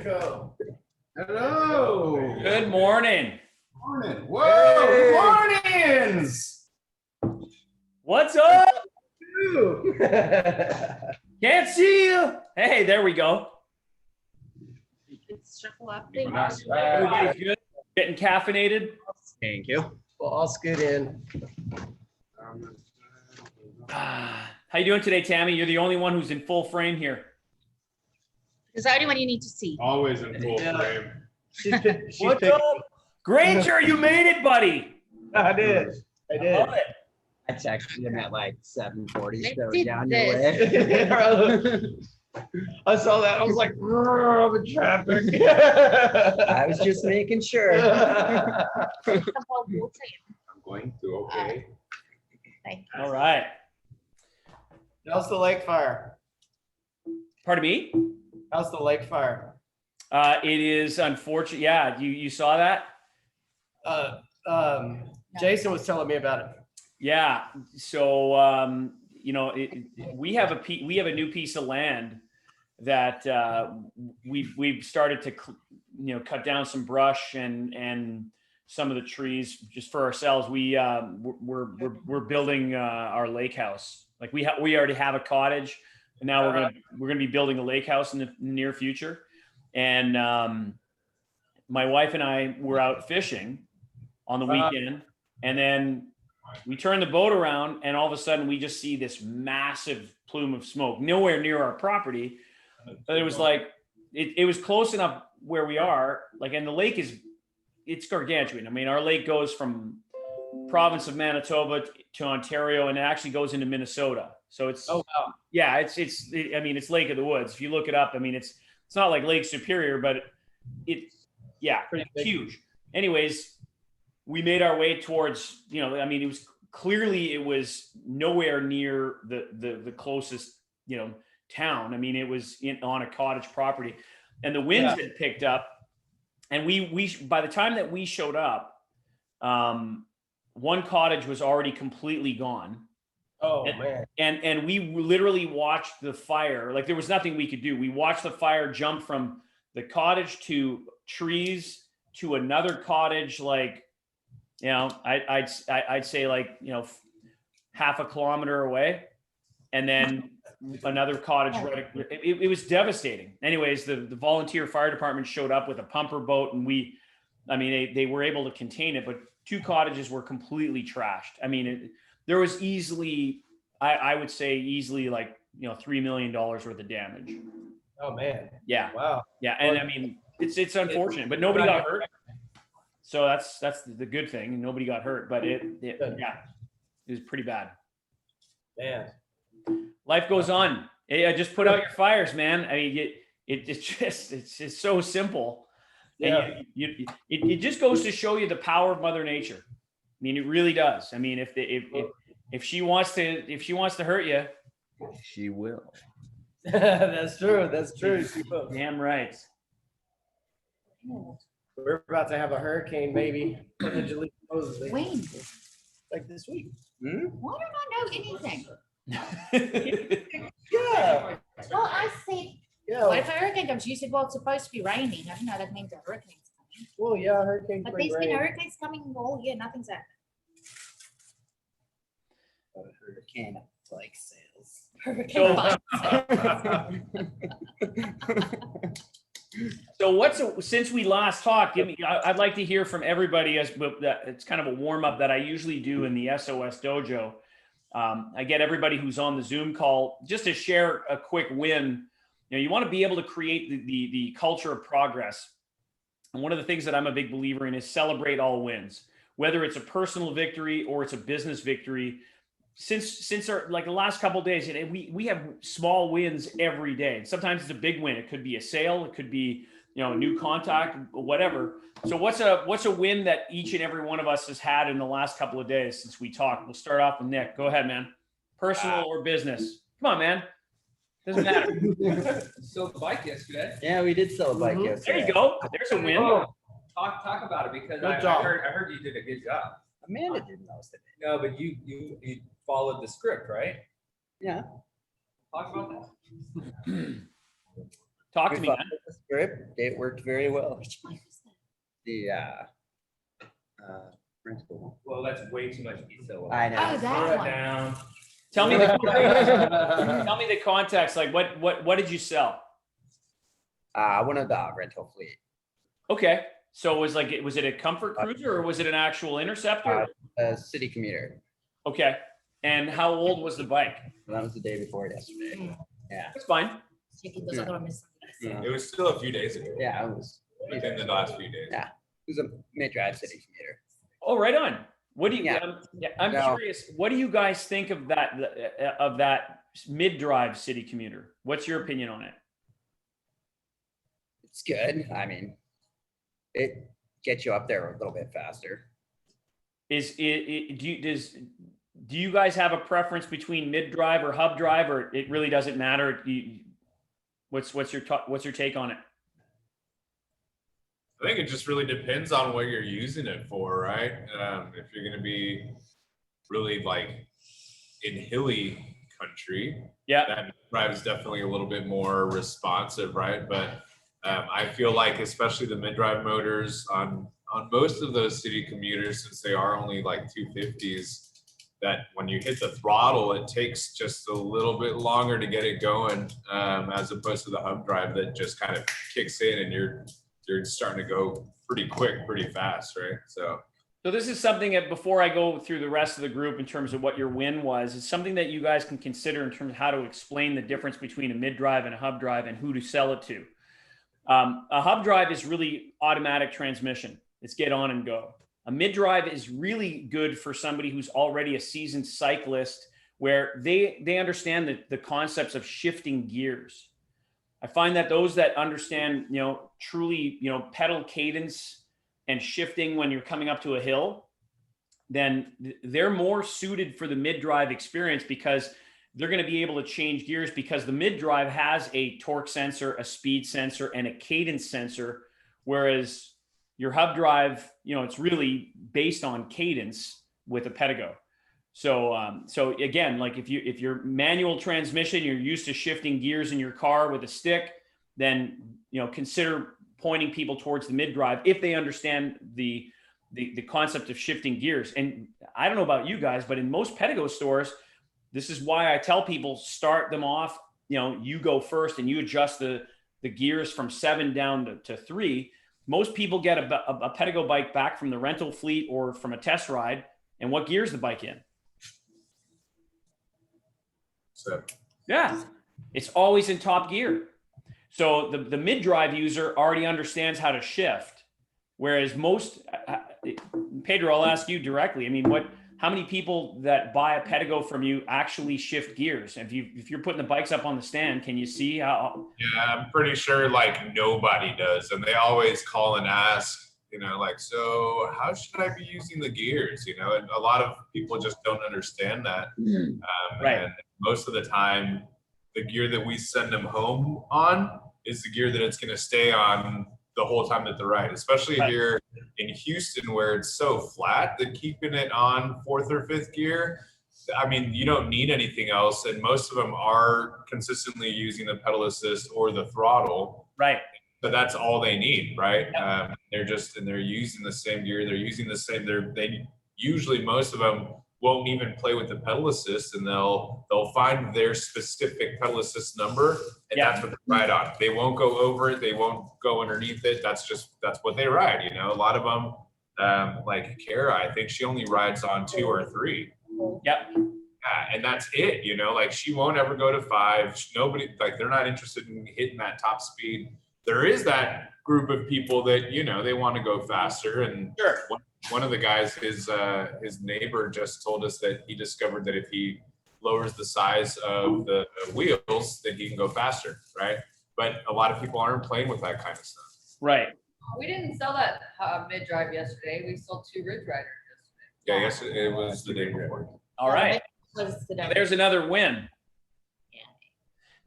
Go. Hello. Good morning. Morning. Whoa. Good mornings. What's up? Can't see you. Hey, there we go. It's shuffle up. Everybody's good. Getting caffeinated. Thank you. Well, I'll scoot in. How you doing today, Tammy? You're the only one who's in full frame here. Is that anyone you need to see? Always in full frame. What's up? Granger, you made it, buddy. I did. I did. Love it. I texted him at like 7:40. Let's So do down your this. way. I saw that. I was like, I'm in traffic. I was just making sure. The whole water. I'm going to, okay. Thank All right. How's the lake fire? Pardon me? How's the lake fire? It is unfortunate. Yeah, you saw that? Jason was telling me about it. Yeah. So we have a new piece of land that we've started to cut down some brush and some of the trees just for ourselves. We're building our lake house. Like we already have a cottage, and now we're gonna be building a lake house in the near future. And my wife and I were out fishing on the weekend, and then we turned the boat around, and all of a sudden we just see this massive plume of smoke nowhere near our property. But it was like it was close enough where we are, like, and the lake it's gargantuan. I mean, our lake goes from province of Manitoba to Ontario, and it actually goes into Minnesota. So it's yeah, it's Lake of the Woods. If you look it up, I mean, it's not like Lake Superior, but it's huge. Anyways, we made our way towards, it was nowhere near the closest, town. I mean, it was on a cottage property, and the winds had picked up, and we by the time that we showed up, one cottage was already completely gone. Oh, man. And we literally watched the fire. Like, there was nothing we could do. We watched the fire jump from the cottage to trees to another cottage, like, I'd say like, half a kilometer away, and then another cottage. It was devastating. Anyways, the volunteer fire department showed up with a pumper boat, and they were able to contain it, but 2 cottages were completely trashed. I mean, there was easily, I would say easily like, $3 million worth of damage. Oh, man. Yeah. Wow. Yeah. And I mean, it's unfortunate, but nobody got hurt. So that's the good thing. Nobody got hurt, but it was pretty bad. Man. Life goes on. Just put out your fires, man. I mean, it's just so simple. Yeah. And it just goes to show you the power of Mother Nature. I mean, it really does. I mean, if she wants to hurt you, She will. That's true. That's true. damn right. We're about to have a hurricane, maybe. Allegedly, supposedly. When? Like this week. Why don't I know anything? Yeah. Well, I said, Yeah. what if a hurricane comes? You said, well, it's supposed to be raining. I don't know, that means a hurricane's coming. Well, yeah, hurricane. But there's been hurricanes coming all year, nothing's happened. Hurricane like sales. Hurricane So since we last talked, I'd like to hear from everybody, it's kind of a warm up that I usually do in the SOS dojo. I get everybody who's on the Zoom call just to share a quick win. You want to be able to create the culture of progress. And one of the things that I'm a big believer in is celebrate all wins, whether it's a personal victory or it's a business victory. Since our, like, the last couple of days, we have small wins every day. And sometimes it's a big win. It could be a sale. It could be, a new contact, whatever. So what's a win that each and every one of us has had in the last couple of days since we talked? We'll start off with Nick. Go ahead, man. Personal or business? Come on, man. Doesn't matter. Sold the bike yesterday. Yeah, we did sell a bike yesterday. There you go. There's a win. Talk about it, because Good I job. heard you did a good job. Amanda did most of it. No, but you followed the script, right? Yeah. Talk about that. Talk We to me, followed man. the script. It worked very well. Which bike was that? The rental. Well, that's way too much detail. I know. Oh, Slow that it one. down. Tell me the context. Like what did you sell? One of the rental fleet. Okay. So was it a comfort cruiser or was it an actual interceptor? A city commuter. Okay. And how old was the bike? That was the day before yesterday. Mm. Yeah. That's fine. Chiquitos economistas. Yeah. It was still a few days ago. Yeah, it was. Within the last few days. Yeah. It was a mid-drive city commuter. Oh, right on. What do you? Yeah. I'm No. curious. What do you guys think of that mid-drive city commuter? What's your opinion on it? It's good. I mean, it gets you up there a little bit faster. Do you guys have a preference between mid-drive or hub drive, or it really doesn't matter? What's your take on it? I think it just really depends on what you're using it for, right? If you're going to be really like in hilly country, Yeah. that drive is definitely a little bit more responsive, right? But I feel like especially the mid-drive motors on most of those city commuters, since they are only like 250s, that when you hit the throttle, it takes just a little bit longer to get it going, as opposed to the hub drive that just kind of kicks in and you're starting to go pretty quick, pretty fast, right? So this is something that before I go through the rest of the group in terms of what your win was, it's something that you guys can consider in terms of how to explain the difference between a mid-drive and a hub drive and who to sell it to. A hub drive is really automatic transmission. It's get on and go. A mid-drive is really good for somebody who's already a seasoned cyclist where they understand the concepts of shifting gears. I find that those that understand, truly, pedal cadence and shifting when you're coming up to a hill, then they're more suited for the mid-drive experience because they're going to be able to change gears because the mid-drive has a torque sensor, a speed sensor, and a cadence sensor, whereas your hub drive, it's really based on cadence with a Pedego. So again, like if you're manual transmission, you're used to shifting gears in your car with a stick, then consider pointing people towards the mid-drive if they understand the concept of shifting gears. And I don't know about you guys, but in most Pedego stores, this is why I tell people start them off. You go first and you adjust the gears from 7 down to 3. Most people get a Pedego bike back from the rental fleet or from a test ride. And what gear is the bike in? So Yeah, it's always in top gear. So the mid-drive user already understands how to shift. Whereas most, Pedro, I'll ask you directly. I mean, how many people that buy a Pedego from you actually shift gears? If you're putting the bikes up on the stand, can you see how? yeah, I'm pretty sure like nobody does, and they always call and ask, like, so how should I be using the gears? And a lot of people just don't understand that. Right. And most of the time, the gear that we send them home on is the gear that it's going to stay on the whole time that they're riding, especially Right. here in Houston where it's so flat that keeping it on 4th or 5th gear, I mean, you don't need anything else. And most of them are consistently using the pedal assist or the throttle. Right. So that's all they need, right? They're using the same gear. They're using the same, they usually, most of them won't even play with the pedal assist, and they'll find their specific pedal assist number, and Yeah. that's what they ride on. They won't go over it. They won't go underneath it. That's what they ride. A lot of them, like Kara, I think she only rides on 2 or 3. Yep. Yeah, and that's it. Like she won't ever go to 5. Nobody, like, they're not interested in hitting that top speed. There is that group of people that they want to go faster, and Sure. one of the guys, his neighbor just told us that he discovered that if he lowers the size of the wheels, that he can go faster, right? But a lot of people aren't playing with that kind of stuff. Right. We didn't sell that mid-drive yesterday. We sold 2 Ridge Riders yesterday. Yeah, I guess it was the day before. All right. Was the There's another win. Yeah.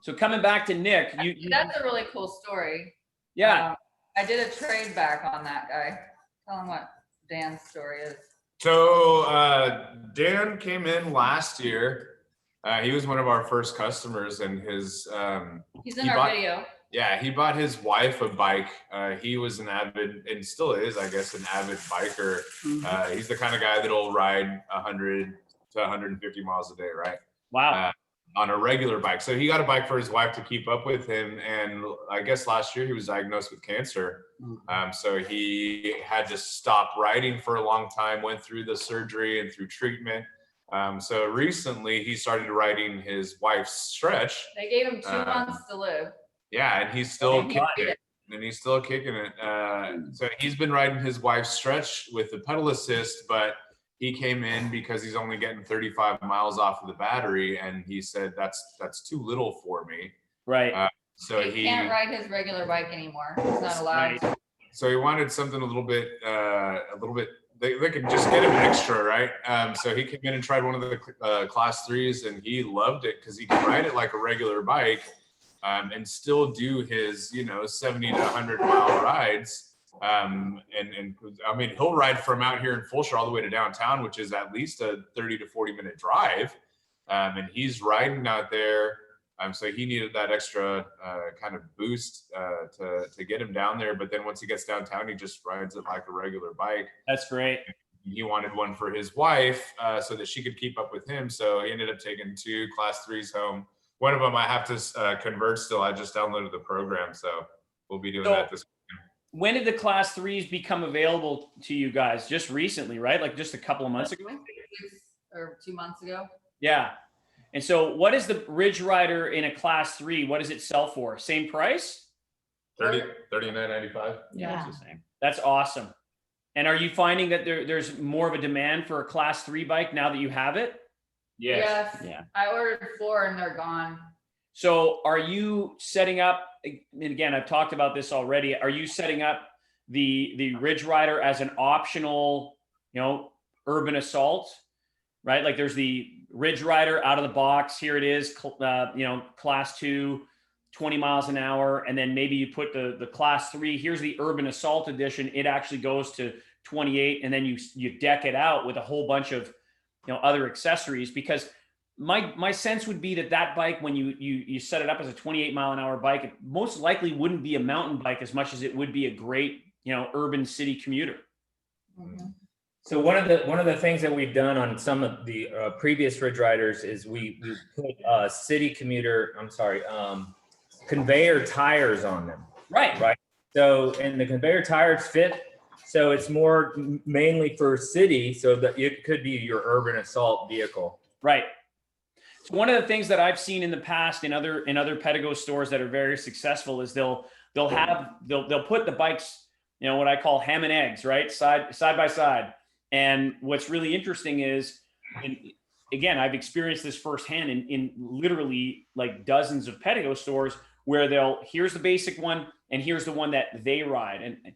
So coming back to Nick, That's a really cool story. yeah. I did a trade back on that guy. Tell him what Dan's story is. So Dan came in last year. He was one of our first customers, and his He's in He our bought- video. Yeah, he bought his wife a bike. He was an avid, and still is, I guess, an avid biker. He's the kind of guy that'll ride 100 to 150 miles a day, right? Wow. On a regular bike. So he got a bike for his wife to keep up with him. And I guess last year he was diagnosed with cancer. So he had to stop riding for a long time, went through the surgery and through treatment. So recently he started riding his wife's stretch. They gave him 2 months to live. Yeah, and he's still And he kicking did it. And he's still kicking it. So he's been riding his wife's stretch with the pedal assist, but he came in because he's only getting 35 miles off of the battery, and he said that's too little for me. Right. So He can't ride his regular bike anymore. He's not allowed. Right. So he wanted something a little bit. They could just get him extra, right? So he came in and tried one of the class 3s, and he loved it because he can ride it like a regular bike, and still do his 70 to 100 mile rides. And I mean, he'll ride from out here in Fulshire all the way to downtown, which is at least a 30 to 40-minute drive. And he's riding out there. So he needed that extra kind of boost to get him down there. But then once he gets downtown, he just rides it like a regular bike. That's great. He wanted one for his wife so that she could keep up with him. So he ended up taking 2 class 3s home. One of them I have to convert still. I just downloaded the program. So we'll be doing that this weekend. When did the class 3s become available to you guys? Just recently, right? Like just a couple of months ago? Or 2 months ago. Yeah. And so what is the Ridge Rider in a class 3? What does it sell for? Same price? $39.95. Yeah. It's the same. That's awesome. And are you finding that there's more of a demand for a class 3 bike now that you have it? Yes. Yeah. I ordered 4 and they're gone. So are you setting up, and again, I've talked about this already, are you setting up the Ridge Rider as an optional, urban assault, right? Like there's the Ridge Rider out of the box, here it is, class 2, 20 miles an hour. And then maybe you put the class 3, here's the urban assault edition. It actually goes to 28. And then you deck it out with a whole bunch of, other accessories, because my sense would be that bike, when you set it up as a 28 mile an hour bike, it most likely wouldn't be a mountain bike as much as it would be a great, urban city commuter. Mhm. So one of the things that we've done on some of the previous Ridge Riders is we put conveyor tires on them. Right. So, and the conveyor tires fit. So it's more mainly for city, so that it could be your urban assault vehicle. Right. So one of the things that I've seen in the past in other Pedego stores that are very successful is they'll put the bikes, what I call ham and eggs, right? Side by side. And what's really interesting is, again, I've experienced this firsthand in literally like dozens of Pedego stores where here's the basic one and here's the one that they ride. And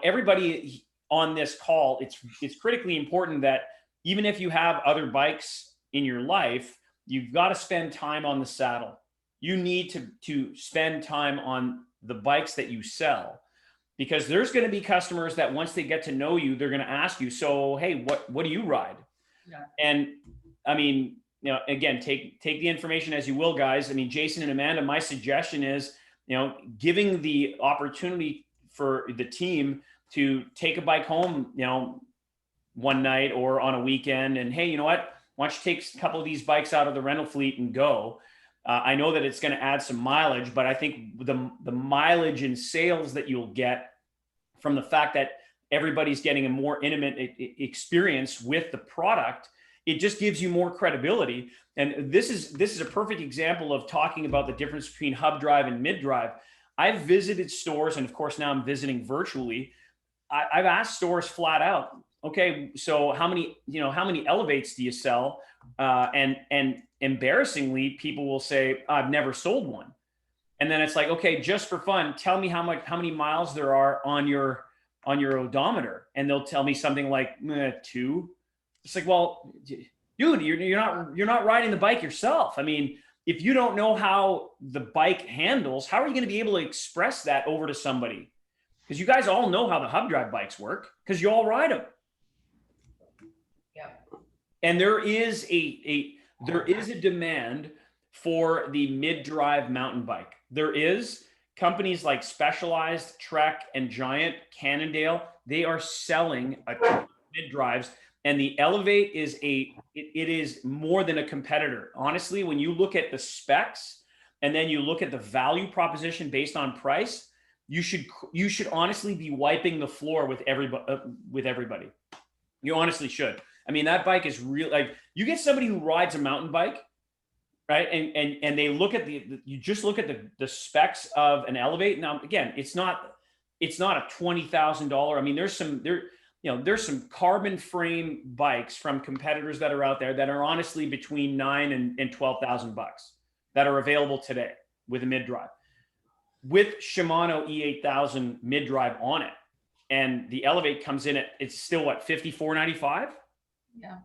everybody on this call, it's critically important that even if you have other bikes in your life, you've got to spend time on the saddle. You need to spend time on the bikes that you sell, because there's going to be customers that once they get to know you, they're going to ask you, so, hey, what do you ride? Yeah. And I mean, again, take the information as you will, guys. I mean, Jason and Amanda, my suggestion is, giving the opportunity for the team to take a bike home, one night or on a weekend, and hey, you know what? Why don't you take a couple of these bikes out of the rental fleet and go? I know that it's going to add some mileage, but I think the mileage in sales that you'll get from the fact that everybody's getting a more intimate experience with the product, it just gives you more credibility. And this is a perfect example of talking about the difference between hub drive and mid drive. I've visited stores, and of course now I'm visiting virtually. I've asked stores flat out, okay, so how many elevates do you sell? And embarrassingly, people will say, I've never sold one. And then it's like, okay, just for fun, tell me how many miles there are on your odometer. And they'll tell me something like 2. It's like, well, dude, you're not riding the bike yourself. I mean, if you don't know how the bike handles, how are you going to be able to express that over to somebody? Because you guys all know how the hub drive bikes work, because you all ride them. Yeah. And there is a demand for the mid-drive mountain bike. There is, companies like Specialized, Trek, and Giant, Cannondale, they are selling a ton of mid drives, and the Elevate is it is more than a competitor. Honestly, when you look at the specs and then you look at the value proposition based on price, you should honestly be wiping the floor with everybody. You honestly should. I mean, that bike is real. Like, you get somebody who rides a mountain bike, right? And they look at you just look at the specs of an Elevate. Now, again, it's not a $20,000. I mean, there's some carbon frame bikes from competitors that are out there that are honestly between $9,000 and $12,000 that are available today with a mid drive, with Shimano E8000 mid drive on it. And the Elevate comes in at, it's still what, $54.95? Yeah.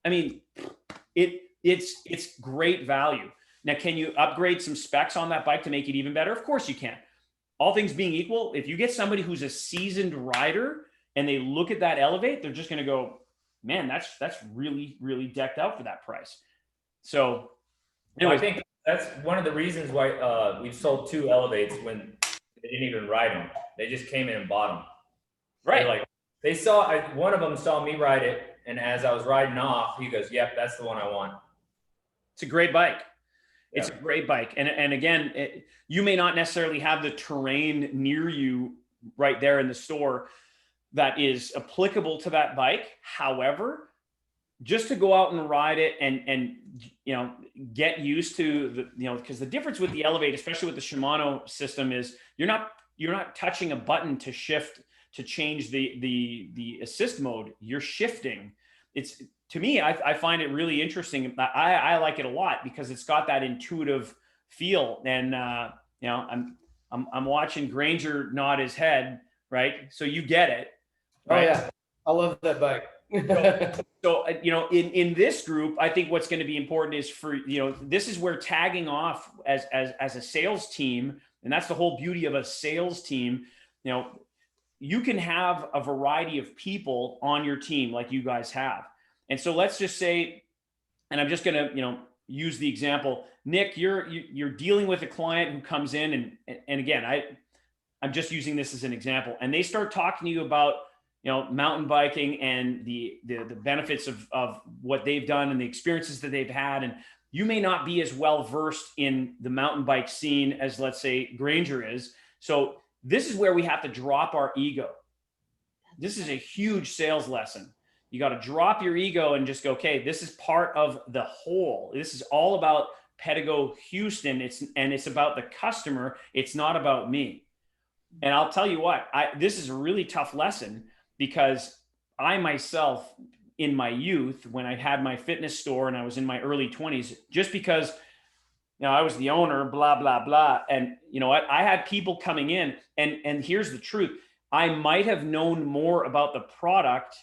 I mean, it's great value. Now, can you upgrade some specs on that bike to make it even better? Of course you can. All things being equal, if you get somebody who's a seasoned rider and they look at that Elevate, they're just going to go, man, that's really, really decked out for that price. So No, I anyways, think that's one of the reasons why we've sold 2 Elevates when they didn't even ride them. They just came in and bought them. right. They saw, one of them saw me ride it, and as I was riding off, he goes, yep, that's the one I want. It's a great bike. It's a great bike. And again, you may not necessarily have the terrain near you right there in the store that is applicable to that bike. However, just to go out and ride it and get used to because the difference with the Elevate, especially with the Shimano system, is you're not touching a button to shift, to change the assist mode. You're shifting. It's, to me, I find it really interesting. I like it a lot because it's got that intuitive feel. And I'm watching Granger nod his head, right? So you get it, right? Oh yeah, I love that bike. So in this group, I think what's going to be important is for this is where tagging off as a sales team, and that's the whole beauty of a sales team. You can have a variety of people on your team like you guys have. And so let's just say, and I'm just going to, use the example, Nick, you're dealing with a client who comes in and again, I'm just using this as an example, and they start talking to you about, mountain biking and the benefits of what they've done and the experiences that they've had. And you may not be as well versed in the mountain bike scene as, let's say, Granger is. So this is where we have to drop our ego. This is a huge sales lesson. You got to drop your ego and just go, okay, this is part of the whole. This is all about Pedego Houston. It's about the customer. It's not about me. And I'll tell you what, this is a really tough lesson because I myself, in my youth, when I had my fitness store and I was in my early 20s, just because I was the owner, blah, blah, blah. And you know what? I had people coming in and here's the truth. I might have known more about the product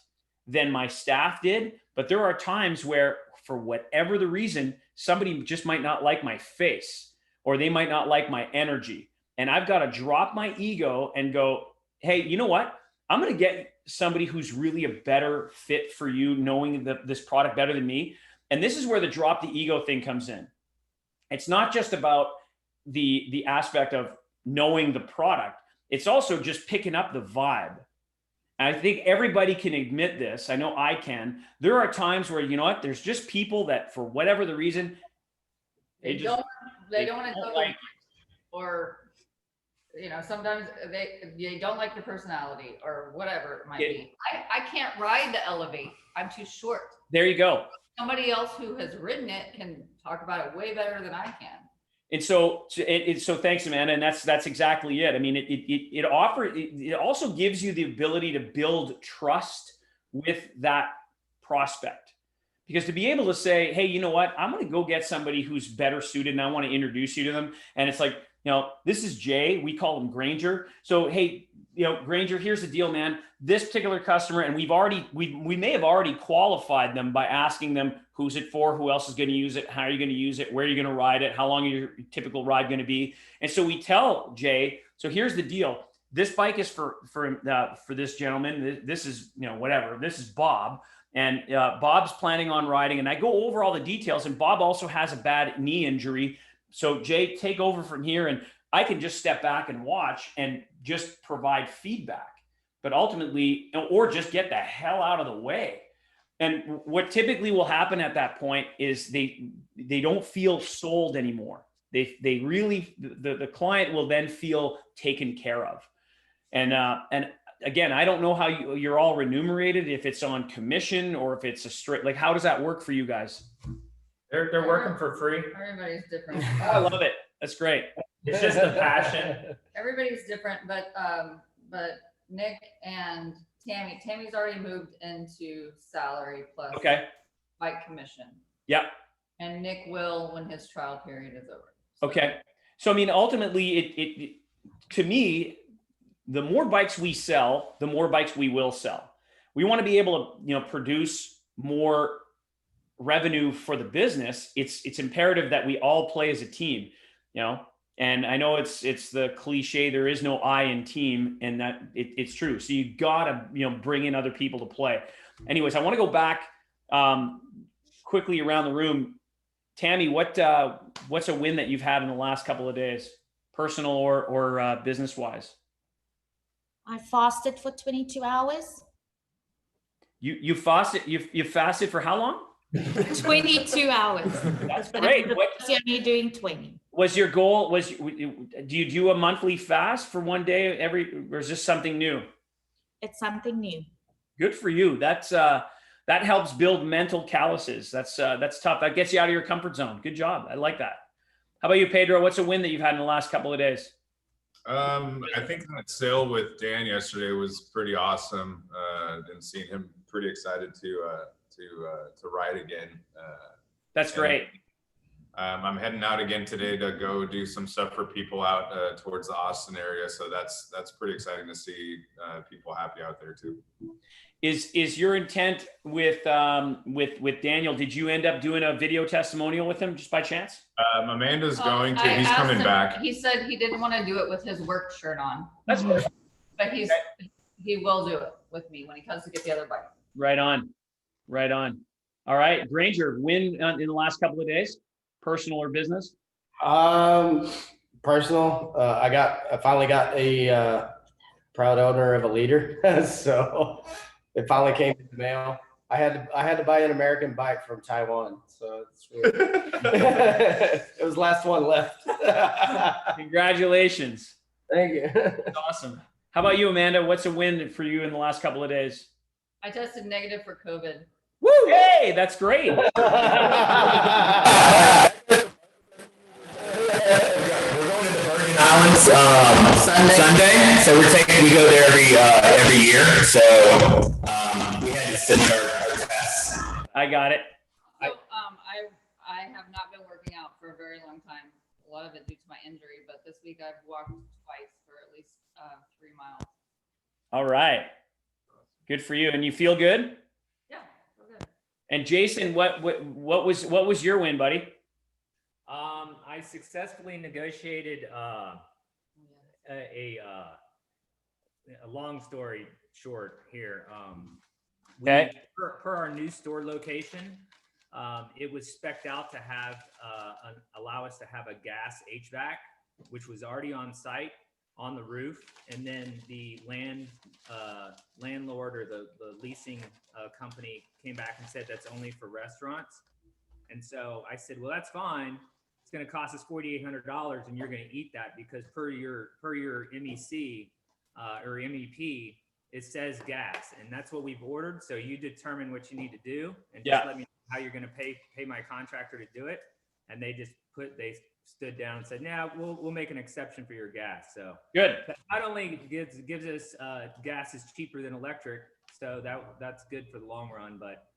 than my staff did, but there are times where, for whatever the reason, somebody just might not like my face or they might not like my energy. And I've got to drop my ego and go, hey, you know what? I'm going to get somebody who's really a better fit for you, knowing this product better than me. And this is where the drop the ego thing comes in. It's not just about the aspect of knowing the product. It's also just picking up the vibe. And I think everybody can admit this. I know I can. There are times where, you know what, there's just people that for whatever the reason, They don't want to go, like, or sometimes they don't like the personality or whatever it might be. I can't ride the Elevate. I'm too short. there you go. Somebody else who has ridden it can talk about it way better than I can. And so thanks, Amanda. And that's exactly it. I mean, it also gives you the ability to build trust with that prospect, because to be able to say, hey, you know what, I'm going to go get somebody who's better suited and I want to introduce you to them. And it's like, this is Jay, we call him Granger. So, hey, Granger, here's the deal, man. This particular customer, and we may have already qualified them by asking them, who's it for? Who else is going to use it? How are you going to use it? Where are you going to ride it? How long is your typical ride going to be? And so we tell Jay, so here's the deal. This bike is for this gentleman. This is, whatever. This is Bob. And Bob's planning on riding. And I go over all the details. And Bob also has a bad knee injury. So Jay, take over from here. And I can just step back and watch and just provide feedback, but ultimately, or just get the hell out of the way. And what typically will happen at that point is they don't feel sold anymore. They really, the client will then feel taken care of. And again, I don't know how you're all remunerated, if it's on commission or if it's a straight, like, how does that work for you guys? They're working for free. Everybody's different. I love it. That's great. It's just a passion. Everybody's different, but Nick and Tammy's already moved into salary plus Okay. bike commission. Yep. And Nick will when his trial period is over. Okay. So, I mean, ultimately, it to me, the more bikes we sell, the more bikes we will sell. We want to be able to, produce more revenue for the business. It's imperative that we all play as a team, and I know it's the cliche, there is no I in team, and that it's true. So you gotta, bring in other people to play. Anyways, I want to go back quickly around the room. Tammy, what's a win that you've had in the last couple of days, personal or business wise? I fasted for 22 hours. You fasted? You fasted for how long? 22 hours. That's great. What You're only doing 20. was your goal? Do you do a monthly fast for one day or is this something new? It's something new. Good for you. That helps build mental calluses. That's tough. That gets you out of your comfort zone. Good job. I like that. How about you, Pedro? What's a win that you've had in the last couple of days? I think that sale with Dan yesterday was pretty awesome, and seeing him pretty excited to ride again. That's great. I'm heading out again today to go do some stuff for people out towards the Austin area, so that's pretty exciting to see people happy out there too. Is your intent with Daniel? Did you end up doing a video testimonial with him just by chance? Amanda's going to. I He's asked coming him- back. He said he didn't want to do it with his work shirt on, That's good. but he will do it with me when he comes to get the other bike. Right on. Right on. All right, Granger, win in the last couple of days, personal or business? Personal. I finally got a proud owner of a leader, so it finally came in the mail. I had to buy an American bike from Taiwan, so it's weird. It was the last one left. Congratulations. Thank you. That's awesome. How about you, Amanda? What's a win for you in the last couple of days? I tested negative for COVID. Woo! Hey, that's great. We're going to the Virgin Islands Sunday. So we go there every year. So we had to send our tests. I got it. So, I have not been working out for a very long time. A lot of it due to my injury, but this week I've walked twice for at least 3 miles. All right. Good for you. And you feel good? Yeah, feel good. And Jason, what was your win, buddy? I successfully negotiated a long story short here. Okay. Per our new store location, it was spec'd out to have allow us to have a gas HVAC, which was already on site on the roof, and then the landlord or the leasing company came back and said that's only for restaurants. And so I said, well, that's fine. It's going to cost us $4,800, and you're going to eat that because per your MEC or MEP, it says gas, and that's what we've ordered. So you determine what you need to do, and just let me know how you're going to pay my contractor to do it. And they stood down and said, "Yeah, we'll make an exception for your gas." So Good. that not only gives us gas is cheaper than electric, so that's good for the long run. But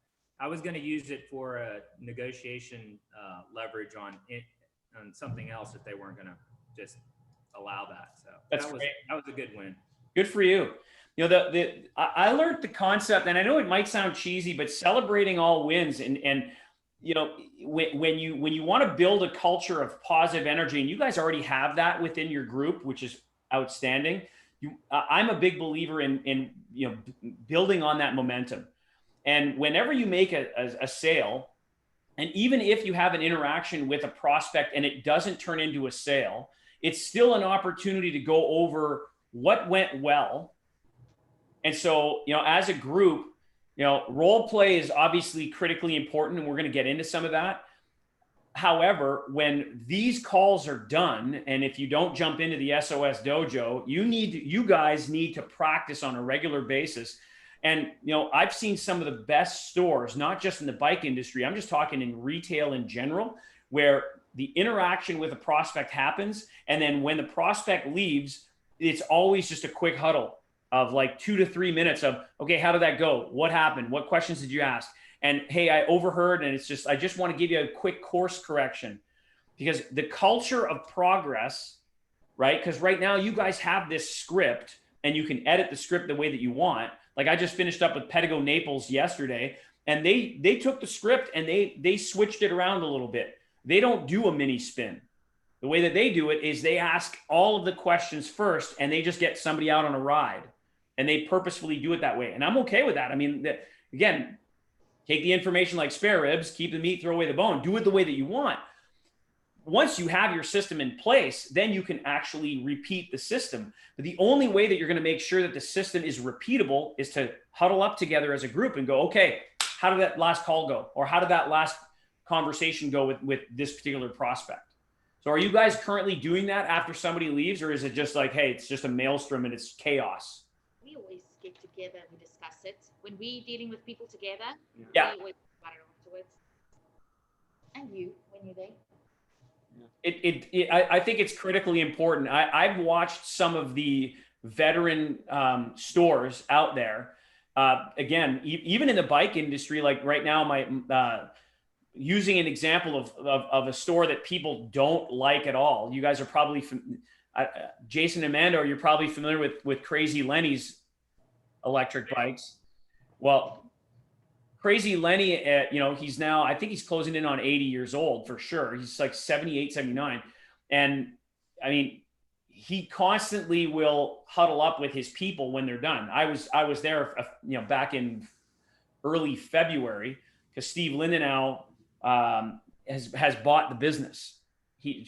I was going to use it for a negotiation leverage on something else if they weren't going to just allow that. So That's that was a good win. Good for you. I learned the concept, and I know it might sound cheesy, but celebrating all wins and when you want to build a culture of positive energy, and you guys already have that within your group, which is outstanding. I'm a big believer in building on that momentum. And whenever you make a sale, and even if you have an interaction with a prospect and it doesn't turn into a sale, it's still an opportunity to go over what went well. And so, as a group, role play is obviously critically important, and we're going to get into some of that. However, when these calls are done, and if you don't jump into the SOS dojo, you guys need to practice on a regular basis. And, I've seen some of the best stores, not just in the bike industry, I'm just talking in retail in general, where the interaction with a prospect happens. And then when the prospect leaves, it's always just a quick huddle of like 2 to 3 minutes of, okay, how did that go? What happened? What questions did you ask? And hey, I overheard, and I just want to give you a quick course correction, because the culture of progress, right? Because right now you guys have this script and you can edit the script the way that you want. Like I just finished up with Pedego Naples yesterday, and they took the script and they switched it around a little bit. They don't do a mini spin. The way that they do it is they ask all of the questions first, and they just get somebody out on a ride, and they purposefully do it that way. And I'm okay with that. I mean, again, take the information like spare ribs, keep the meat, throw away the bone, do it the way that you want. Once you have your system in place, then you can actually repeat the system. But the only way that you're going to make sure that the system is repeatable is to huddle up together as a group and go, okay, how did that last call go? Or how did that last conversation go with this particular prospect? So are you guys currently doing that after somebody leaves, or is it just like, hey, it's just a maelstrom and it's chaos? We always get together and we discuss it. When we dealing with people together, Yeah. we always talk about it afterwards. And you, when you're there. I think it's critically important. I've watched some of the veteran stores out there. Again, even in the bike industry, like right now, using an example of a store that people don't like at all. You guys are probably, Jason and Mando, you're probably familiar with Crazy Lenny's electric bikes. Well, Crazy Lenny, he's now, I think he's closing in on 80 years old for sure. He's like 78, 79. And I mean, he constantly will huddle up with his people when they're done. I was there, back in early February, because Steve Lindenau has bought the business.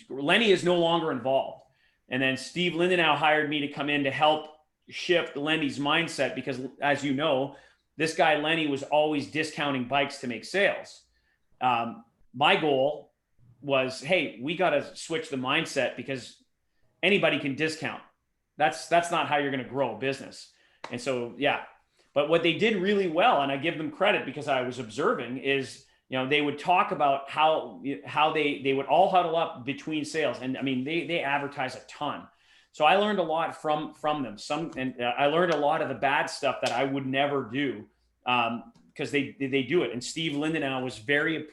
Lenny is no longer involved. And then Steve Lindenau hired me to come in to help shift Lenny's mindset, because as you know, this guy Lenny was always discounting bikes to make sales. My goal was, hey, we got to switch the mindset, because anybody can discount. That's not how you're going to grow a business. And so, yeah. But what they did really well, and I give them credit because I was observing, is they would talk about how they would all huddle up between sales, and I mean they advertise a ton. So I learned a lot from them. I learned a lot of the bad stuff that I would never do, because they do it. And Steve Lindenau was very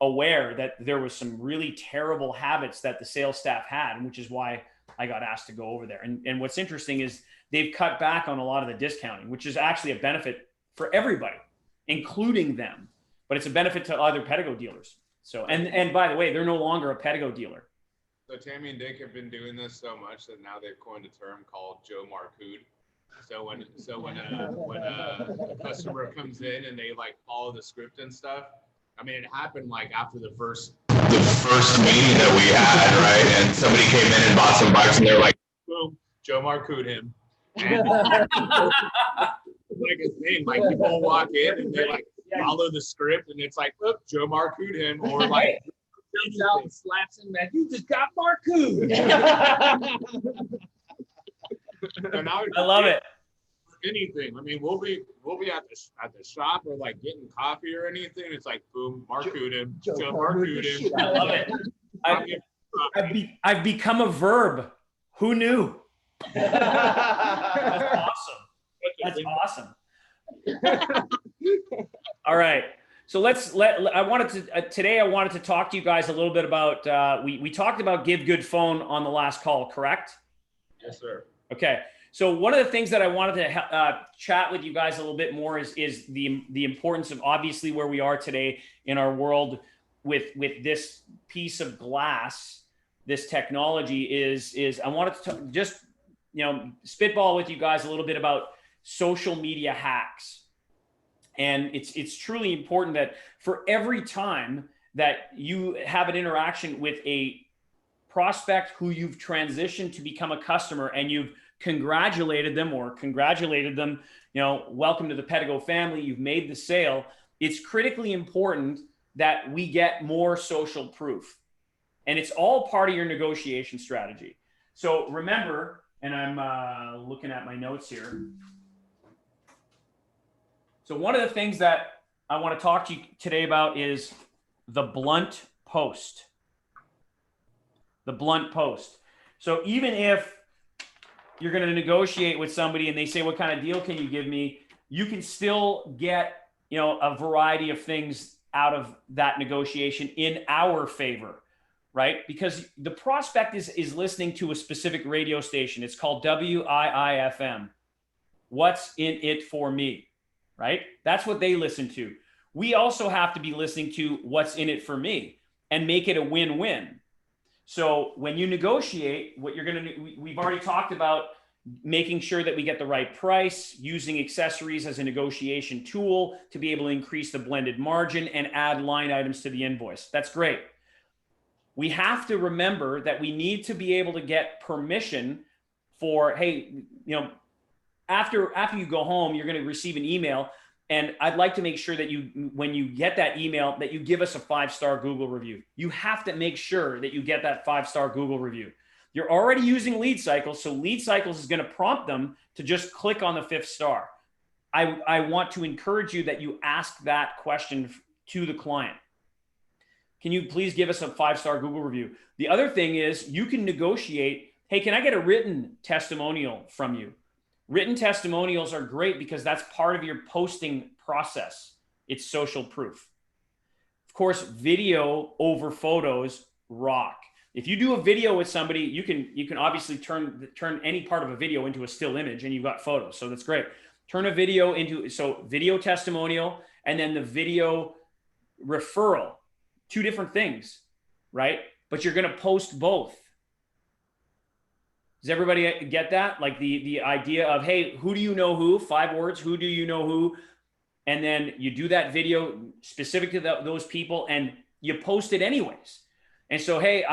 aware that there was some really terrible habits that the sales staff had, which is why I got asked to go over there. And what's interesting is they've cut back on a lot of the discounting, which is actually a benefit for everybody, including them. But it's a benefit to other Pedego dealers. So, and by the way, they're no longer a Pedego dealer. So Tammy and Dick have been doing this so much that now they've coined a term called Joe Marcood. So when a customer comes in and they like follow the script and stuff, I mean, it happened like after the first meeting that we had, right? And somebody came in and bought some bikes, and they're like, boom, Joe Marcood him. And like his name, like people walk in and they like follow the script, and it's like, look, Joe Marcood him, or like comes out and slaps him, man, you just got Marcood. I love it. Anything. I mean, we'll be at the shop or like getting coffee or anything. It's like, boom, Marcood him, Joe Marcood him. I love it. I've become a verb. Who knew? That's awesome. That's awesome. All right. So I wanted to talk to you guys a little bit about, we talked about Give Good Phone on the last call, correct? Yes, sir. Okay. So one of the things that I wanted to chat with you guys a little bit more is the importance of obviously where we are today in our world with this piece of glass, this technology is I wanted to just, spitball with you guys a little bit about social media hacks. And it's truly important that for every time that you have an interaction with a prospect who you've transitioned to become a customer and you've congratulated them, welcome to the Pedego family, you've made the sale, it's critically important that we get more social proof. And it's all part of your negotiation strategy. So remember, and I'm looking at my notes here. So one of the things that I want to talk to you today about is the blunt post. The blunt post. So even if you're going to negotiate with somebody and they say, what kind of deal can you give me? You can still get, a variety of things out of that negotiation in our favor, right? Because the prospect is listening to a specific radio station. It's called WIIFM. What's in it for me, right? That's what they listen to. We also have to be listening to what's in it for me and make it a win-win. So when you negotiate, what you're going to do, we've already talked about making sure that we get the right price, using accessories as a negotiation tool to be able to increase the blended margin and add line items to the invoice. That's great. We have to remember that we need to be able to get permission for, hey, after you go home, you're going to receive an email. And I'd like to make sure that when you get that email, that you give us a 5-star Google review. You have to make sure that you get that 5-star Google review. You're already using Lead Cycles, so Lead Cycles is going to prompt them to just click on the 5th star. I want to encourage you that you ask that question to the client. Can you please give us a 5-star Google review? The other thing is you can negotiate, hey, can I get a written testimonial from you? Written testimonials are great because that's part of your posting process. It's social proof. Of course, video over photos rock. If you do a video with somebody, you can obviously turn any part of a video into a still image and you've got photos. So that's great. Turn a video into, so video testimonial and then the video referral, 2 different things, right? But you're going to post both. Does everybody get that? Like the idea of, hey, who do you know who? 5 words, who do you know who? And then you do that video specific to those people and you post it anyways. And so, hey,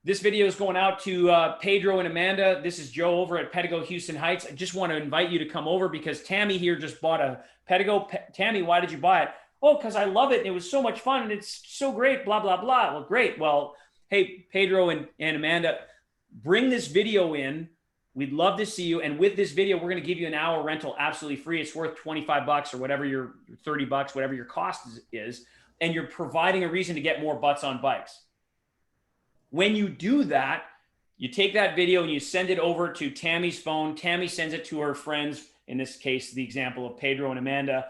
this video is going out to Pedro and Amanda. This is Joe over at Pedego Houston Heights. I just want to invite you to come over because Tammy here just bought a Pedego. Tammy, why did you buy it? Oh, because I love it. And it was so much fun and it's so great, blah, blah, blah. Well, great. Well, hey, Pedro and Amanda, bring this video in. We'd love to see you. And with this video, we're going to give you an hour rental absolutely free. It's worth $25 or whatever your $30, whatever your cost is. And you're providing a reason to get more butts on bikes. When you do that, you take that video and you send it over to Tammy's phone. Tammy sends it to her friends, in this case, the example of Pedro and Amanda,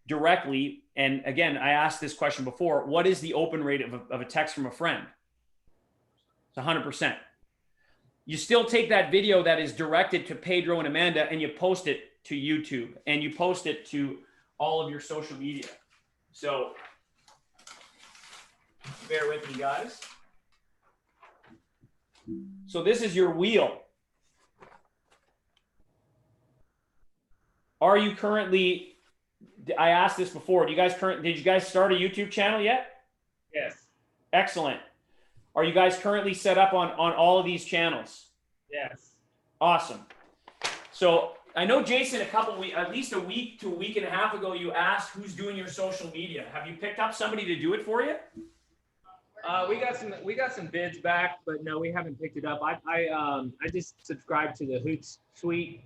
directly. And again, I asked this question before. What is the open rate of a text from a friend? It's 100%. You still take that video that is directed to Pedro and Amanda and you post it to YouTube and you post it to all of your social media. So bear with me, guys. So this is your wheel. Are you currently, I asked this before, did you guys start a YouTube channel yet? Yes. Excellent. Are you guys currently set up on all of these channels? Yes. Awesome. So I know Jason, at least a week to a week and a half ago, you asked who's doing your social media. Have you picked up somebody to do it for you? We got some bids back, but no, we haven't picked it up. I just subscribed to the Hoots suite.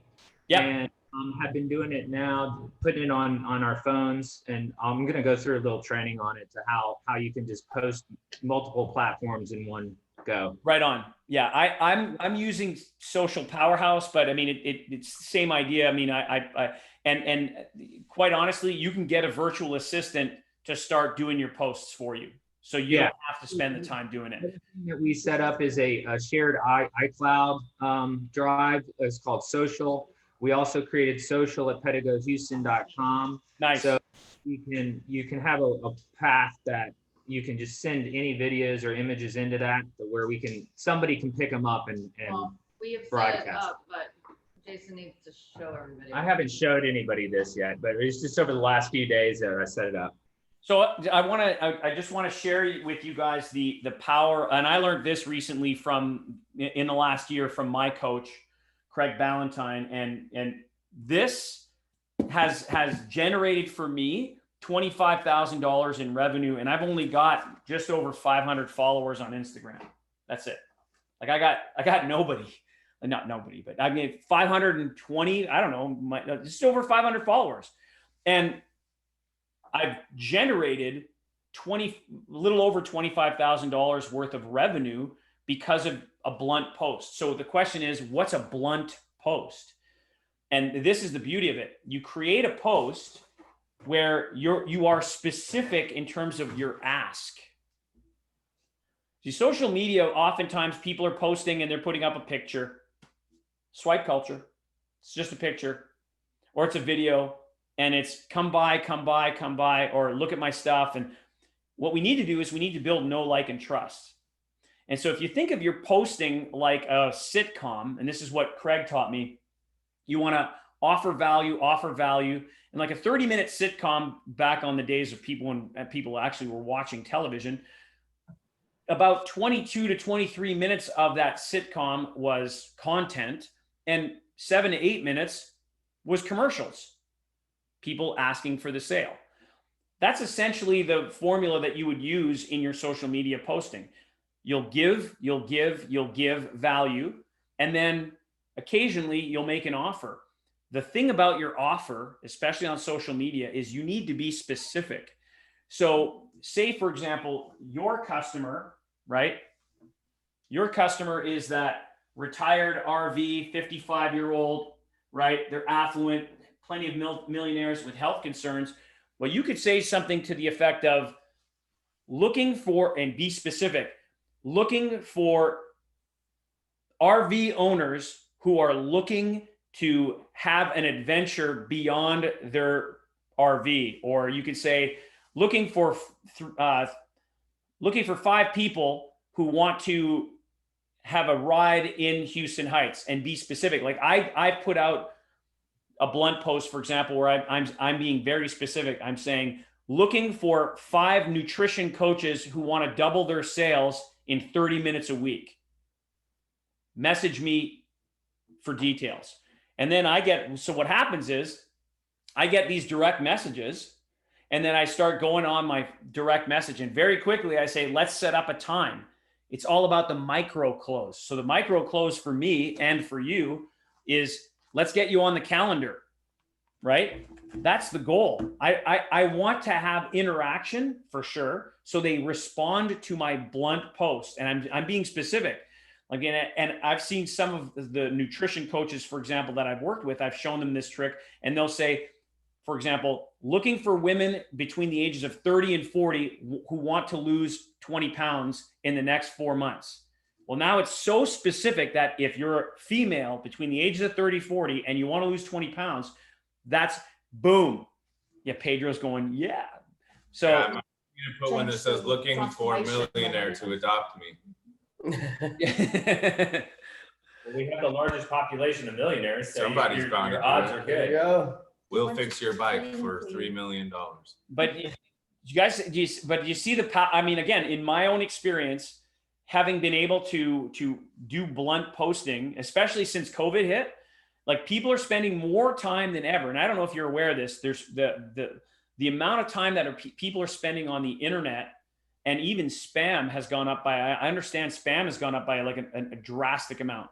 Yeah. And have been doing it now, putting it on our phones, and I'm gonna go through a little training on it to how you can just post multiple platforms in one go. Right on. Yeah, I'm using Social Powerhouse, but I mean it's the same idea. I mean and quite honestly, you can get a virtual assistant to start doing your posts for you, so you don't have to spend the time doing it. The thing that we set up is a shared iCloud drive. It's called Social. We also created social at pedagohouston.com. Nice. So you can have a path that you can just send any videos or images into that, where somebody can pick them up and We have set it broadcast. up, but Jason needs to show everybody. I haven't showed anybody this yet, but it's just over the last few days that I set it up. So I just want to share with you guys the power, and I learned this recently in the last year from my coach, Craig Ballantyne, and this has generated for me $25,000 in revenue, and I've only got just over 500 followers on Instagram. That's it. Like I got nobody, not nobody, but I mean 520. I don't know, just over 500 followers, and I've generated a little over $25,000 worth of revenue because of a blunt post. So the question is, what's a blunt post? And this is the beauty of it. You create a post where you are specific in terms of your ask. See, social media, oftentimes people are posting and they're putting up a picture. Swipe culture. It's just a picture, or it's a video. And it's come by, or look at my stuff. And what we need to do is we need to build know, like, and trust. And so if you think of your posting like a sitcom, and this is what Craig taught me, you want to offer value. And like a 30-minute sitcom back on the days of people when people actually were watching television, about 22 to 23 minutes of that sitcom was content, and 7 to 8 minutes was commercials. People asking for the sale. That's essentially the formula that you would use in your social media posting. You'll give value, and then occasionally you'll make an offer. The thing about your offer, especially on social media, is you need to be specific. So say, for example, your customer, right? Your customer is that retired RV, 55-year-old, right? They're affluent, plenty of millionaires with health concerns. Well, you could say something to the effect of looking for, and be specific, looking for RV owners who are looking to have an adventure beyond their RV. Or you could say looking for 5 people who want to have a ride in Houston Heights, and be specific. Like I put out a blunt post, for example, where I'm being very specific. I'm saying looking for 5 nutrition coaches who want to double their sales in 30 minutes a week. Message me for details. And then so what happens is I get these direct messages, and then I start going on my direct message, and very quickly I say, let's set up a time. It's all about the micro close. So the micro close for me and for you is, let's get you on the calendar, right? That's the goal. I want to have interaction for sure, so they respond to my blunt post, and I'm being specific. Again, and I've seen some of the nutrition coaches, for example, that I've worked with. I've shown them this trick, and they'll say, for example, looking for women between the ages of 30 and 40 who want to lose 20 pounds in the next 4 months. Well, now it's so specific that if you're female between the ages of 30, 40, and you want to lose 20 pounds, that's boom. Yeah, Pedro's going, yeah. So Yeah, I'm gonna put one that says looking for a millionaire to adopt me. We have the largest population of millionaires, so Somebody's your bound to do odds it. are There you good. go. We'll fix your bike for $3 million. But you guys, you see the power? I mean, again, in my own experience, having been able to do blunt posting, especially since COVID hit, like people are spending more time than ever. And I don't know if you're aware of this. There's the amount of time that people are spending on the internet, and even spam has gone up by. I understand spam has gone up by like a drastic amount.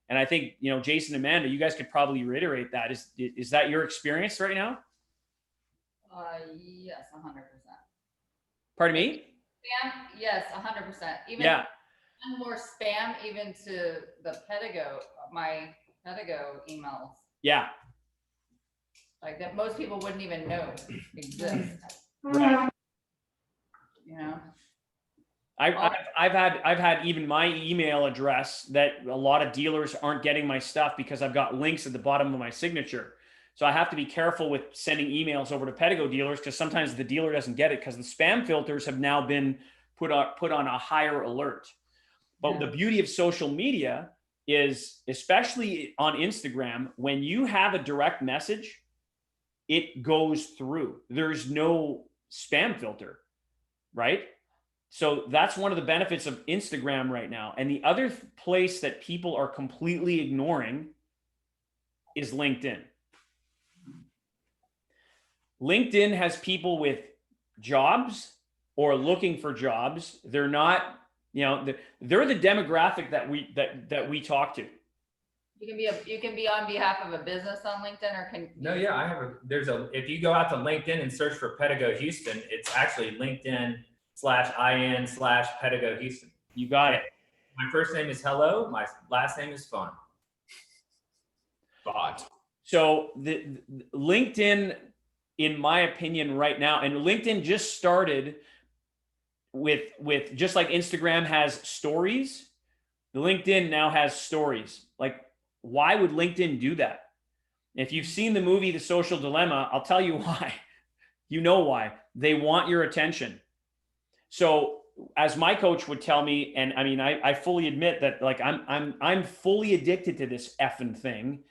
And I think, Jason and Amanda, you guys could probably reiterate that. Is that your experience right now? Yes, 100%. Pardon me? Spam, yes, 100%. Even Yeah. more spam, even to the Pedego, my Pedego emails, Yeah. like that most people wouldn't even know exist. Right. I've I've had even my email address that a lot of dealers aren't getting my stuff because I've got links at the bottom of my signature. So I have to be careful with sending emails over to Pedego dealers, because sometimes the dealer doesn't get it because the spam filters have now been put on a higher alert. But the beauty of social media is, especially on Instagram, when you have a direct message, it goes through. There's no spam filter, right? So that's one of the benefits of Instagram right now. And the other place that people are completely ignoring is LinkedIn. LinkedIn has people with jobs or looking for jobs. They're not, they're the demographic that we talk to. You can be on behalf of a business on LinkedIn, or can. No, yeah, if you go out to LinkedIn and search for Pedego Houston, it's actually LinkedIn/IN/Pedego Houston. You got it. My first name is Hello. My last name is Fun. Thought. So the LinkedIn, in my opinion, right now, and LinkedIn just started with just like Instagram has stories, the LinkedIn now has stories. Like, why would LinkedIn do that? If you've seen the movie The Social Dilemma, I'll tell you why. You know why. They want your attention. So as my coach would tell me, and I mean, I fully admit that, like, I'm fully addicted to this effing thing.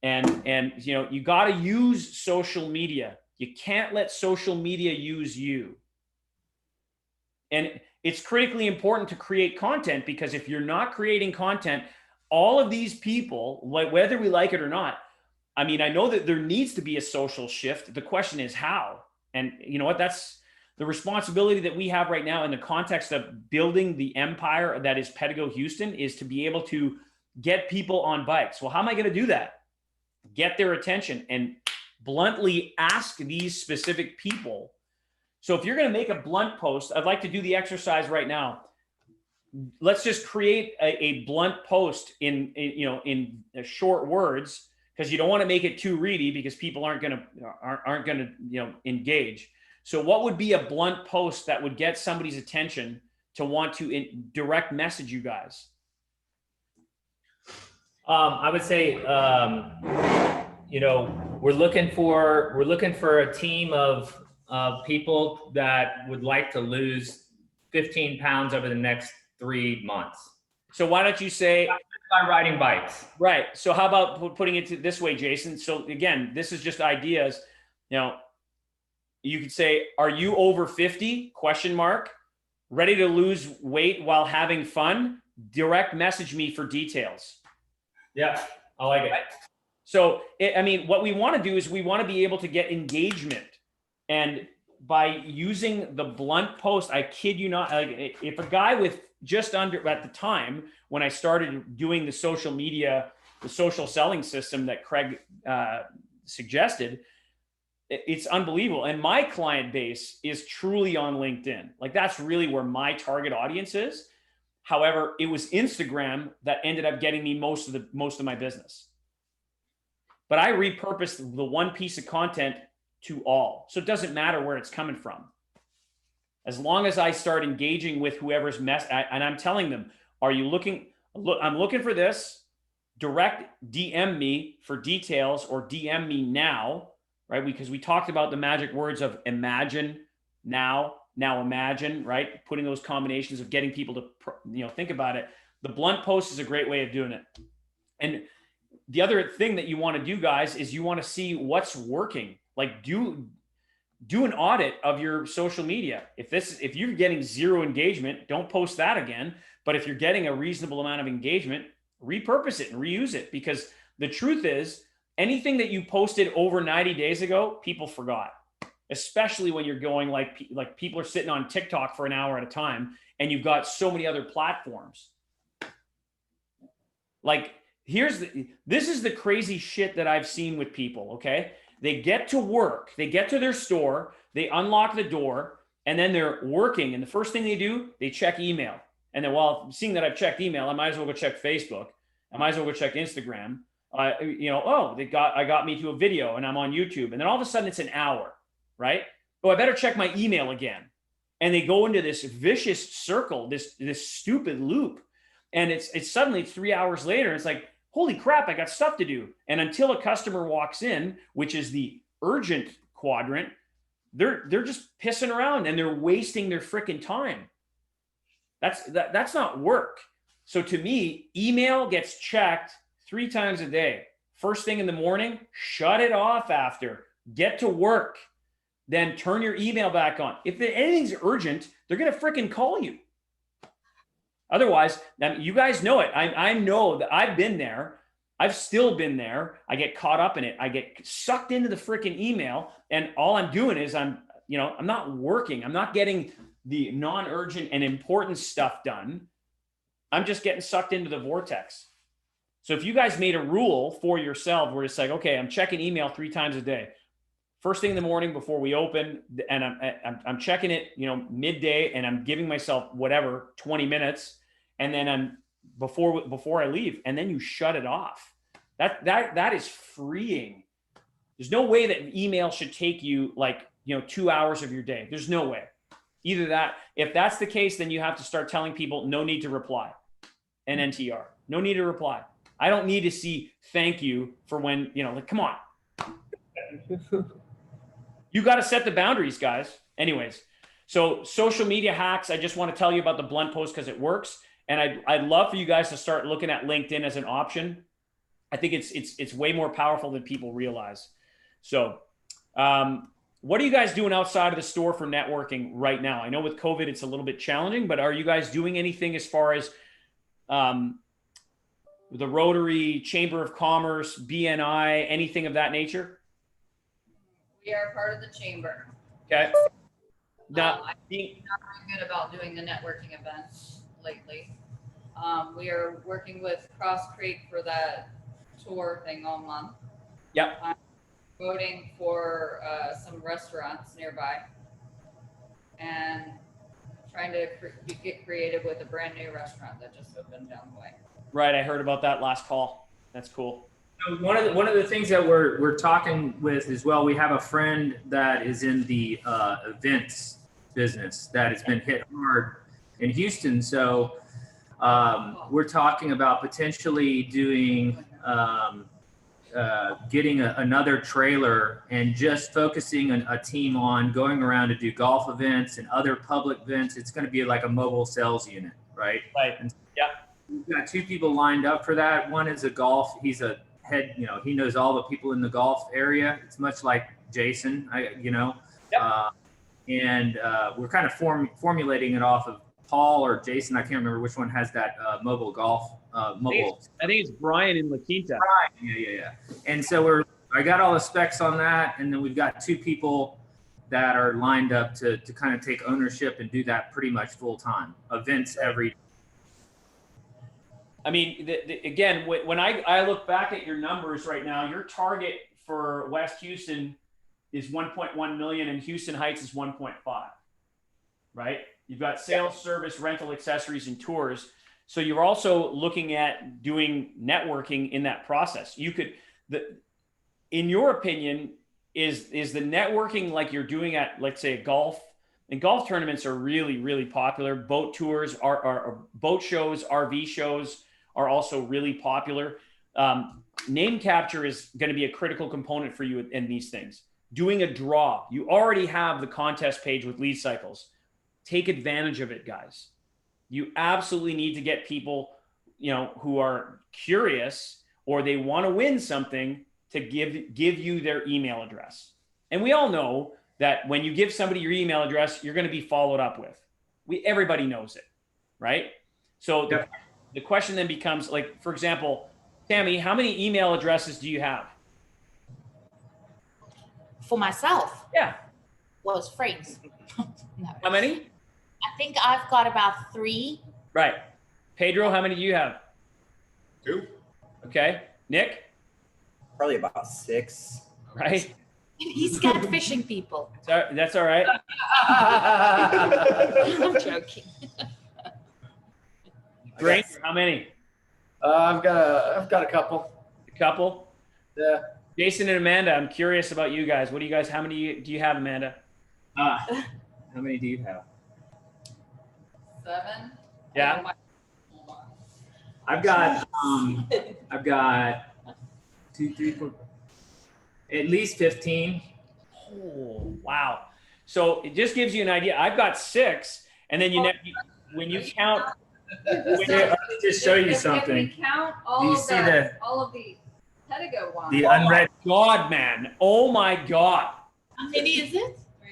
And you got to use social media. You can't let social media use you. And it's critically important to create content, because if you're not creating content, all of these people, whether we like it or not, I mean, I know that there needs to be a social shift. The question is how. And you know what? That's the responsibility that we have right now in the context of building the empire that is Pedego Houston, is to be able to get people on bikes. Well, how am I going to do that? Get their attention and bluntly ask these specific people. So if you're going to make a blunt post, I'd like to do the exercise right now. Let's just create a blunt post in short words, because you don't want to make it too ready, because people aren't going to engage. So what would be a blunt post that would get somebody's attention to want to direct message you guys? I would say, we're looking for a team of people that would like to lose 15 pounds over the next 3 months. So why don't you say by riding bikes? Right. So how about putting it this way, Jason? So again, this is just ideas. You could say, are you over 50? ? Ready to lose weight while having fun? Direct message me for details. Yeah, I like it. So, what we want to do is we want to be able to get engagement. And by using the blunt post, I kid you not, like, if a guy with just under, at the time when I started doing the social media, the social selling system that Craig suggested, it's unbelievable. And my client base is truly on LinkedIn. Like, that's really where my target audience is. However, it was Instagram that ended up getting me most of my business. But I repurposed the one piece of content to all. So it doesn't matter where it's coming from. As long as I start engaging with whoever's and I'm telling them, are you looking, I'm looking for this, direct DM me for details, or DM me now, right? Because we talked about the magic words of imagine, now imagine, right? Putting those combinations of getting people to, think about it. The blunt post is a great way of doing it. And the other thing that you want to do, guys, is you want to see what's working. Like, do an audit of your social media. If you're getting zero engagement, don't post that again. But if you're getting a reasonable amount of engagement, repurpose it and reuse it. Because the truth is, anything that you posted over 90 days ago, people forgot. Especially when you're going like people are sitting on TikTok for an hour at a time, and you've got so many other platforms. Like, this is the crazy shit that I've seen with people, okay? They get to work, they get to their store, they unlock the door, and then they're working. And the first thing they do, they check email. And then, well, seeing that I've checked email, I might as well go check Facebook. I might as well go check Instagram. I got me to a video and I'm on YouTube. And then all of a sudden it's an hour, right? Oh, I better check my email again. And they go into this vicious circle, this stupid loop. And it's suddenly 3 hours later. It's like, holy crap, I got stuff to do. And until a customer walks in, which is the urgent quadrant, they're just pissing around and they're wasting their freaking time. That's not work. So to me, email gets checked 3 times a day. First thing in the morning, shut it off after. Get to work. then turn your email back on. If anything's urgent, they're going to freaking call you. Otherwise, you guys know it. I know that I've been there. I've still been there. I get caught up in it. I get sucked into the freaking email, and all I'm doing is I'm not working. I'm not getting the non-urgent and important stuff done. I'm just getting sucked into the vortex. So if you guys made a rule for yourself where it's like, okay, I'm checking email 3 times a day. First thing in the morning before we open, and I'm checking it, midday, and I'm giving myself whatever 20 minutes, and then I'm before I leave, and then you shut it off. That is freeing. There's no way that email should take you 2 hours of your day. There's no way. Either that, if that's the case, then you have to start telling people no need to reply. NNTR, no need to reply. I don't need to see thank you for when, come on. You got to set the boundaries, guys. Anyways, so social media hacks, I just want to tell you about the blunt post because it works. And I'd love for you guys to start looking at LinkedIn as an option. I think it's way more powerful than people realize. So what are you guys doing outside of the store for networking right now? I know with COVID, it's a little bit challenging, but are you guys doing anything as far as the Rotary, Chamber of Commerce, BNI, anything of that nature? We are part of the chamber. Okay. I'm not very good about doing the networking events lately. We are working with Cross Creek for that tour thing all month. Yep. I'm voting for some restaurants nearby and trying to get creative with a brand new restaurant that just opened down the way. Right. I heard about that last call. That's cool. So one of the things that we're talking with as well, we have a friend that is in the events business that has been hit hard in Houston. So we're talking about potentially doing getting another trailer and just focusing a team on going around to do golf events and other public events. It's going to be like a mobile sales unit, right? Right. And yeah. We've got 2 people lined up for that. One is he's a head, he knows all the people in the golf area. It's much like Jason, Yep. And we're kind of formulating it off of Paul or Jason. I can't remember which one has that mobile golf. I think it's Brian in La Quinta. Yeah. And so I got all the specs on that, and then we've got 2 people that are lined up to kind of take ownership and do that pretty much full time. Events every. I mean, again, when I look back at your numbers right now, your target for West Houston is 1.1 million, and Houston Heights is 1.5. Right? You've got sales, service, rental, accessories, and tours. So you're also looking at doing networking in that process. You could, in your opinion, is the networking like you're doing at, let's say, golf? And golf tournaments are really, really popular. Boat tours are boat shows, RV shows are also really popular. Name capture is going to be a critical component for you in these things. Doing a draw. You already have the contest page with Lead Cycles. Take advantage of it, guys. You absolutely need to get people, who are curious or they want to win something to give you their email address. And we all know that when you give somebody your email address, you're going to be followed up with. Everybody knows it, right? So the question then becomes, like, for example, Tammy, how many email addresses do you have? For myself? Yeah. Well, it's friends. No. How many? I think I've got about 3. Right. Pedro, how many do you have? 2. Okay. Nick? Probably about 6. Right. He's catfishing people. That's all right. I'm joking. Great. How many? I've got a couple. A couple? Yeah. Jason and Amanda, I'm curious about you guys. How many do you have, Amanda? How many do you have? 7. Yeah. I've got 2, 3, 4, at least 15. Oh, wow. So it just gives you an idea. I've got 6, and then when you count. Let me just show you something. If we count Do all you of see all of the Pedego ones. the unread? God, man. Oh my God. How many is it? 3,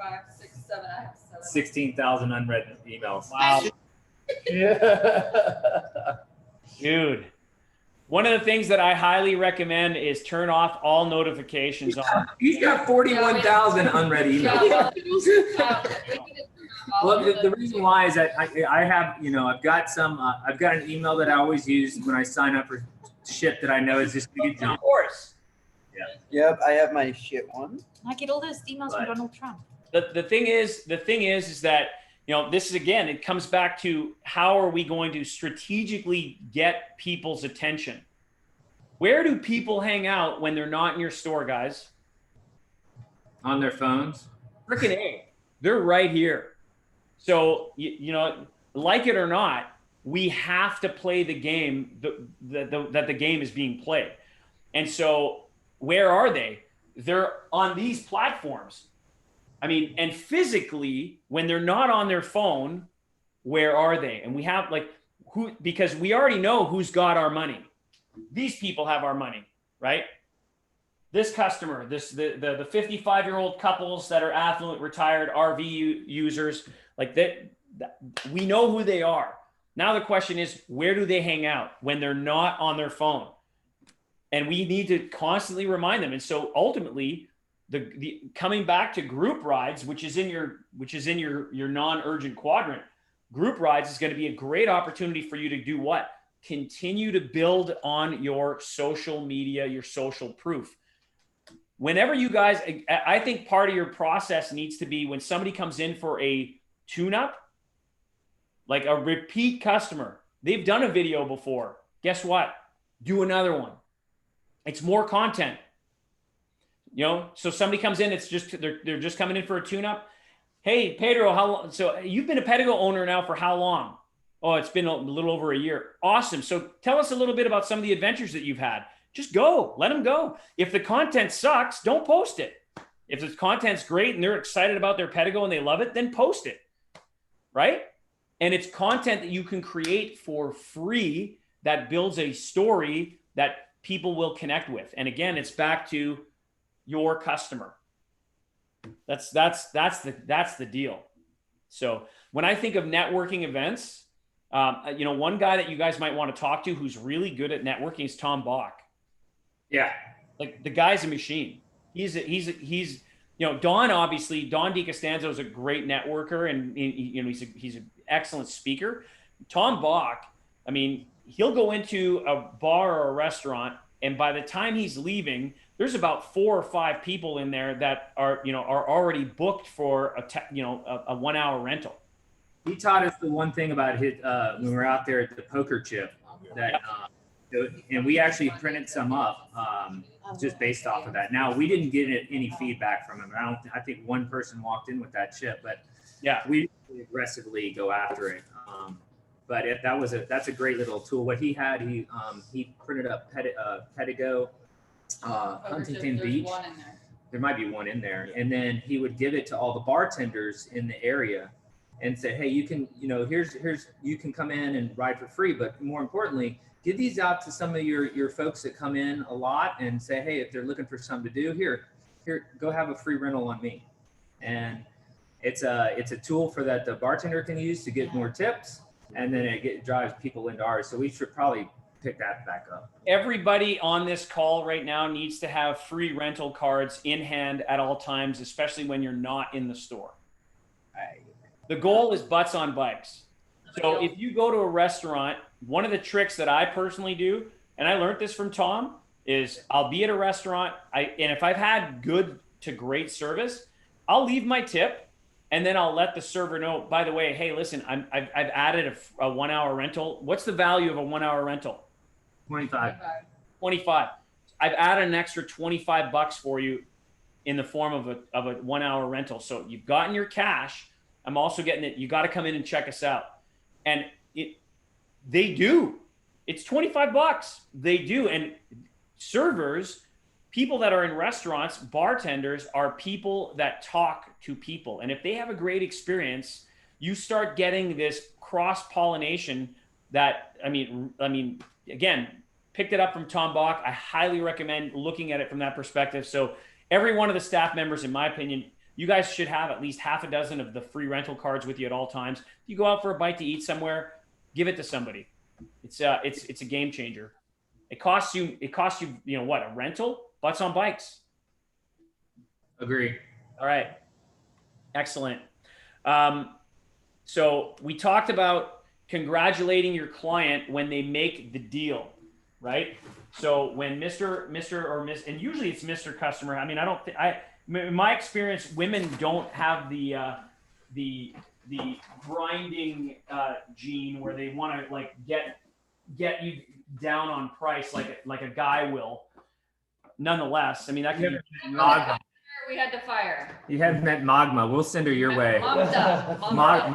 5, 6, 7. I have 7. 16,000 unread emails. Wow. Yeah. Dude. One of the things that I highly recommend is turn off all notifications on. He's got 41,000 unread Yeah, emails. well, we need to turn off all Well, of the reason why is that I have, I've got I've got an email that I always use when I sign up for shit that I know is just gonna get Of jumped. course. Yep, I have my shit one. I get all those emails from But- Donald Trump. The thing is that, this is, again, it comes back to how are we going to strategically get people's attention? Where do people hang out when they're not in your store, guys? On their phones. Freaking A. They're right here. So, like it or not, we have to play the game that the game is being played. And so where are they? They're on these platforms. I mean, and physically, when they're not on their phone, where are they? And we have because we already know who's got our money. These people have our money, right? This customer, the 55-year-old couples that are affluent, retired RV users, like that, we know who they are. Now the question is, where do they hang out when they're not on their phone? And we need to constantly remind them. And so ultimately, the coming back to group rides, which is in your non-urgent quadrant, group rides is going to be a great opportunity for you to do what? Continue to build on your social media, your social proof. Whenever you guys, I think part of your process needs to be when somebody comes in for a tune-up, like a repeat customer, they've done a video before. Guess what? Do another one. It's more content. So somebody comes in, it's just, they're just coming in for a tune-up. Hey, Pedro, how long? So you've been a Pedego owner now for how long? Oh, it's been a little over a year. Awesome. So tell us a little bit about some of the adventures that you've had. Just go, let them go. If the content sucks, don't post it. If the content's great and they're excited about their Pedego and they love it, then post it, right? And it's content that you can create for free that builds a story that people will connect with. And again, it's back to your customer. That's the deal. So when I think of networking events, one guy that you guys might want to talk to who's really good at networking is Tom Bach. Yeah. Like the guy's a machine. He's Don, obviously, Don DiCostanzo is a great networker and he's an excellent speaker. Tom Bach, I mean, he'll go into a bar or a restaurant, and by the time he's leaving, there's about 4 or 5 people in there that are already booked for a 1 hour rental. He taught us the one thing about when we were out there at the poker chip that, and we actually printed some up just based off of that. Now we didn't get any feedback from him. I think one person walked in with that chip, but yeah, we aggressively go after it. But that's a great little tool. What he had, he printed up Pedego, Huntington Beach. There might be one in there, and then he would give it to all the bartenders in the area, and say, hey, you can, here's you can come in and ride for free, but more importantly, give these out to some of your folks that come in a lot, and say, hey, if they're looking for something to do, here, go have a free rental on me, and it's a tool for that the bartender can use to get more tips. And then it drives people into ours. So we should probably pick that back up. Everybody on this call right now needs to have free rental cards in hand at all times, especially when you're not in the store. The goal is butts on bikes. So if you go to a restaurant, one of the tricks that I personally do, and I learned this from Tom, is I'll be at a restaurant, and if I've had good to great service, I'll leave my tip. And then I'll let the server know, by the way, hey, listen, I've added a 1 hour rental. What's the value of a 1 hour rental? 25. 25. I've added an extra $25 for you in the form of a 1 hour rental. So you've gotten your cash. I'm also getting it. You got to come in and check us out. And they do. It's $25. They do. And servers, people that are in restaurants, bartenders, are people that talk to people. And if they have a great experience, you start getting this cross-pollination that, I mean, again, picked it up from Tom Bach. I highly recommend looking at it from that perspective. So every one of the staff members, in my opinion, You guys should have at least half a dozen of the free rental cards with you at all times. If you go out for a bite to eat somewhere, give it to somebody. It's a game changer. It costs you, you know what, a rental? Butts on bikes. Agree. All right. Excellent. So we talked about congratulating your client when they make the deal, right? So when Mr. or Miss, and usually it's Mr. Customer. I mean, in my experience, women don't have the grinding gene where they want to like get you down on price like a guy will. Nonetheless, I mean that can be Magma. We had to fire. You haven't met Magma. We'll send her your way. Magda. Magma.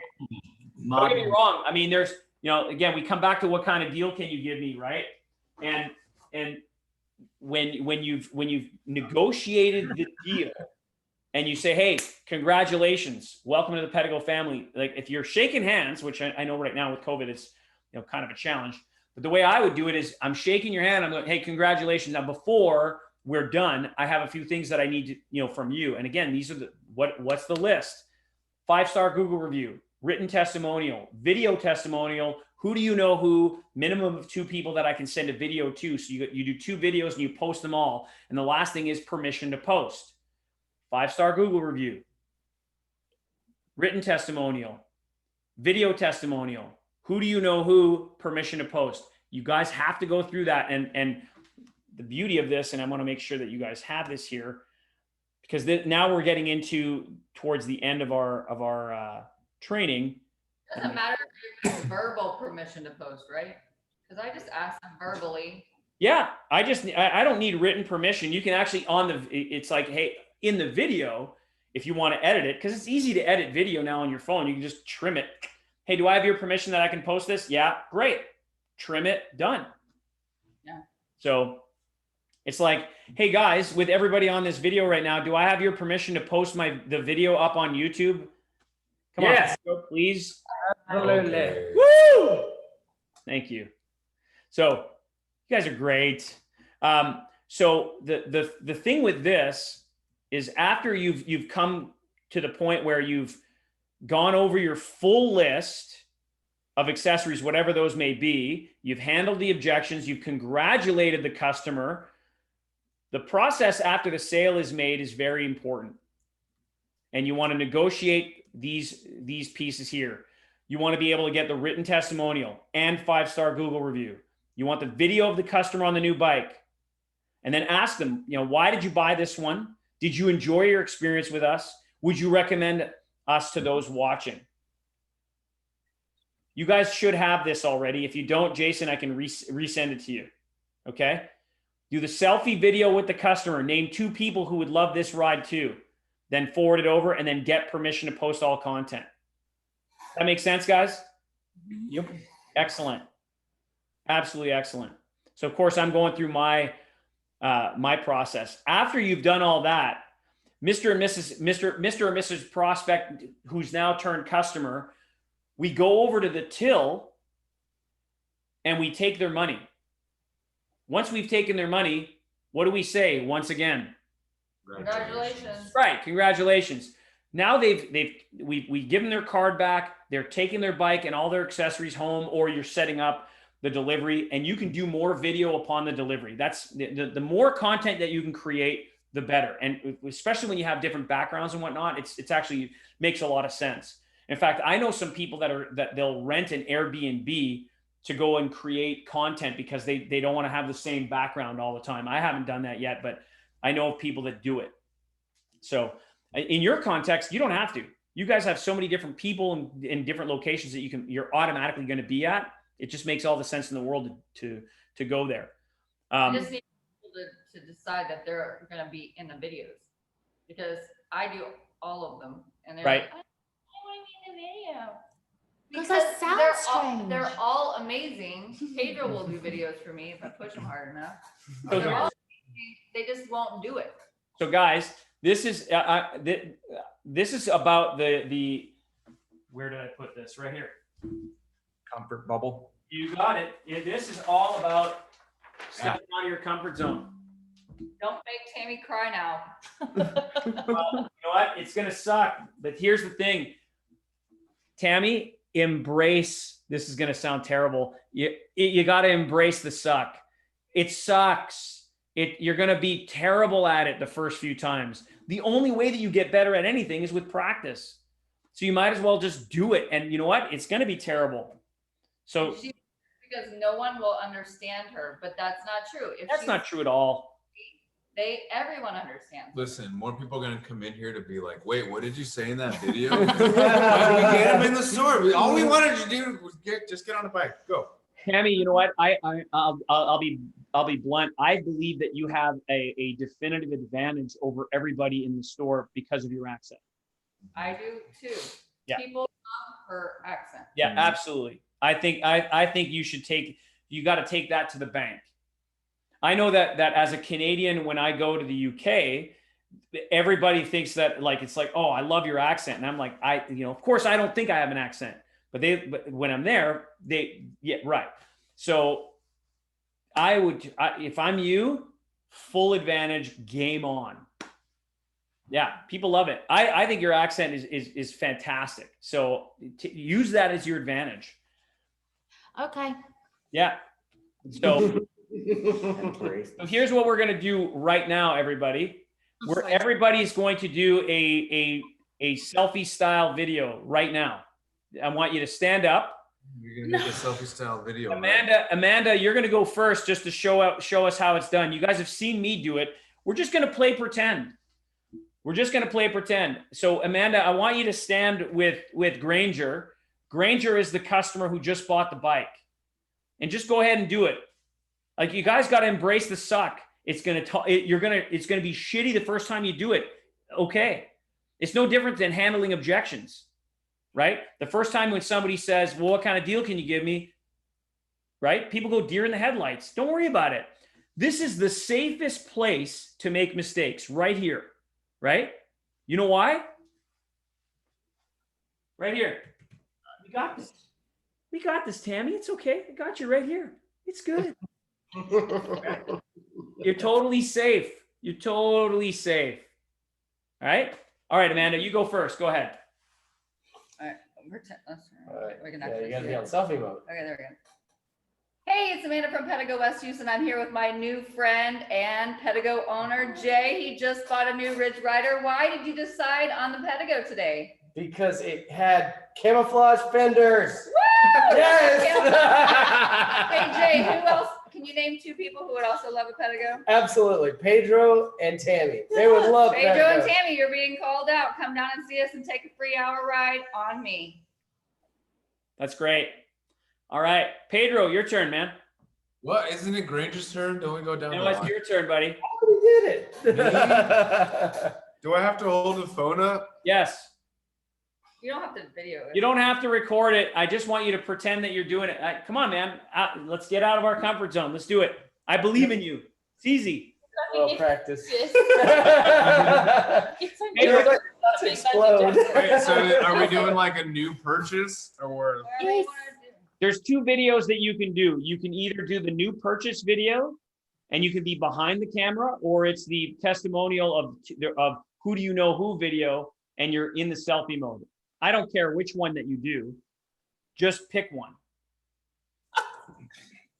Don't get me wrong. I mean, there's, you know, again, we come back to what kind of deal can you give me, right? And when you've negotiated the deal and you say, hey, congratulations, welcome to the Pedego family. Like if you're shaking hands, which I know right now with COVID, it's, you know, kind of a challenge. But the way I would do it is I'm shaking your hand. I'm like, hey, congratulations. Now, before we're done, I have a few things that I need to, you know, from you. And again, these are what's the list? 5-star Google review, written testimonial, video testimonial. Who do you know who? Minimum of 2 people that I can send a video to. So you do 2 videos and you post them all. And the last thing is permission to post. 5-star Google review, written testimonial, video testimonial. Who do you know who? Permission to post. You guys have to go through that. And the beauty of this, and I want to make sure that you guys have this here, because now we're getting towards the end of our training. Doesn't matter if you give verbal permission to post, right? Because I just asked them verbally. Yeah, I don't need written permission. You can actually it's like, hey, in the video, if you want to edit it, because it's easy to edit video now on your phone, you can just trim it. Hey, do I have your permission that I can post this? Yeah, great. Trim it, done. Yeah. So it's like, hey guys, with everybody on this video right now, do I have your permission to post the video up on YouTube? Come on, please. Absolutely. Woo! Thank you. So you guys are great. So the thing with this is after you've come to the point where you've gone over your full list of accessories, whatever those may be, you've handled the objections, you've congratulated the customer. The process after the sale is made is very important. And you want to negotiate these pieces here. You want to be able to get the written testimonial and 5-star Google review. You want the video of the customer on the new bike. And then ask them, you know, why did you buy this one? Did you enjoy your experience with us? Would you recommend us to those watching? You guys should have this already. If you don't, Jason, I can resend it to you. Okay? Do the selfie video with the customer. Name 2 people who would love this ride too. Then forward it over and then get permission to post all content. That makes sense, guys? Yep. Excellent. Absolutely excellent. So of course I'm going through my process. After you've done all that, Mr. or Mrs. prospect who's now turned customer, we go over to the till and we take their money. Once we've taken their money, what do we say once again? Congratulations. Right, congratulations. Now we give them their card back, they're taking their bike and all their accessories home, or you're setting up the delivery, and you can do more video upon the delivery. That's the more content that you can create, the better. And especially when you have different backgrounds and whatnot, it's actually makes a lot of sense. In fact, I know some people that they'll rent an Airbnb to go and create content because they don't want to have the same background all the time. I haven't done that yet, but I know of people that do it. So in your context, you don't have to. You guys have so many different people in different locations that you're automatically going to be at. It just makes all the sense in the world to go there. I just need people to decide that they're going to be in the videos, because I do all of them, and they're right. like, I want to be in the video. Because that sounds strange. They're all amazing. Pedro will do videos for me if I push them hard enough. So They're all, they just won't do it. So guys, this is about the where did I put this? Right here. Comfort bubble. You got it. This is all about stepping out of your comfort zone. Don't make Tammy cry now. Well, you know what? It's gonna suck. But here's the thing, Tammy, embrace. This is gonna sound terrible. You got to embrace the suck. It sucks. You're gonna be terrible at it the first few times. The only way that you get better at anything is with practice. So you might as well just do it. And you know what? It's gonna be terrible. So Because no one will understand her, but that's not true. If that's not true at all. Everyone understands. Listen, more people are gonna come in here to be like, wait, what did you say in that video? Why did we get him in the store? All we wanted to do was just get on the bike. Go. Tammy, you know what? I'll be blunt. I believe that you have a definitive advantage over everybody in the store because of your accent. I do too. Yeah. People love her accent. Yeah, absolutely. I think you got to take that to the bank. I know that as a Canadian, when I go to the UK, everybody thinks that like, it's like, oh, I love your accent. And I'm like, of course I don't think I have an accent, but when I'm there, yeah, right. So if I'm you, full advantage, game on. Yeah, people love it. I think your accent is fantastic. So use that as your advantage. Okay. Yeah. So here's what we're gonna do right now, everybody. Everybody's going to do a selfie style video right now. I want you to stand up. You're gonna make a selfie style video. Amanda, you're gonna go first just to show us how it's done. You guys have seen me do it. We're just gonna play pretend. So Amanda, I want you to stand with Granger. Granger is the customer who just bought the bike. And just go ahead and do it. Like, you guys got to embrace the suck. It's gonna be shitty the first time you do it. Okay. It's no different than handling objections, right? The first time when somebody says, well, what kind of deal can you give me? Right? People go deer in the headlights. Don't worry about it. This is the safest place to make mistakes, right here. Right? You know why? Right here. We got this. We got this, Tammy. It's okay. I got you right here. It's good. You're totally safe. You're totally safe. All right? All right, Amanda, you go first. Go ahead. All right. All right. We can Yeah, actually you gotta see be it. on selfie mode. Okay, there we go. Hey, it's Amanda from Pedego, West Houston. I'm here with my new friend and Pedego owner, Jay. He just bought a new Ridge Rider. Why did you decide on the Pedego today? Because it had camouflage fenders. Woo! Yes. Hey, Jay, who else? Can you name two people who would also love a Pedego? Absolutely. Pedro and Tammy. They would love Pedro and Pedego. Tammy, you're being called out. Come down and see us and take a free hour ride on me. That's great. All right. Pedro, your turn, man. What? Isn't it Granger's turn? Don't we go down No, the it's line? your turn, buddy. I already did it. Do I have to hold the phone up? Yes. You don't have to video it. You don't have to record it. I just want you to pretend that you're doing it. Come on, man. Let's get out of our comfort zone. Let's do it. I believe in you. It's easy. Well, practice. It's Pedro, Let's explode. Wait, so are we doing like a new purchase or? Whatever you wanna do. there's two videos that you can do. You can either do the new purchase video and you can be behind the camera, or it's the testimonial of who do you know who video and you're in the selfie mode. I don't care which one that you do. Just pick one.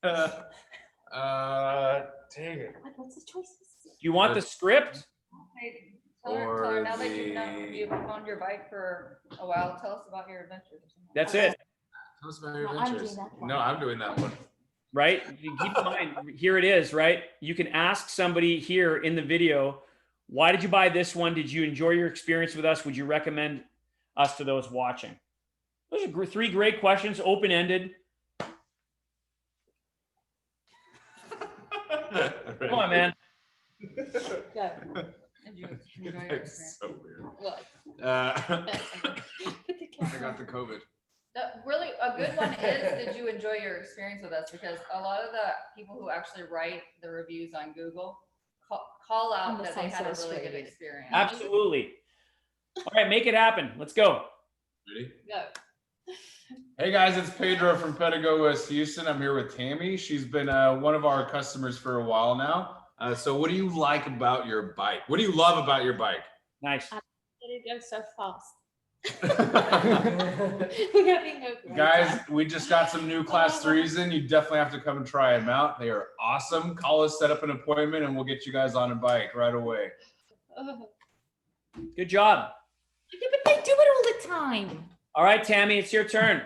Dang it. What's the choices? Do you want the script? Hey, tell her now that you've owned your bike for a while, tell us about your adventures. That's it, Tell us about your No, I'm adventures. doing that one. No, I'm doing that one. right? You keep in mind, here it is, right? You can ask somebody here in the video, why did you buy this one? Did you enjoy your experience with us? Would you recommend us to those watching? Those are three great questions, open-ended. Come on, man. Go. Did you enjoy your That's experience? so weird. Look, I got the COVID. really, a good one is, did you enjoy your experience with us? Because a lot of the people who actually write the reviews on Google call out And the that they had a sounds so really good frustrated. experience. Absolutely. All right, make it happen. Let's go. Ready? Go. Hey guys, it's Pedro from Pedego, West Houston. I'm here with Tammy. She's been one of our customers for a while now. So what do you like about your bike? What do you love about your bike? Nice. It goes so fast. We're having a great Guys, time. we just got some new class 3s in. You definitely have to come and try them out. They are awesome. Call us, set up an appointment, and we'll get you guys on a bike right away. Oh. Good job. Yeah, but they do it all the time. All right, Tammy, it's your turn.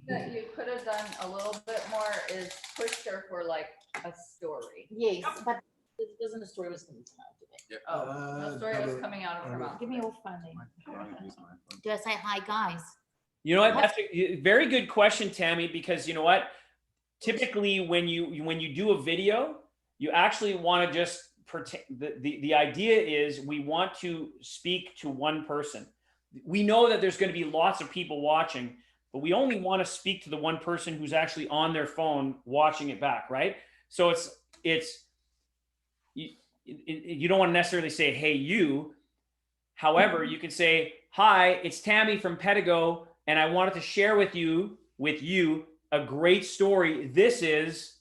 That you could have done a little bit more is push her for like a story. Yes, but this isn't a story was going to come out today. Oh, no story was coming out of her mouth. Give me your phone name. Do I say hi, guys? You know what? That's a very good question, Tammy, because you know what? Typically, when you do a video, you actually want to just the idea is we want to speak to one person. We know that there's going to be lots of people watching, but we only want to speak to the one person who's actually on their phone watching it back, right? So you don't want to necessarily say, hey, you. However, you can say, hi, it's Tammy from Pedego, and I wanted to share with you a great story. This is,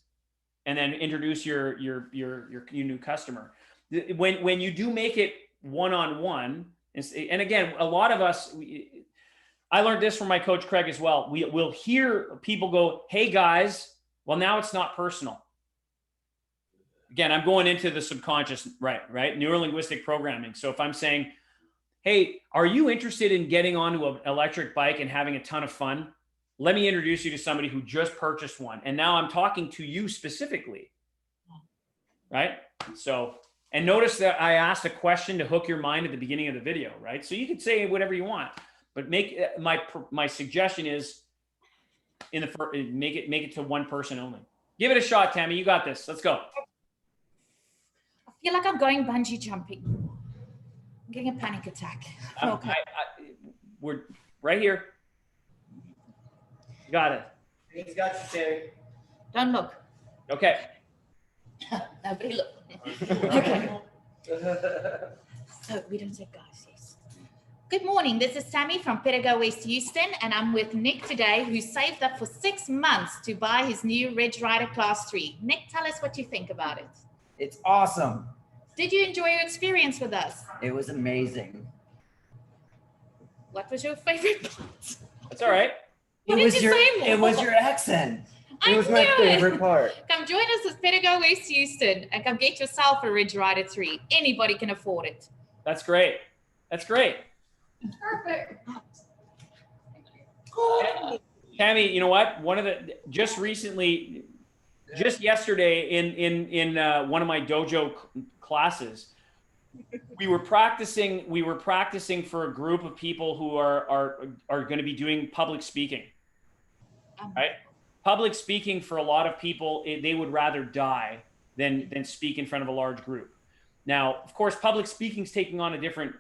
and then introduce your new customer. When you do make it one-on-one, and again, a lot of us, I learned this from my coach Craig as well. We'll hear people go, hey guys, well now it's not personal. Again, I'm going into the subconscious, right? Neurolinguistic programming. So if I'm saying, hey, are you interested in getting onto an electric bike and having a ton of fun? Let me introduce you to somebody who just purchased one. And now I'm talking to you specifically, right? So, and notice that I asked a question to hook your mind at the beginning of the video, right? So you can say whatever you want, but make my suggestion is make it to one person only. Give it a shot, Tammy. You got this. Let's go. I feel like I'm going bungee jumping. I'm getting a panic attack. Okay. We're right here. You got it. He's got you, Tammy. Don't look. Okay. Nobody look. Okay. So we don't say guys, yes. Good morning. This is Tammy from Pedego, West Houston, and I'm with Nick today, who saved up for 6 months to buy his new Ridge Rider Class 3. Nick, tell us what you think about it. It's awesome. Did you enjoy your experience with us? It was amazing. What was your favorite part? That's all right. What did you say more? It was your accent. I It was my knew favorite it. part. Come join us at Pedego, West Houston, and come get yourself a Ridge Rider 3. Anybody can afford it. That's great. That's great. Perfect. Tammy, you know what? Just yesterday in one of my dojo classes, we were practicing for a group of people who are going to be doing public speaking, right? Public speaking for a lot of people, they would rather die than speak in front of a large group. Now, of course, public speaking is taking on a different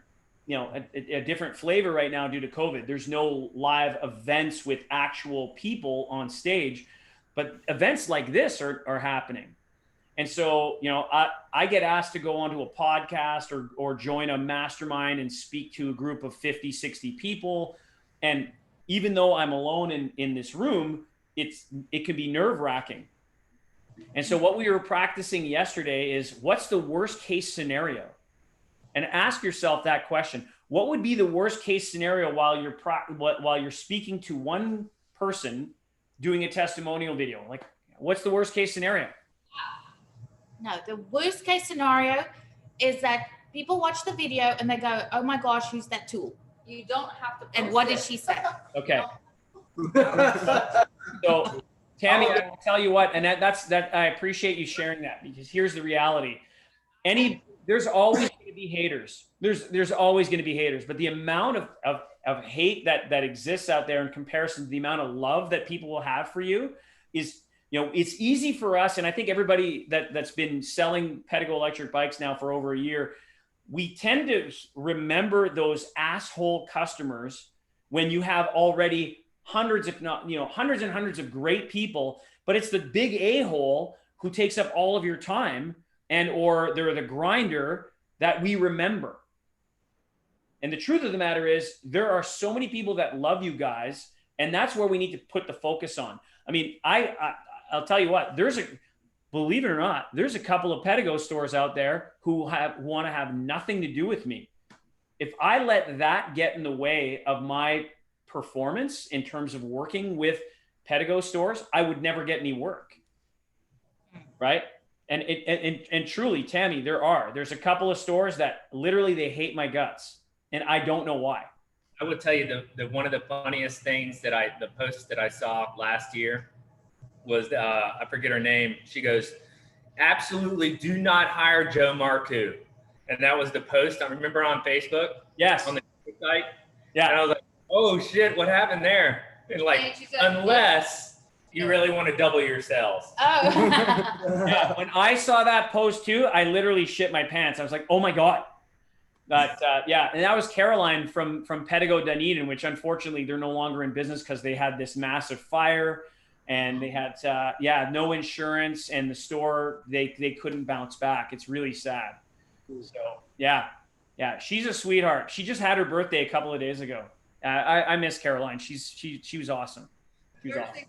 flavor right now due to COVID. There's no live events with actual people on stage, but events like this are happening. And so, I get asked to go onto a podcast or join a mastermind and speak to a group of 50, 60 people. And even though I'm alone in this room, it can be nerve-wracking. And so what we were practicing yesterday is, what's the worst case scenario? And ask yourself that question. What would be the worst case scenario while you're speaking to one person doing a testimonial video? Like, what's the worst case scenario? No, the worst case scenario is that people watch the video and they go, oh my gosh, who's that tool? You don't have to. And what did she say? Okay. So, Tammy, I will tell you what, and that's I appreciate you sharing that, because here's the reality. There's always going to be haters. There's always going to be haters, but the amount of hate that exists out there in comparison to the amount of love that people will have for you is, it's easy for us. And I think everybody that's been selling Pedego electric bikes now for over a year, we tend to remember those asshole customers when you have already hundreds, if not, hundreds and hundreds of great people, but it's the big a-hole who takes up all of your time, or they're the grinder that we remember. And the truth of the matter is, there are so many people that love you guys, and that's where we need to put the focus on. I mean, I'll tell you what, believe it or not, there's a couple of Pedego stores out there who want to have nothing to do with me. If I let that get in the way of my performance in terms of working with Pedego stores, I would never get any work. Right. And truly, Tammy, there's a couple of stores that literally they hate my guts, and I don't know why. I will tell you the one of the funniest things the post that I saw last year was, I forget her name. She goes, absolutely do not hire Joe Marcoux. And that was the post I remember on Facebook. Yes. On the site. Yeah. And I was like, oh shit, what happened there? And like, And she said, unless you really want to double your sales. Oh. Yeah, when I saw that post too, I literally shit my pants. I was like, oh my God. But yeah, and that was Caroline from Pedego Dunedin, which unfortunately they're no longer in business because they had this massive fire and they had no insurance, and the store they couldn't bounce back. It's really sad. So yeah, she's a sweetheart. She just had her birthday a couple of days ago. I miss Caroline. She was awesome. She was awesome.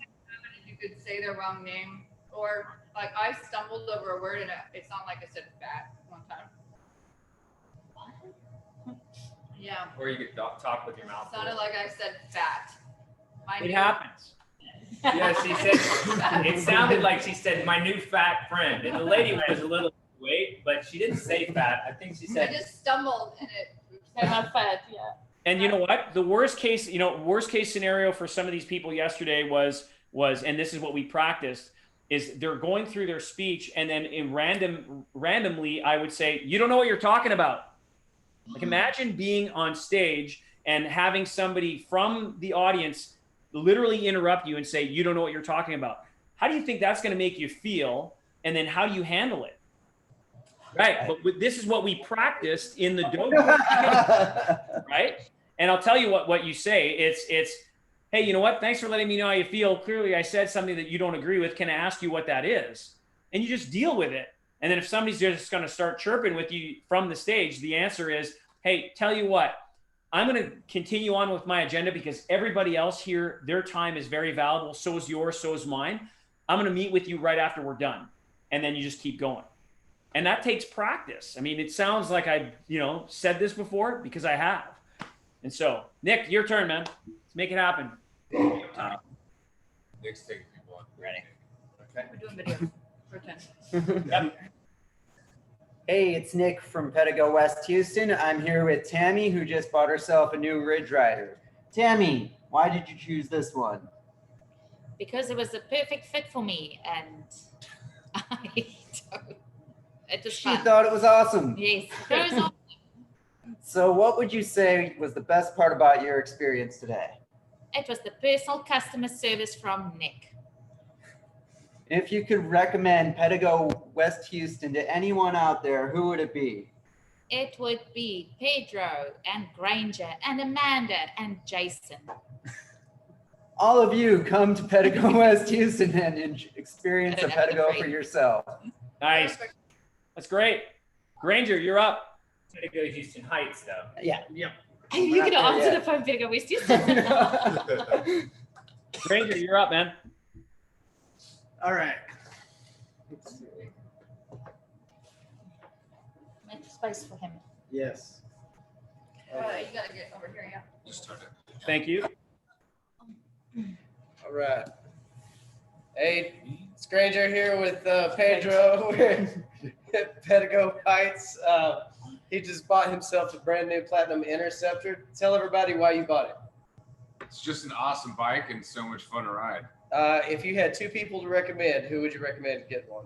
You could say the wrong name, or like I stumbled over a word and it sounded like I said fat one time. Yeah. Or you could talk with your mouth. It sounded like I said fat. It happens. Yeah, she said, it sounded like she said, my new fat friend. And the lady was a little weight, but she didn't say fat. I think she I said. just stumbled and it. And you know what? The worst case scenario for some of these people yesterday was, and this is what we practiced, is they're going through their speech, and then randomly, I would say, you don't know what you're talking about. Like, imagine being on stage and having somebody from the audience literally interrupt you and say, you don't know what you're talking about. How do you think that's going to make you feel? And then how do you handle it? Right. But this is what we practiced in the dojo. Right. And I'll tell you what you say. It's, hey, you know what? Thanks for letting me know how you feel. Clearly, I said something that you don't agree with. Can I ask you what that is? And you just deal with it. And then if somebody's just going to start chirping with you from the stage, the answer is, hey, tell you what, I'm going to continue on with my agenda because everybody else here, their time is very valuable. So is yours. So is mine. I'm going to meet with you right after we're done. And then you just keep going. And that takes practice. I mean, it sounds like I, said this before because I have. And so, Nick, your turn, man. Let's make it happen. Nick's taking people on. Ready? Okay. We're doing video. Pretend. Yep. Hey, it's Nick from Pedego, West Houston. I'm here with Tammy, who just bought herself a new Ridge Rider. Tammy, why did you choose this one? Because it was the perfect fit for me, and it was She fun. thought it was awesome. Yes, it was awesome. So what would you say was the best part about your experience today? It was the personal customer service from Nick. If you could recommend Pedego, West Houston to anyone out there, who would it be? It would be Pedro and Granger and Amanda and Jason. All of you come to Pedego, West Houston and experience a Pedego for yourself. Nice. That's great. Granger, you're up. Pedego Houston Heights, though. Yeah. You could not answer there the phone, Pedego West Houston. Granger, you're up, man. All right. Make space for him. Yes. You gotta get over here, yeah. Just turn it. Thank you. All right. Hey, it's Granger here with Pedro at Pedego Heights. He just bought himself a brand new Platinum Interceptor. Tell everybody why you bought it. It's just an awesome bike and so much fun to ride. If you had two people to recommend, who would you recommend to get one?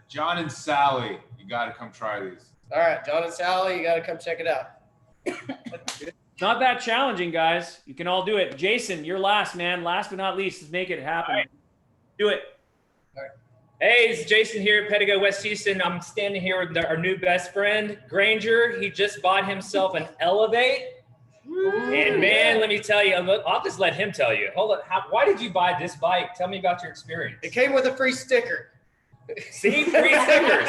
John and Sally, you got to come try these. All right, John and Sally, you got to come check it out. Not that challenging, guys. You can all do it. Jason, you're last, man. Last but not least, let's make it happen. All right. Do it. Hey, it's Jason here at Pedego, West Houston. I'm standing here with our new best friend, Granger. He just bought himself an Elevate. And man, let me tell you, I'll just let him tell you. Hold on. Why did you buy this bike? Tell me about your experience. It came with a free sticker. See, free stickers.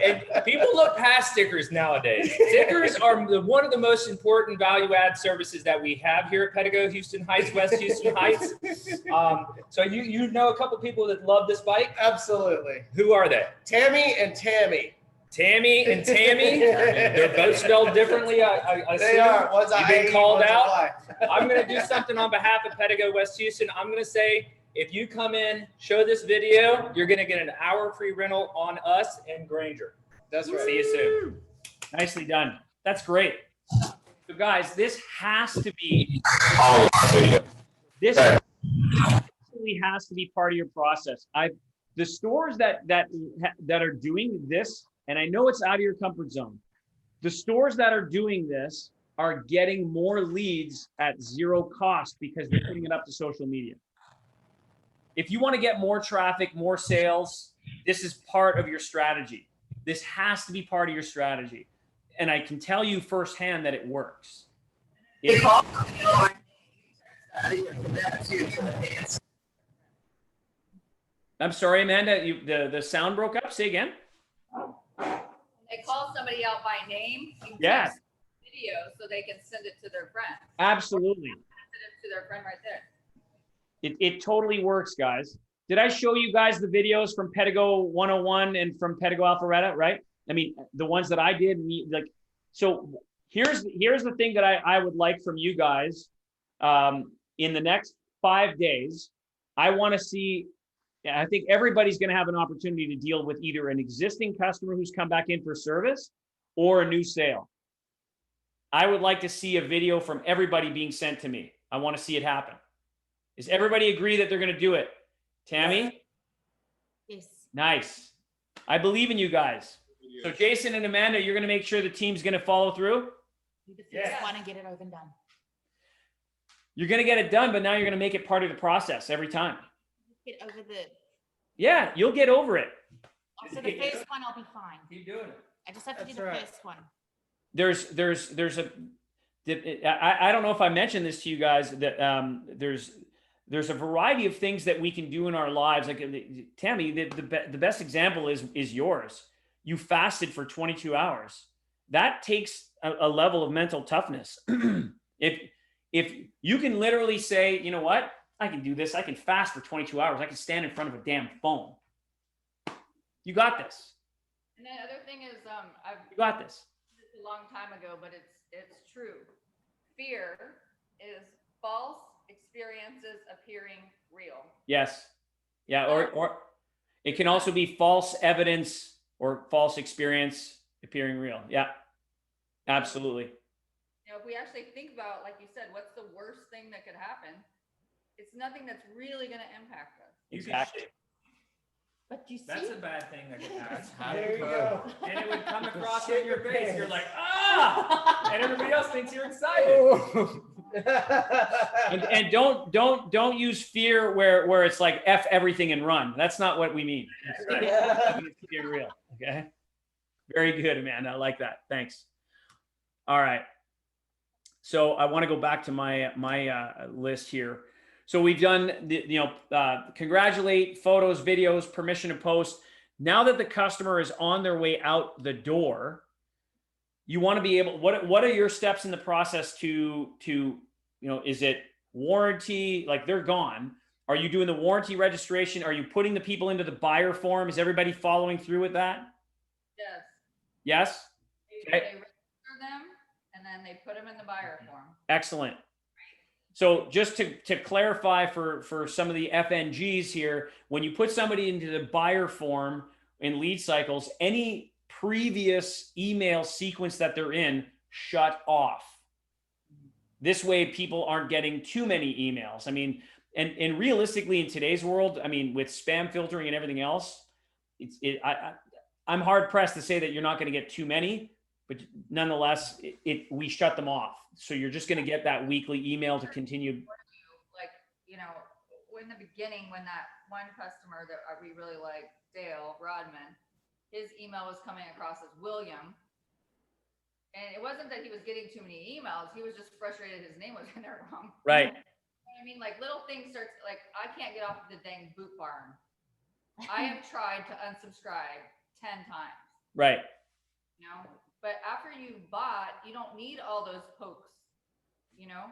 And people look past stickers nowadays. Stickers are one of the most important value-add services that we have here at Pedego, Houston Heights, West Houston Heights. So you know a couple people that love this bike? Absolutely. Who are they? Tammy and Tammy. Tammy and Tammy. They're both spelled differently. I They assume. are. One's You've I been E, called one's a out. Y. I'm going to do something on behalf of Pedego West Houston. I'm going to say, if you come in, show this video, you're going to get an hour free rental on us and Granger. That's right. See you soon. Nicely done. That's great. So guys, this has to be this absolutely has to be part of your process. The stores that are doing this, and I know it's out of your comfort zone. The stores that are doing this are getting more leads at zero cost because they're putting it up to social media. If you want to get more traffic, more sales, this is part of your strategy. This has to be part of your strategy. And I can tell you firsthand that it works. I'm sorry, Amanda, the sound broke up. Say again. They call somebody out by name. You Yeah. text video so they can send it to their friend. Absolutely. Send it to their friend right there. It totally works, guys. Did I show you guys the videos from Pedego 101 and from Pedego Alpharetta, right? I mean, the ones that I did, like, so here's the thing that I would like from you guys in the next 5 days. I want to see, I think everybody's going to have an opportunity to deal with either an existing customer who's come back in for service or a new sale. I would like to see a video from everybody being sent to me. I want to see it happen. Does everybody agree that they're going to do it? Tammy? Yes. Nice. I believe in you guys. So Jason and Amanda, you're going to make sure the team's going to follow through? Do the first one and get it over and done. You're going to get it done, but now you're going to make it part of the process every time. Get over the. Yeah, you'll get over it. Also, the first one, I'll be fine. Keep doing it. I just have to do the first one. There's I don't know if I mentioned this to you guys, that there's a variety of things that we can do in our lives. Like Tammy, the best example is yours. You fasted for 22 hours. That takes a level of mental toughness. If you can literally say, you know what, I can do this. I can fast for 22 hours. I can stand in front of a damn phone. You got this. And the other thing is, You got this. a long time ago, but it's true. Fear is false experiences appearing real. Yes. Yeah. Or it can also be false evidence or false experience appearing real. Yeah. Absolutely. You know, if we actually think about, like you said, what's the worst thing that could happen? It's nothing that's really going to impact us. Exactly. But you see, That's a bad thing that could happen. There you go. And it would come across on your face. You're like, ah! And everybody else thinks you're excited. And don't use fear where it's like F everything and run. That's not what we mean. Keep it real. Okay. Very good, Amanda. I like that. Thanks. All right. So I want to go back to my list here. So we've done congratulate, photos, videos, permission to post. Now that the customer is on their way out the door, you want to be able, what are your steps in the process to is it warranty? Like they're gone. Are you doing the warranty registration? Are you putting the people into the buyer form? Is everybody following through with that? Yes. Yes? They register them and then they put them in the buyer form. Excellent. So just to clarify for some of the FNGs here, when you put somebody into the buyer form in lead cycles, any previous email sequence that they're in, shut off. This way people aren't getting too many emails. I mean, and realistically in today's world, I mean, with spam filtering and everything else, I'm hard pressed to say that you're not going to get too many, but nonetheless, we shut them off. So you're just going to get that weekly email to continue. Like, in the beginning, when that one customer that we really like, Dale Rodman, his email was coming across as William. And it wasn't that he was getting too many emails. He was just frustrated his name was in there wrong. Right. I mean, like little things start, like I can't get off the dang boot barn. I have tried to unsubscribe 10 times, Right. you know, but after you bought, you don't need all those pokes, you know?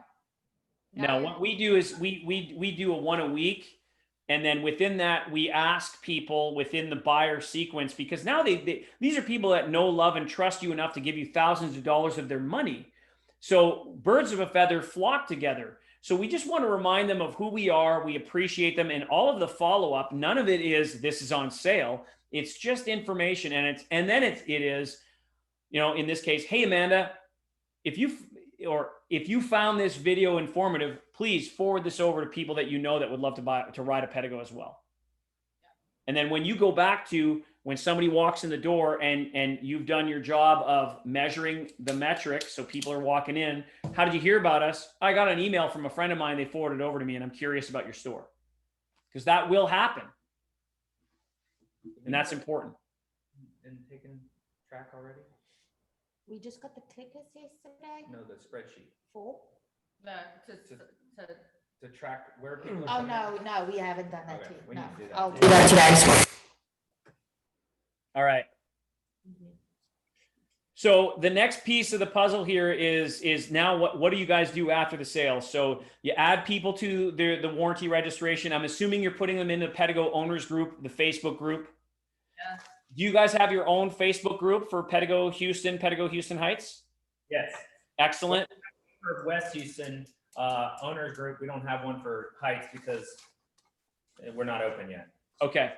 Now, you- what we do is we do a one a week, and then within that we ask people within the buyer sequence, because now these are people that know, love, and trust you enough to give you thousands of dollars of their money. So birds of a feather flock together. So we just want to remind them of who we are. We appreciate them, and all of the follow up. None of it is this is on sale. It's just information, and then it is, you know, in this case, hey Amanda, if you found this video informative, please forward this over to people that you know that would love to ride a Pedego as well. And then when you go back to when somebody walks in the door and you've done your job of measuring the metrics, so people are walking in, how did you hear about us? I got an email from a friend of mine, they forwarded it over to me, and I'm curious about your store. Because that will happen. And that's important. And taking track already? We just got the clickers yesterday. No, the spreadsheet. 4. To track where people are Oh, coming. no, we haven't done that Okay, yet. we No. need to do that. I'll too. do that today. All right. So the next piece of the puzzle here is now what do you guys do after the sale? So you add people to the warranty registration. I'm assuming you're putting them in the Pedego owners group, the Facebook group. Yeah. Do you guys have your own Facebook group for Pedego Houston Heights? Yes. Excellent. For West Houston owners group, we don't have one for Heights because we're not open yet. Okay.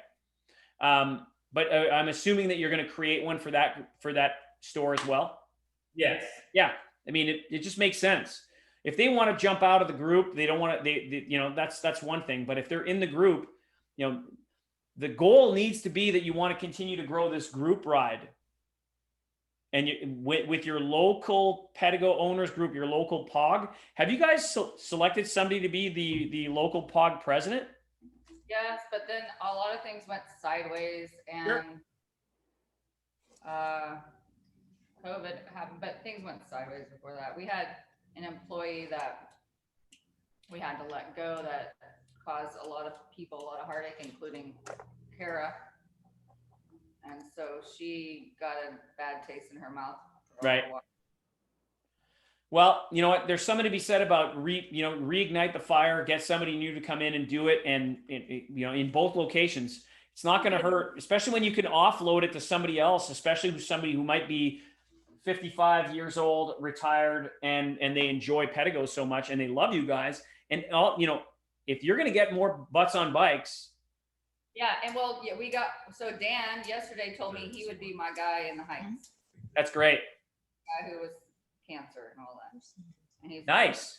But I'm assuming that you're going to create one for that store as well. Yes. Yeah. I mean, it just makes sense. If they want to jump out of the group, they don't want to, you know, that's one thing. But if they're in the group, you know, the goal needs to be that you want to continue to grow this group ride. And with your local Pedego owners group, your local POG, have you guys selected somebody to be the local POG president? Yes, but then a lot of things went sideways and Sure. COVID happened, but things went sideways before that. We had an employee that we had to let go that caused a lot of people a lot of heartache, including Kara. And so she got a bad taste in her mouth. for a Right. while. Well, you know what? There's something to be said about reignite the fire, get somebody new to come in and do it, and you know, in both locations, it's not going to hurt, especially when you can offload it to somebody else, especially somebody who might be 55 years old, retired, and they enjoy Pedego so much, and they love you guys, and you know, if you're going to get more butts on bikes. Yeah, and well, yeah, so Dan yesterday told me he would be my guy in the Heights, That's great. guy who was cancer and all that. And he's Nice.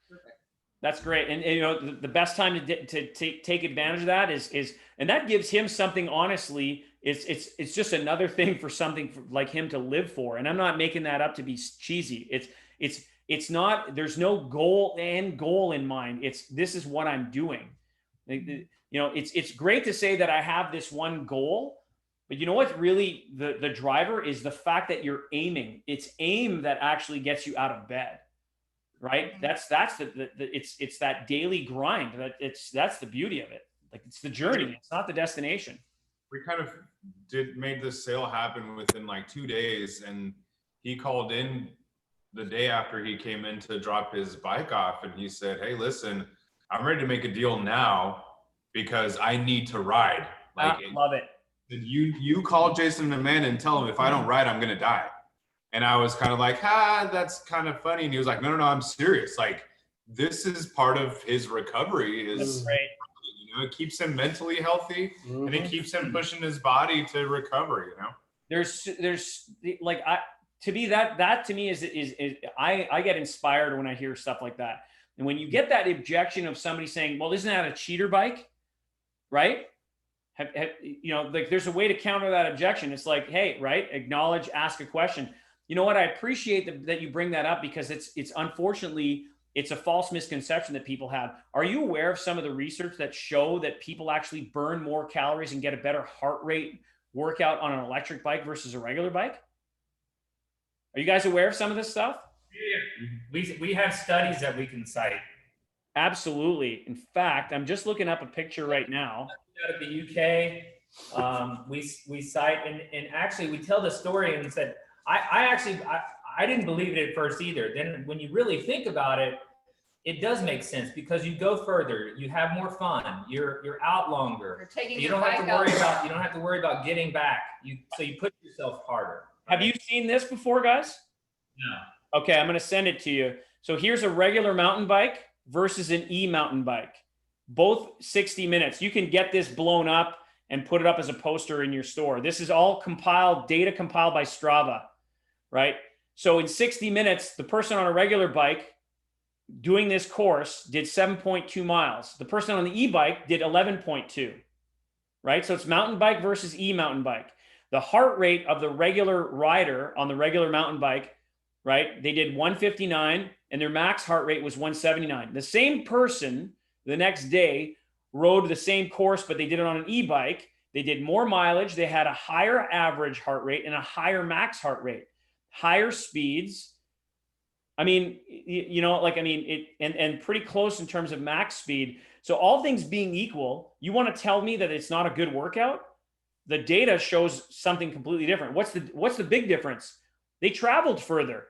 perfect. That's great. And you know, the best time to take advantage of that is, and that gives him something, honestly, it's just another thing for something like him to live for. And I'm not making that up to be cheesy. It's not, there's no goal in mind. This is what I'm doing. You know, it's great to say that I have this one goal, but you know what? Really, the driver is the fact that you're aiming. It's aim that actually gets you out of bed, right? That's it's that daily grind. That's the beauty of it. Like, it's the journey. It's not the destination. We kind of made this sale happen within like 2 days, and he called in the day after he came in to drop his bike off, and he said, "Hey, listen, I'm ready to make a deal now because I need to ride." Like, Love it. you call Jason and Amanda and tell him if I don't ride, I'm gonna die. And I was kind of like, that's kind of funny. And he was like, no, I'm serious. Like, this is part of his recovery. That's great. You know, it keeps him mentally healthy, and it keeps him pushing his body to recover. You know, There's like, to me is I get inspired when I hear stuff like that. And when you get that objection of somebody saying, well, isn't that a cheater bike? Right? You know, like, there's a way to counter that objection. It's like, hey, right? Acknowledge, ask a question. You know what? I appreciate that you bring that up, because it's unfortunately, it's a false misconception that people have. Are you aware of some of the research that show that people actually burn more calories and get a better heart rate workout on an electric bike versus a regular bike? Are you guys aware of some of this stuff? Yeah. We have studies that we can cite. Absolutely. In fact, I'm just looking up a picture right now. out of the UK. We cite and actually we tell the story and said, I didn't believe it at first either. Then when you really think about it, it does make sense because you go further, you have more fun, you're out longer. You're taking You your don't have to bike worry out. about getting back. So you push yourself harder. Have you seen this before, guys? No. Okay, I'm going to send it to you. So here's a regular mountain bike versus an e-mountain bike. Both 60 minutes. You can get this blown up and put it up as a poster in your store. This is all data compiled by Strava, right? So in 60 minutes, the person on a regular bike doing this course did 7.2 miles. The person on the e-bike did 11.2, right? So it's mountain bike versus e-mountain bike. The heart rate of the regular rider on the regular mountain bike, right? They did 159 and their max heart rate was 179. The same person the next day rode the same course, but they did it on an e-bike. They did more mileage. They had a higher average heart rate and a higher max heart rate, higher speeds. I mean, and pretty close in terms of max speed. So all things being equal, you want to tell me that it's not a good workout? The data shows something completely different. What's the big difference? They traveled further.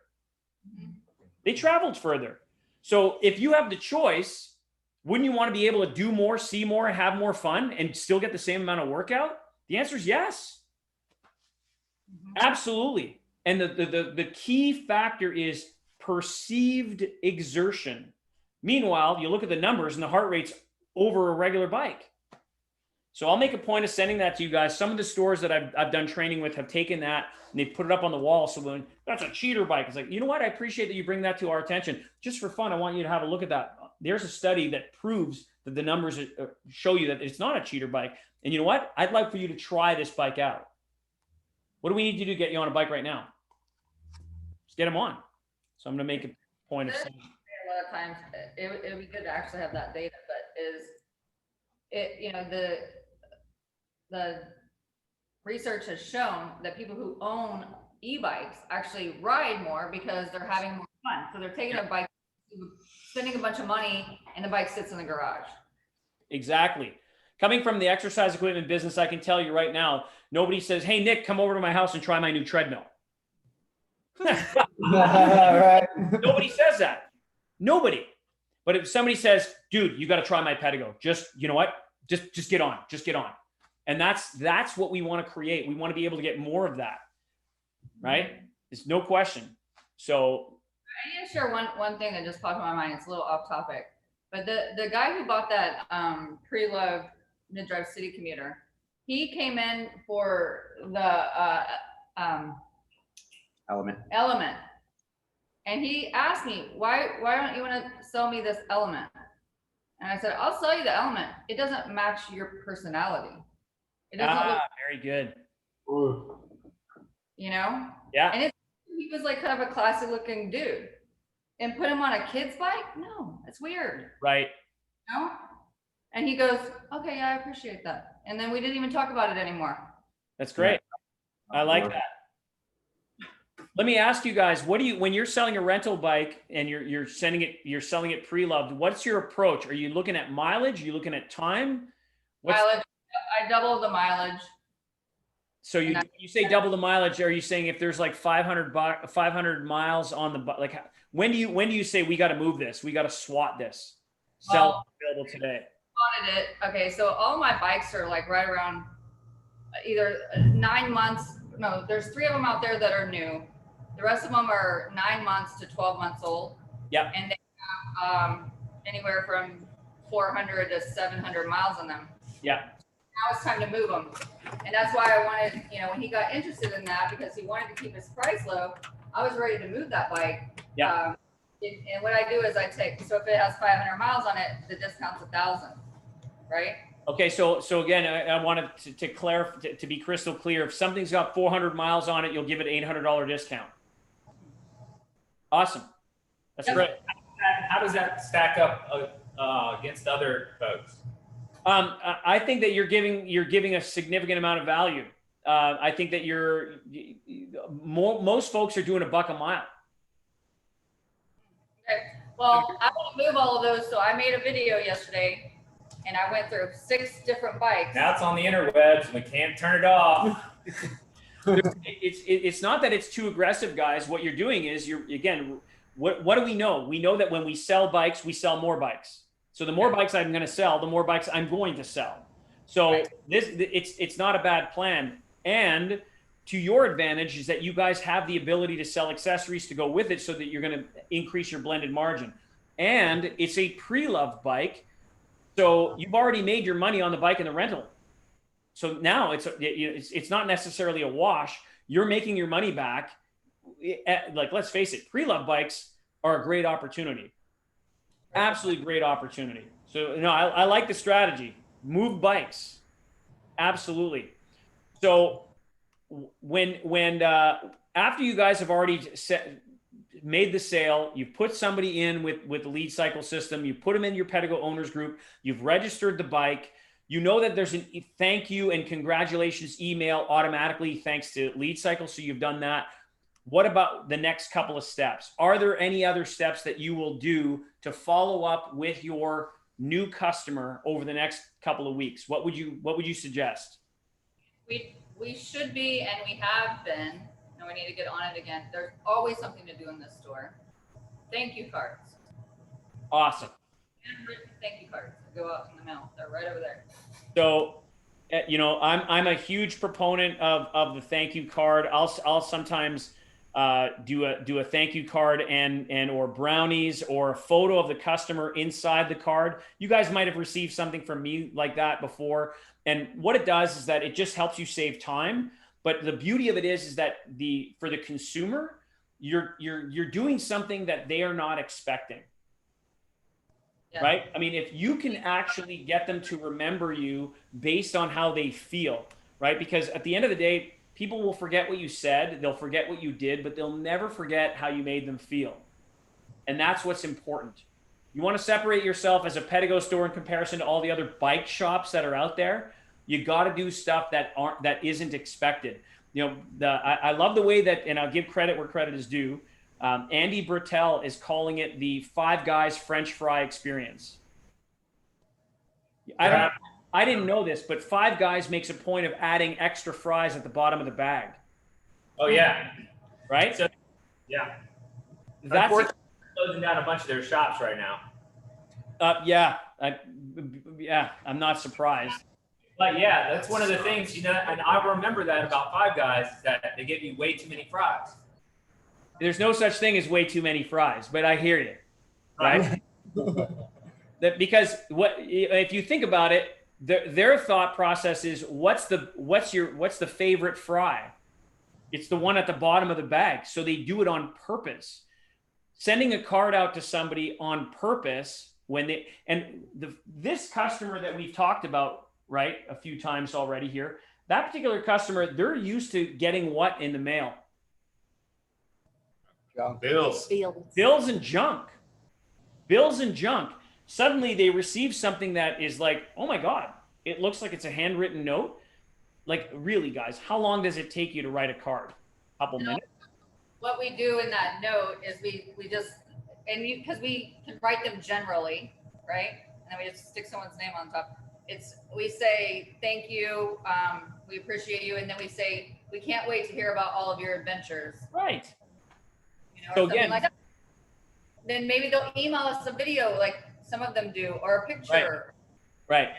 They traveled further. So if you have the choice, wouldn't you want to be able to do more, see more, have more fun, and still get the same amount of workout? The answer is yes. Absolutely. And the key factor is perceived exertion. Meanwhile, you look at the numbers and the heart rate's over a regular bike. So I'll make a point of sending that to you guys. Some of the stores that I've done training with have taken that and they put it up on the wall. So when that's a cheater bike, it's like, you know what? I appreciate that you bring that to our attention. Just for fun, I want you to have a look at that. There's a study that proves that the numbers show you that it's not a cheater bike. And you know what? I'd like for you to try this bike out. What do we need to do to get you on a bike right now? Just get them on. So I'm going to make a point of saying. A lot of times it would be good to actually have that data, but is it, the research has shown that people who own e-bikes actually ride more because they're having more fun. So they're taking a bike, spending a bunch of money, and the bike sits in the garage. Exactly. Coming from the exercise equipment business, I can tell you right now, nobody says, hey, Nick, come over to my house and try my new treadmill. Right. Nobody says that. Nobody. But if somebody says, dude, you got to try my Pedego, just, you know what? Just get on. Just get on. And that's what we want to create. We want to be able to get more of that. Right? There's no question. So I need to share one thing that just popped in my mind. It's a little off topic. But the guy who bought that pre-loved mid-drive city commuter, he came in for the Element. And he asked me, why don't you want to sell me this Element? And I said, I'll sell you the Element. It doesn't match your personality. It doesn't look, very good. you know? Yeah. And he was like kind of a classy looking dude. And put him on a kid's bike? No, it's weird. Right. You know? And he goes, okay, yeah, I appreciate that. And then we didn't even talk about it anymore. That's great. I like that. Let me ask you guys, when you're selling a rental bike and you're selling it pre-loved, what's your approach? Are you looking at mileage? Are you looking at time? Mileage. I double the mileage. So you say double the mileage. Are you saying if there's like 500 miles on the like, when do you say we got to move this? We got to SWAT this. Sell available today. Wanted it. Okay, so all my bikes are like right around either 9 months. No, there's 3 of them out there that are new. The rest of them are 9 months to 12 months old. Yeah. And they have anywhere from 400 to 700 miles on them. Yeah. Now it's time to move them. And that's why I wanted, when he got interested in that, because he wanted to keep his price low, I was ready to move that bike. Yeah. And what I do is so if it has 500 miles on it, the discount's 1,000, right? Okay, so again, I wanted to clarify, to be crystal clear. If something's got 400 miles on it, you'll give it $800 discount. Awesome. That's great. How does that stack up against other folks? I think that you're giving a significant amount of value. I think that most folks are doing $1 a mile. Okay. Well, I want to move all of those, so I made a video yesterday and I went through 6 different bikes. Now it's on the interwebs. We can't turn it off. It's not that it's too aggressive, guys. What you're doing is what do we know? We know that when we sell bikes, we sell more bikes. So the more bikes I'm going to sell, the more bikes I'm going to sell. So it's not a bad plan. And to your advantage is that you guys have the ability to sell accessories to go with it, so that you're going to increase your blended margin. And it's a pre-loved bike, so you've already made your money on the bike and the rental. So now it's not necessarily a wash. You're making your money back. Like, let's face it, pre-loved bikes are a great opportunity. Absolutely great opportunity. So I like the strategy. Move bikes. Absolutely. So when after you guys have already made the sale, you've put somebody in with the lead cycle system, you put them in your Pedego owners group, you've registered the bike, you know that there's a thank you and congratulations email automatically thanks to lead cycle. So you've done that. What about the next couple of steps? Are there any other steps that you will do to follow up with your new customer over the next couple of weeks? What would you suggest? We should be, and we have been, and we need to get on it again. There's always something to do in this store. Thank you cards. Awesome. Handwritten thank you cards that go out in the mail. They're right over there. So, I'm a huge proponent of the thank you card. I'll sometimes do a thank you card and or brownies or a photo of the customer inside the card. You guys might have received something from me like that before. And what it does is that it just helps you save time. But the beauty of it is that for the consumer, you're doing something that they are not expecting. Yeah. Right? I mean, if you can actually get them to remember you based on how they feel, right? Because at the end of the day, people will forget what you said, they'll forget what you did, but they'll never forget how you made them feel. And that's what's important. You want to separate yourself as a Pedego store in comparison to all the other bike shops that are out there. You got to do stuff that isn't expected. I love the way that, and I'll give credit where credit is due. Andy Bertel is calling it the Five Guys French fry experience. I didn't know this, but Five Guys makes a point of adding extra fries at the bottom of the bag. Oh yeah, right. So yeah, that's closing down a bunch of their shops right now. I'm not surprised. But yeah, that's one of the things, and I remember that about Five Guys, that they give you way too many fries. There's no such thing as way too many fries, but I hear you, right? Because if you think about it, their thought process is what's the favorite fry? It's the one at the bottom of the bag. So they do it on purpose. Sending a card out to somebody on purpose this customer that we've talked about, right, a few times already here, that particular customer, they're used to getting what in the mail? Bills and junk. Bills and junk. Suddenly they receive something that is like, oh my God, it looks like it's a handwritten note. Like, really, guys, how long does it take you to write a card? A couple minutes? What we do in that note is we just, because we can write them generally, right? And then we just stick someone's name on top. We say, thank you, we appreciate you, and then we say, we can't wait to hear about all of your adventures. Right. So again, like that. Then maybe they'll email us a video, like some of them do, or a picture. Right.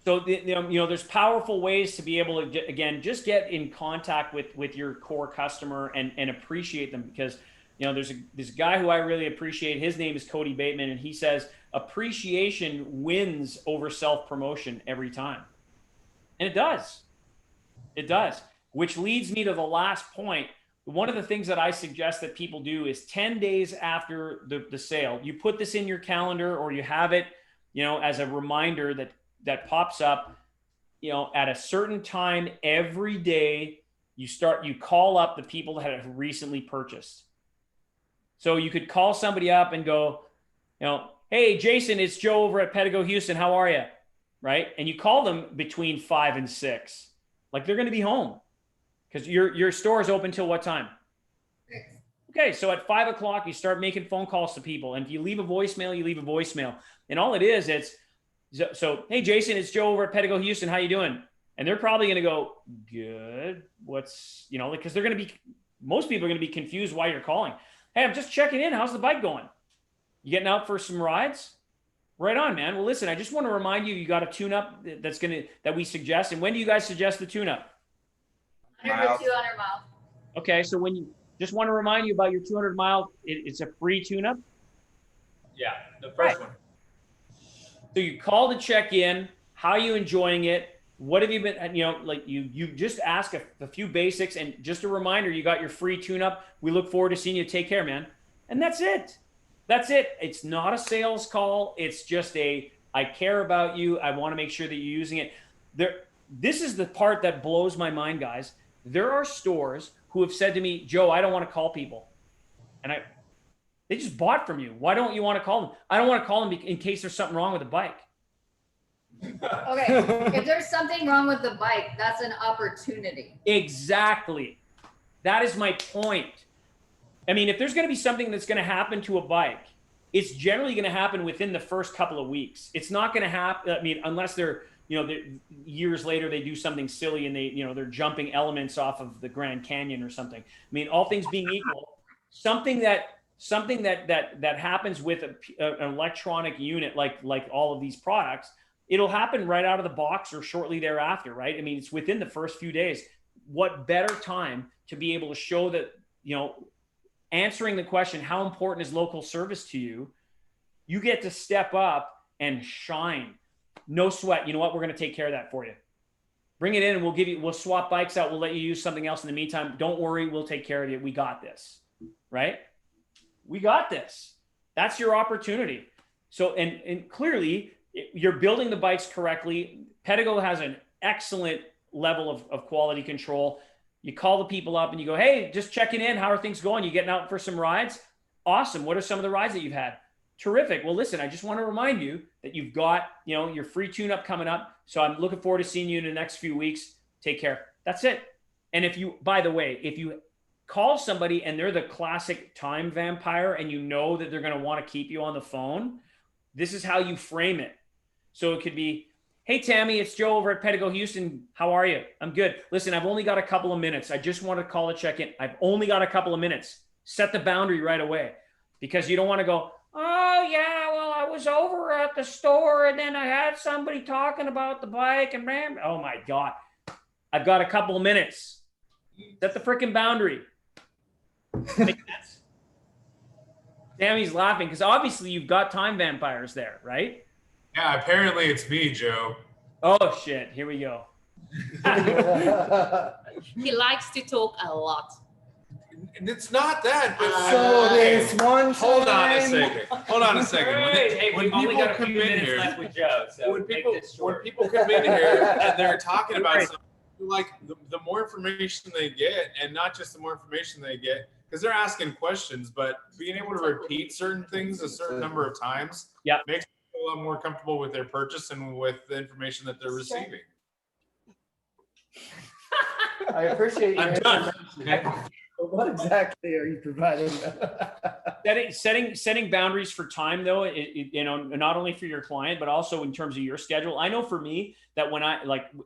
So there's powerful ways to be able to again just get in contact with your core customer and appreciate them, because there's this guy who I really appreciate. His name is Cody Bateman, and he says appreciation wins over self-promotion every time, and it does. Which leads me to the last point. One of the things that I suggest that people do is 10 days after the sale, you put this in your calendar, or you have it, as a reminder that pops up, at a certain time every day, you call up the people that have recently purchased. So you could call somebody up and go, hey, Jason, it's Joe over at Pedego Houston. How are you? Right. And you call them between 5 and 6, like they're going to be home. Because your store is open till what time? 6. Okay, so at 5 o'clock, you start making phone calls to people. And if you leave a voicemail, you leave a voicemail. And all it is, So, hey, Jason, it's Joe over at Pedego Houston. How you doing? And they're probably going to go, good. What's, because they're going to be, most people are going to be confused why you're calling. Hey, I'm just checking in. How's the bike going? You getting out for some rides? Right on, man. Well, listen, I just want to remind you, you got a tune-up that we suggest. And when do you guys suggest the tune-up? 100 to 200 miles. Okay, so when you just want to remind you about your 200 mile, it's a free tune-up. Yeah, the first one. So you call to check in. How are you enjoying it? What have you been? You just ask a few basics, and just a reminder, you got your free tune-up. We look forward to seeing you. Take care, man. And that's it. That's it. It's not a sales call. It's just I care about you. I want to make sure that you're using it. This is the part that blows my mind, guys. There are stores who have said to me, Joe, I don't want to call people. And they just bought from you. Why don't you want to call them? I don't want to call them in case there's something wrong with the bike. Okay, if there's something wrong with the bike, that's an opportunity. Exactly. That is my point. I mean, if there's going to be something that's going to happen to a bike, it's generally going to happen within the first couple of weeks. It's not going to happen. I mean, unless they're years later they do something silly and they're jumping elements off of the Grand Canyon or something. I mean, all things being equal, something that happens with an electronic unit like all of these products, it'll happen right out of the box or shortly thereafter, right? I mean, it's within the first few days. What better time to be able to show that, answering the question, how important is local service to you? You get to step up and shine. No sweat. You know what? We're going to take care of that for you. Bring it in and we'll swap bikes out. We'll let you use something else in the meantime. Don't worry. We'll take care of you. We got this, right? We got this. That's your opportunity. So, and clearly you're building the bikes correctly. Pedego has an excellent level of quality control. You call the people up and you go, hey, just checking in. How are things going? You getting out for some rides? Awesome. What are some of the rides that you've had? Terrific. Well, listen, I just want to remind you that you've got, your free tune-up coming up. So I'm looking forward to seeing you in the next few weeks. Take care. That's it. And by the way, if you call somebody and they're the classic time vampire and you know that they're going to want to keep you on the phone, this is how you frame it. So it could be, hey, Tammy, it's Joe over at Pedego Houston. How are you? I'm good. Listen, I've only got a couple of minutes. I just want to call to check in. I've only got a couple of minutes. Set the boundary right away, because you don't want to go, oh, yeah, well, I was over at the store and then I had somebody talking about the bike and oh my God, I've got a couple of minutes. Set the freaking boundary. Makes sense? Tammy's laughing because obviously you've got time vampires there, right? Yeah, apparently it's me, Joe. Oh shit, here we go. He likes to talk a lot. It's not that. So this one Hold on a time- second. Hold on a second. Hey, When we've only people got a come few in minutes here, left with Joe, so when make people this short. come in here and they're talking about Right. something, like the more information they get, and not just the more information they get, because they're asking questions, but being able to repeat certain things a certain number of times, Yeah, makes people a lot more comfortable with their purchase and with the information that they're receiving. I appreciate your I'm done. information. But what exactly are you providing? Setting boundaries for time, though, not only for your client, but also in terms of your schedule. I know for me that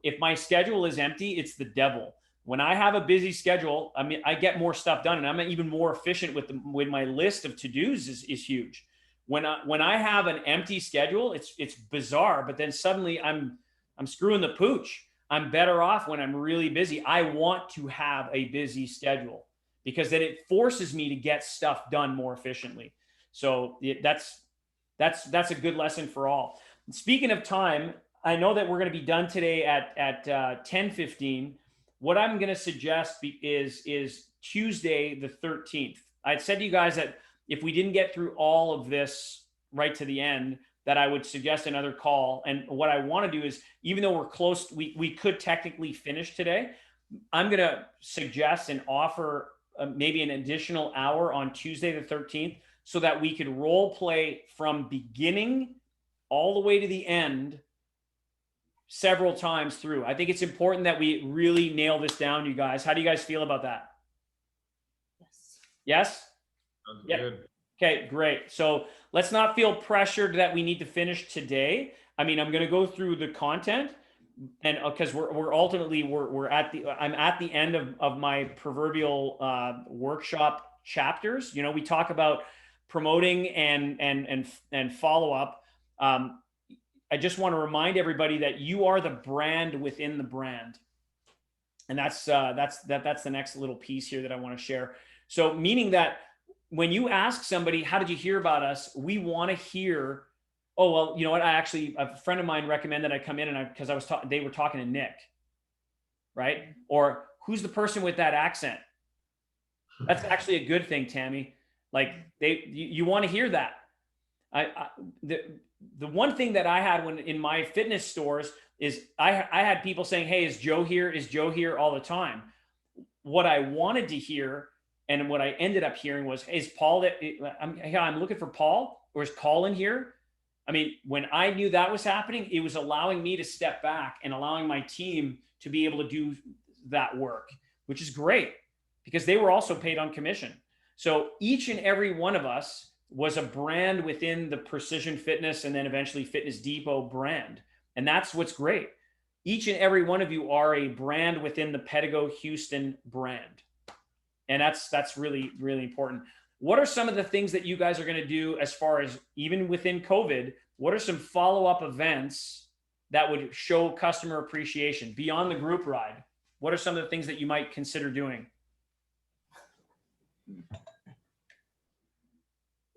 if my schedule is empty, it's the devil. When I have a busy schedule, I mean, I get more stuff done, and I'm even more efficient with my list of to-dos is huge. When I have an empty schedule, it's bizarre, but then suddenly I'm screwing the pooch. I'm better off when I'm really busy. I want to have a busy schedule, because then it forces me to get stuff done more efficiently. So that's a good lesson for all. And speaking of time, I know that we're going to be done today at 10:15. What I'm going to suggest is Tuesday the 13th. I'd said to you guys that if we didn't get through all of this right to the end, that I would suggest another call. And what I want to do is, even though we're close, we could technically finish today. I'm going to suggest and offer maybe an additional hour on Tuesday the 13th, so that we could role play from beginning all the way to the end several times through. I think it's important that we really nail this down, you guys. How do you guys feel about that? Yes. Yes? Sounds Yeah. good. Okay, great. So let's not feel pressured that we need to finish today. I mean, I'm going to go through the content, and because we're ultimately I'm at the end of my proverbial workshop chapters. You know, we talk about promoting and follow up. I just want to remind everybody that you are the brand within the brand, and that's the next little piece here that I want to share. So, meaning that when you ask somebody, how did you hear about us? We want to hear, oh, well, you know what? A friend of mine recommended I come in because they were talking to Nick, right? Or who's the person with that accent? That's actually a good thing, Tammy. Like you want to hear that. The one thing that I had when in my fitness stores is I had people saying, hey, is Joe here? Is Joe here all the time? What I wanted to hear and what I ended up hearing was, is Paul, I'm looking for Paul, or is Colin here? I mean, when I knew that was happening, it was allowing me to step back and allowing my team to be able to do that work, which is great because they were also paid on commission. So each and every one of us was a brand within the Precision Fitness and then eventually Fitness Depot brand. And that's what's great. Each and every one of you are a brand within the Pedego Houston brand. And that's really, really important. What are some of the things that you guys are going to do as far as even within COVID? What are some follow-up events that would show customer appreciation beyond the group ride? What are some of the things that you might consider doing?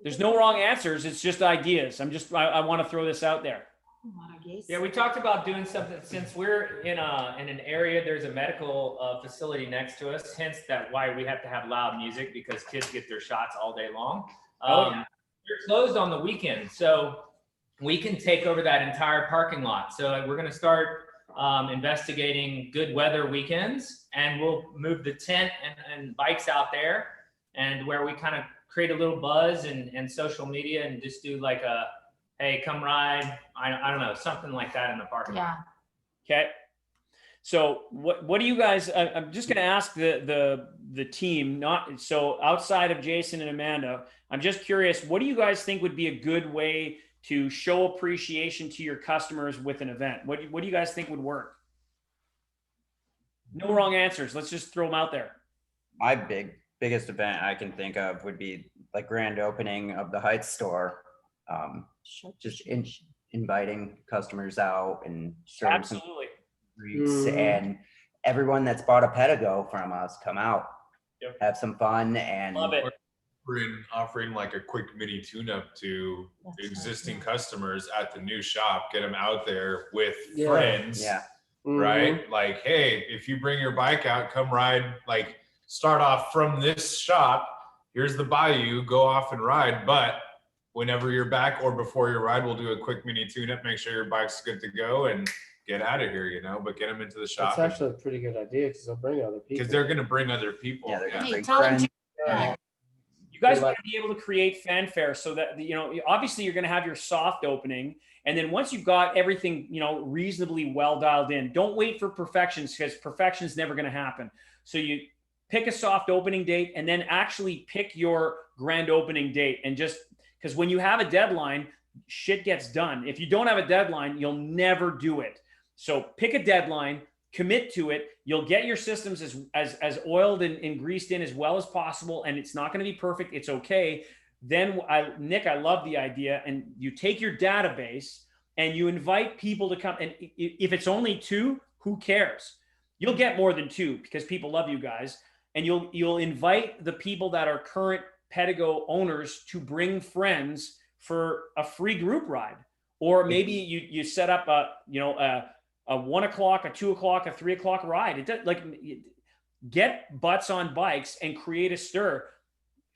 There's no wrong answers. It's just ideas. I want to throw this out there. Yeah, we talked about doing something since we're in an area. There's a medical facility next to us. Hence that why we have to have loud music because kids get their shots all day long. They're closed on the weekend, so we can take over that entire parking lot. So we're going to start investigating good weather weekends, and we'll move the tent and bikes out there, and where we kind of create a little buzz and social media and just do like a, hey, come ride. I don't know, something like that in the parking lot. Okay. So what do you guys, I'm just going to ask the team, so outside of Jason and Amanda, I'm just curious, what do you guys think would be a good way to show appreciation to your customers with an event? What do you guys think would work? No wrong answers. Let's just throw them out there. My biggest event I can think of would be like grand opening of the Heights store. Just inviting customers out and serving some treats, and everyone that's bought a Pedego from us come out, have some fun, and love it. Offering like a quick mini tune-up to existing customers at the new shop, get them out there with friends, right? Like, hey, if you bring your bike out, come ride, like start off from this shop, here's the bayou, go off and ride, but whenever you're back or before your ride, we'll do a quick mini tune-up, make sure your bike's good to go and get out of here, but get them into the shop. That's actually a pretty good idea because they'll bring other people. Because they're going to bring other people. Yeah, they're gonna Hey, bring tell them friends. You guys want to be able to create fanfare so that, obviously you're going to have your soft opening. And then once you've got everything, reasonably well dialed in, don't wait for perfections because perfection's never going to happen. So you pick a soft opening date and then actually pick your grand opening date, and just because when you have a deadline, shit gets done. If you don't have a deadline, you'll never do it. So pick a deadline, commit to it. You'll get your systems as oiled and greased in as well as possible. And it's not going to be perfect. It's okay. Then Nick, I love the idea. And you take your database and you invite people to come. And if it's only 2, who cares? You'll get more than 2 because people love you guys. And you'll invite the people that are current Pedego owners to bring friends for a free group ride. Or maybe you set up a 1 o'clock, a 2 o'clock, a 3 o'clock ride. It does, get butts on bikes and create a stir.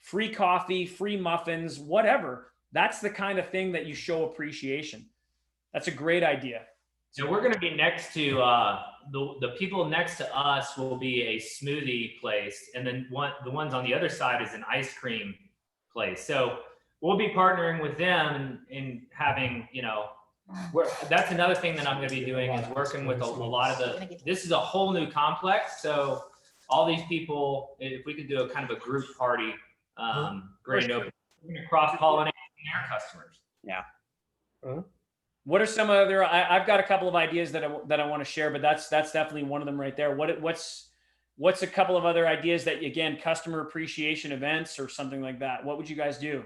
Free coffee, free muffins, whatever. That's the kind of thing that you show appreciation. That's a great idea. So we're going to be next to the people next to us will be a smoothie place, and then the ones on the other side is an ice cream place. So we'll be partnering with them in having, that's another thing that I'm going to be doing is working with a lot of this is a whole new complex. So all these people, if we could do a kind of a group party, grand opening We're gonna cross-pollinate their customers. What are some other? I've got a couple of ideas that I want to share, but that's definitely one of them right there. What's a couple of other ideas that, again, customer appreciation events or something like that? What would you guys do?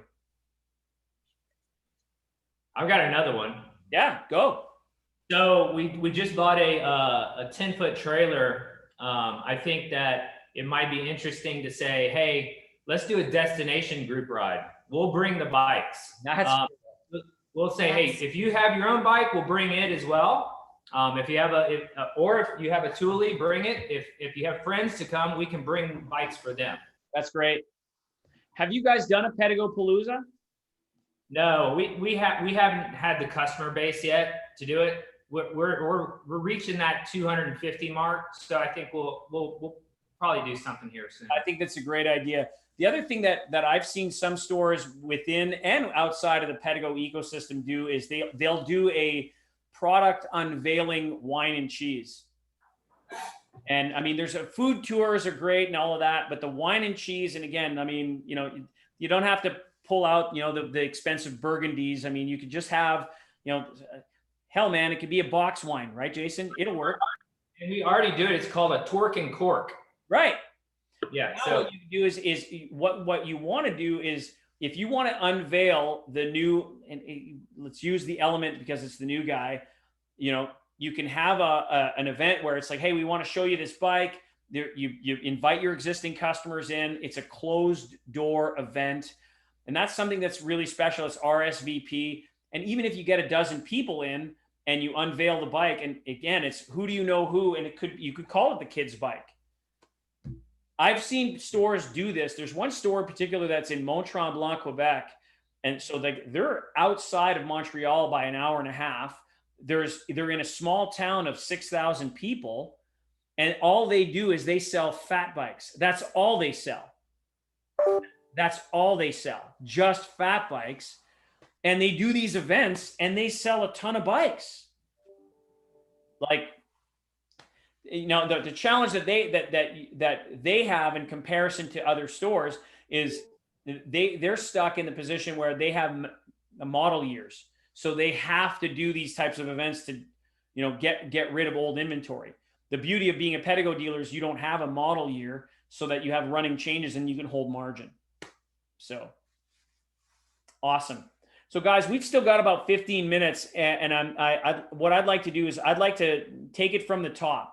I've got another one. Yeah, go. So we just bought a 10-foot trailer. I think that it might be interesting to say, hey, let's do a destination group ride. We'll bring the bikes. We'll say, hey, if you have your own bike, we'll bring it as well. If you have if you have a Thule, bring it. If you have friends to come, we can bring bikes for them. That's great. Have you guys done a Pedego Palooza? No, we haven't had the customer base yet to do it. We're reaching that 250 mark, so I think we'll probably do something here soon. I think that's a great idea. The other thing that I've seen some stores within and outside of the Pedego ecosystem do is they'll do a product unveiling wine and cheese. And I mean, there's food tours are great and all of that, but the wine and cheese, and again, I mean, you don't have to pull out, the expensive Burgundies. I mean, you could just have, hell, man, it could be a box wine, right, Jason? It'll work. And we already do it. It's called a torque and cork. Right. Yeah. Now So what you do is what you want to do is, if you want to unveil the new, and let's use the Element because it's the new guy, you can have an event where it's like, hey, we want to show you this bike. You invite your existing customers in. It's a closed door event. And that's something that's really special. It's RSVP. And even if you get a dozen people in and you unveil the bike, and again, it's who do you know who, and you could call it the kid's bike. I've seen stores do this. There's one store in particular that's in Mont-Tremblant, Quebec. And so they're outside of Montreal by an hour and a half. They're in a small town of 6,000 people. And all they do is they sell fat bikes. That's all they sell. That's all they sell, just fat bikes. And they do these events and they sell a ton of bikes. Like, the challenge that they have in comparison to other stores is they're stuck in the position where they have model years. So they have to do these types of events to, get rid of old inventory. The beauty of being a Pedego dealer is you don't have a model year, so that you have running changes and you can hold margin. So awesome. So guys, we've still got about 15 minutes, and what I'd like to do is I'd like to take it from the top.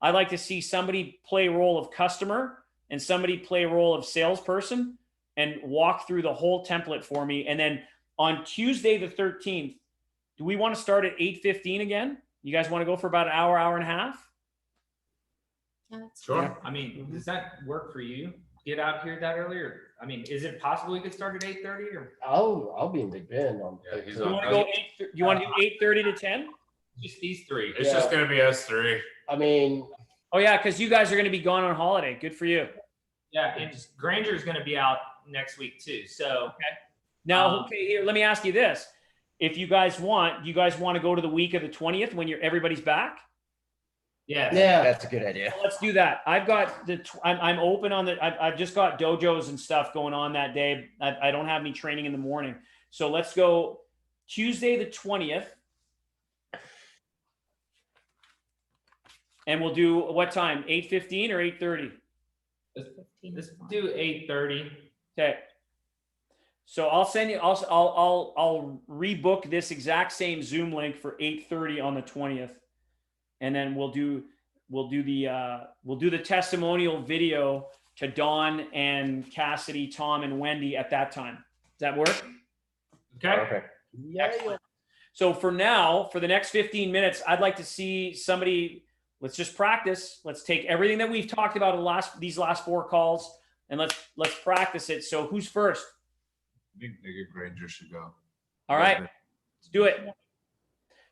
I'd like to see somebody play a role of customer and somebody play a role of salesperson and walk through the whole template for me. And then on Tuesday the 13th, do we want to start at 8:15 again? You guys want to go for about an hour and a half? sure. Yeah. I mean, does that work for you? Get out here that early, or I mean, is it possible we could start at 8:30? Or I'll be in Big Bend on. Yeah, he's you on- want to go you want to do 8:30 to 10? just these three? It's just gonna be us three. I mean, Oh yeah, because you guys are going to be gone on holiday. Good for you. Yeah, and Granger is going to be out next week too. So Now, okay, here, let me ask you this. If you guys want to go to the week of the 20th when everybody's back? yeah, That's a good idea. Let's do that. I've got I'm open on I've just got dojos and stuff going on that day. I don't have any training in the morning. So let's go Tuesday the 20th. And we'll do what time? 8:15 or 8:30? let's do 8:30. Okay. So I'll send you. I'll rebook this exact same Zoom link for 8:30 on the 20th, and then we'll do the testimonial video to Dawn and Cassidy, Tom, and Wendy at that time. Does that work? Okay. Perfect. Excellent. So for now, for the next 15 minutes, I'd like to see somebody. Let's just practice. Let's take everything that we've talked about in these last 4 calls, and let's practice it. So who's first? I think Granger should go. All right, let's do it.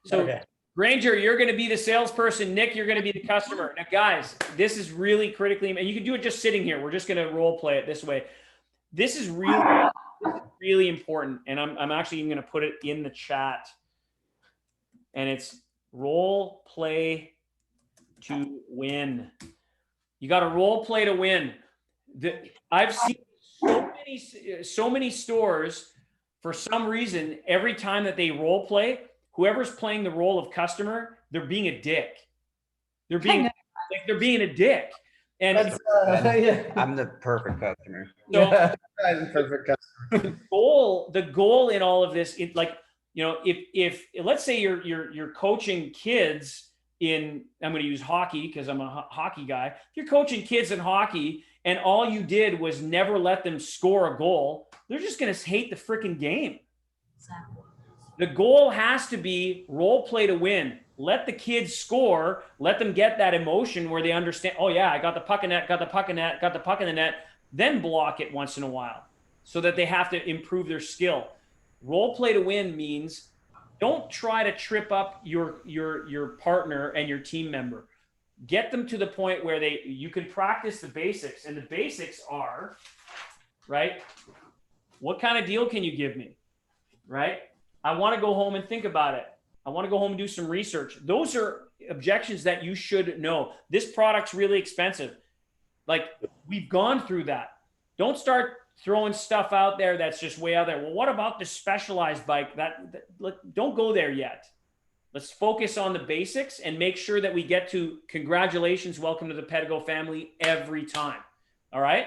So okay. Granger, you're going to be the salesperson. Nick, you're going to be the customer. Now, guys, this is really critically, and you can do it just sitting here. We're just going to role play it this way. This is really important, and I'm actually even going to put it in the chat. And it's role play to win. You got to role play to win. I've seen so many so many stores, for some reason, every time that they role play, whoever's playing the role of customer, they're being a dick. They're being a dick. And Yeah. I'm the perfect customer. so Perfect. the goal in all of this, if let's say you're coaching kids in, I'm going to use hockey because I'm a hockey guy. If you're coaching kids in hockey and all you did was never let them score a goal, they're just going to hate the freaking game. Exactly. The goal has to be role play to win. Let the kids score. Let them get that emotion where they understand, oh yeah, I got the puck in net, got the puck in net, got the puck in the net. Then block it once in a while so that they have to improve their skill. Role play to win means don't try to trip up your partner and your team member. Get them to the point where you can practice the basics. And the basics are, right? What kind of deal can you give me? Right? I want to go home and think about it. I want to go home and do some research. Those are objections that you should know. This product's really expensive. Like, we've gone through that. Don't start throwing stuff out there that's just way out there. Well, what about the specialized bike? Don't go there yet. Let's focus on the basics and make sure that we get to congratulations, welcome to the Pedego family every time. All right?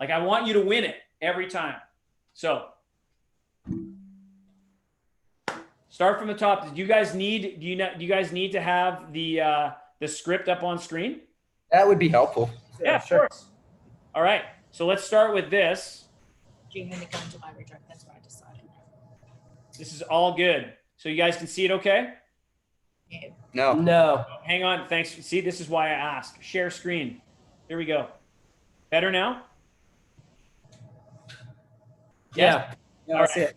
Like, I want you to win it every time. So start from the top. Do you guys need to have the script up on screen? That would be helpful. Yeah, of course. All right. So let's start with this. Do you want me to come into my redirect? That's what I decided. This is all good. So you guys can see it okay? Yeah. No. Hang on. Thanks. See, this is why I asked. Share screen. Here we go. Better now? Yeah. All right.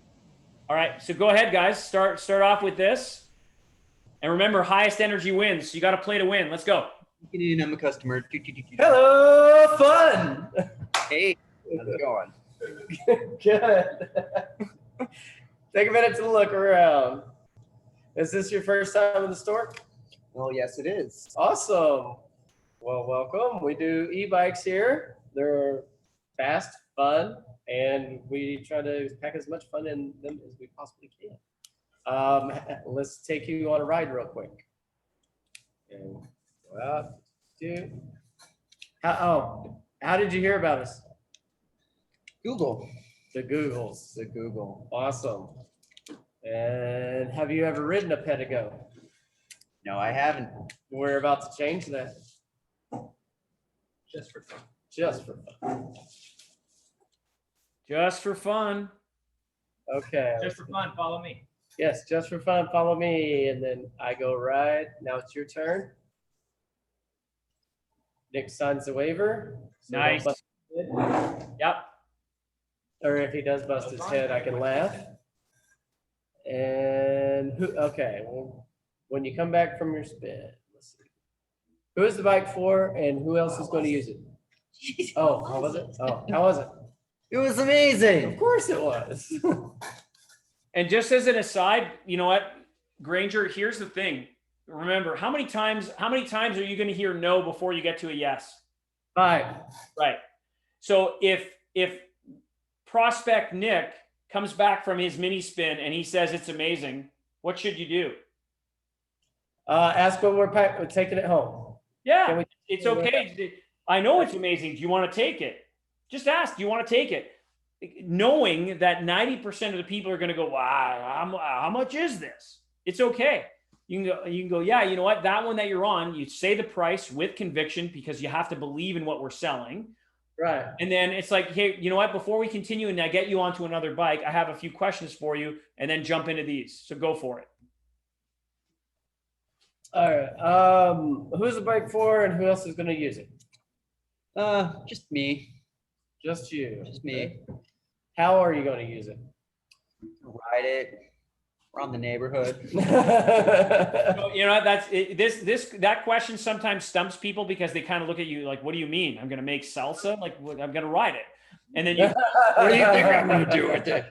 All right. So go ahead, guys. Start off with this. And remember, highest energy wins. You got to play to win. Let's go. I'm a customer. Hello, fun. Hey, how's it going? Good. Take a minute to look around. Is this your first time in the store? Oh, yes, it is. Awesome. Well, welcome. We do e-bikes here. They're fast, fun, and we try to pack as much fun in them as we possibly can. Let's take you on a ride real quick. And how did you hear about us? Google. The Google. Awesome. And have you ever ridden a Pedego? No, I haven't. We're about to change that. Just for fun. Just for fun. Just for fun. Okay. Just for fun, follow me. Yes, just for fun, follow me. And then I go ride. Now it's your turn. Nick signs the waiver. So Nice. don't bust his head. Yep. Or if he does bust his head, I can laugh. And okay, well, when you come back from your spin, let's see. Who is the bike for and who else is going to use it? Oh, how was it? Oh, how was it? It was amazing. Of course it was. And just as an aside, you know what, Granger, here's the thing. Remember, how many times are you going to hear no before you get to a yes? 5. Right. So if prospect Nick comes back from his mini spin and he says it's amazing, what should you do? Ask when we're taking it home. Yeah, it's okay. I know it's amazing. Do you want to take it? Just ask, do you want to take it? Knowing that 90% of the people are going to go, wow, how much is this? It's okay. You can go, yeah, you know what? That one that you're on, you say the price with conviction because you have to believe in what we're selling. Right. And then it's like, hey, you know what? Before we continue and I get you onto another bike, I have a few questions for you and then jump into these. So go for it. All right. Who's the bike for and who else is going to use it? Just me. Just you. Just me. How are you going to use it? Ride it around the neighborhood. You know, that question sometimes stumps people because they kind of look at you like, what do you mean? I'm going to make salsa? Like, I'm going to ride it. And then you, What do you think I'm going to do with it?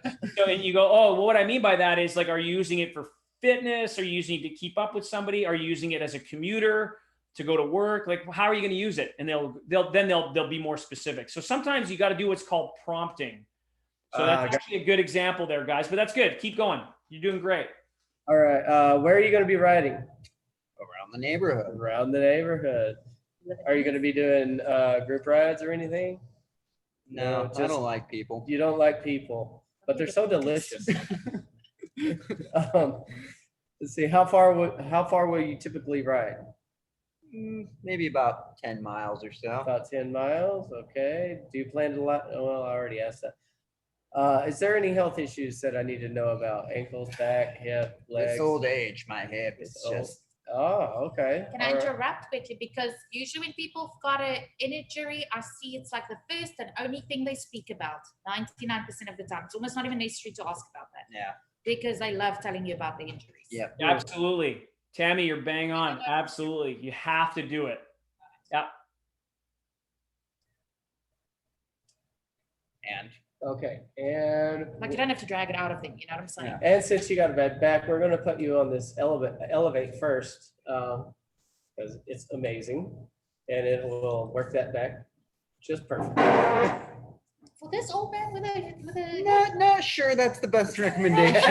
and you go, oh, well, what I mean by that is like, are you using it for fitness? Are you using it to keep up with somebody? Are you using it as a commuter to go to work? Like, how are you going to use it? And they'll be more specific. So sometimes you got to do what's called prompting. So that's actually a good example there, guys. But that's good. Keep going. You're doing great. All right. Where are you going to be riding? Around the neighborhood. Around the neighborhood. Are you going to be doing group rides or anything? No, I just- don't like people. You don't like people, but they're so delicious. Let's see. How far will you typically ride? Maybe about 10 miles or so. About 10 miles. Okay. Do you plan to? Well, I already asked that. Is there any health issues that I need to know about? Ankles, back, hip, legs? It's old age, my hip. It's It's old. just Oh, okay. Can I All right. interrupt quickly? Because usually when people have got an injury, I see it's like the first and only thing they speak about 99% of the time. It's almost not even necessary to ask about that yeah. because they love telling you about the injuries. Yeah. Absolutely. Tammy, you're bang on. Absolutely. You have to do it. Yeah. And Okay. And Like you don't have to drag it out of them. You know what I'm saying? and since you got a bad back, we're going to put you on this elevate first because it's amazing, and it will work that back just perfect. For this old man with a not sure that's the best recommendation.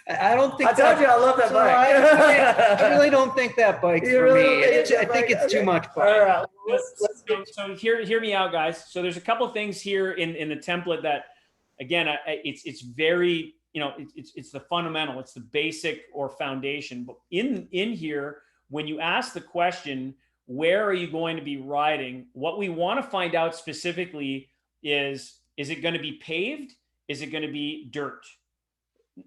I don't think I told you I love that so bike. I really don't think that bike's You for really me. don't think It's, that I think bike- it's too okay. much All bike. right. Let's So hear me out, guys. So there's a couple things here in the template that, again, it's very, it's the fundamental, it's the basic or foundation. But in here, when you ask the question, where are you going to be riding? What we want to find out specifically is it going to be paved? Is it going to be dirt?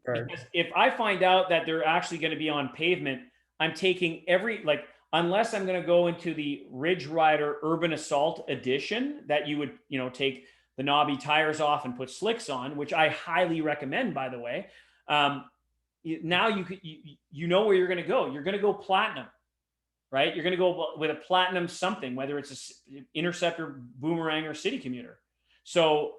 Because if I find out that they're actually going to be on pavement, I'm taking unless I'm going to go into the Ridge Rider Urban Assault Edition that you would, take the knobby tires off and put slicks on, which I highly recommend, by the way. Now you know where you're going to go. You're going to go platinum, right? You're going to go with a platinum something, whether it's a Interceptor, Boomerang, or City Commuter. So,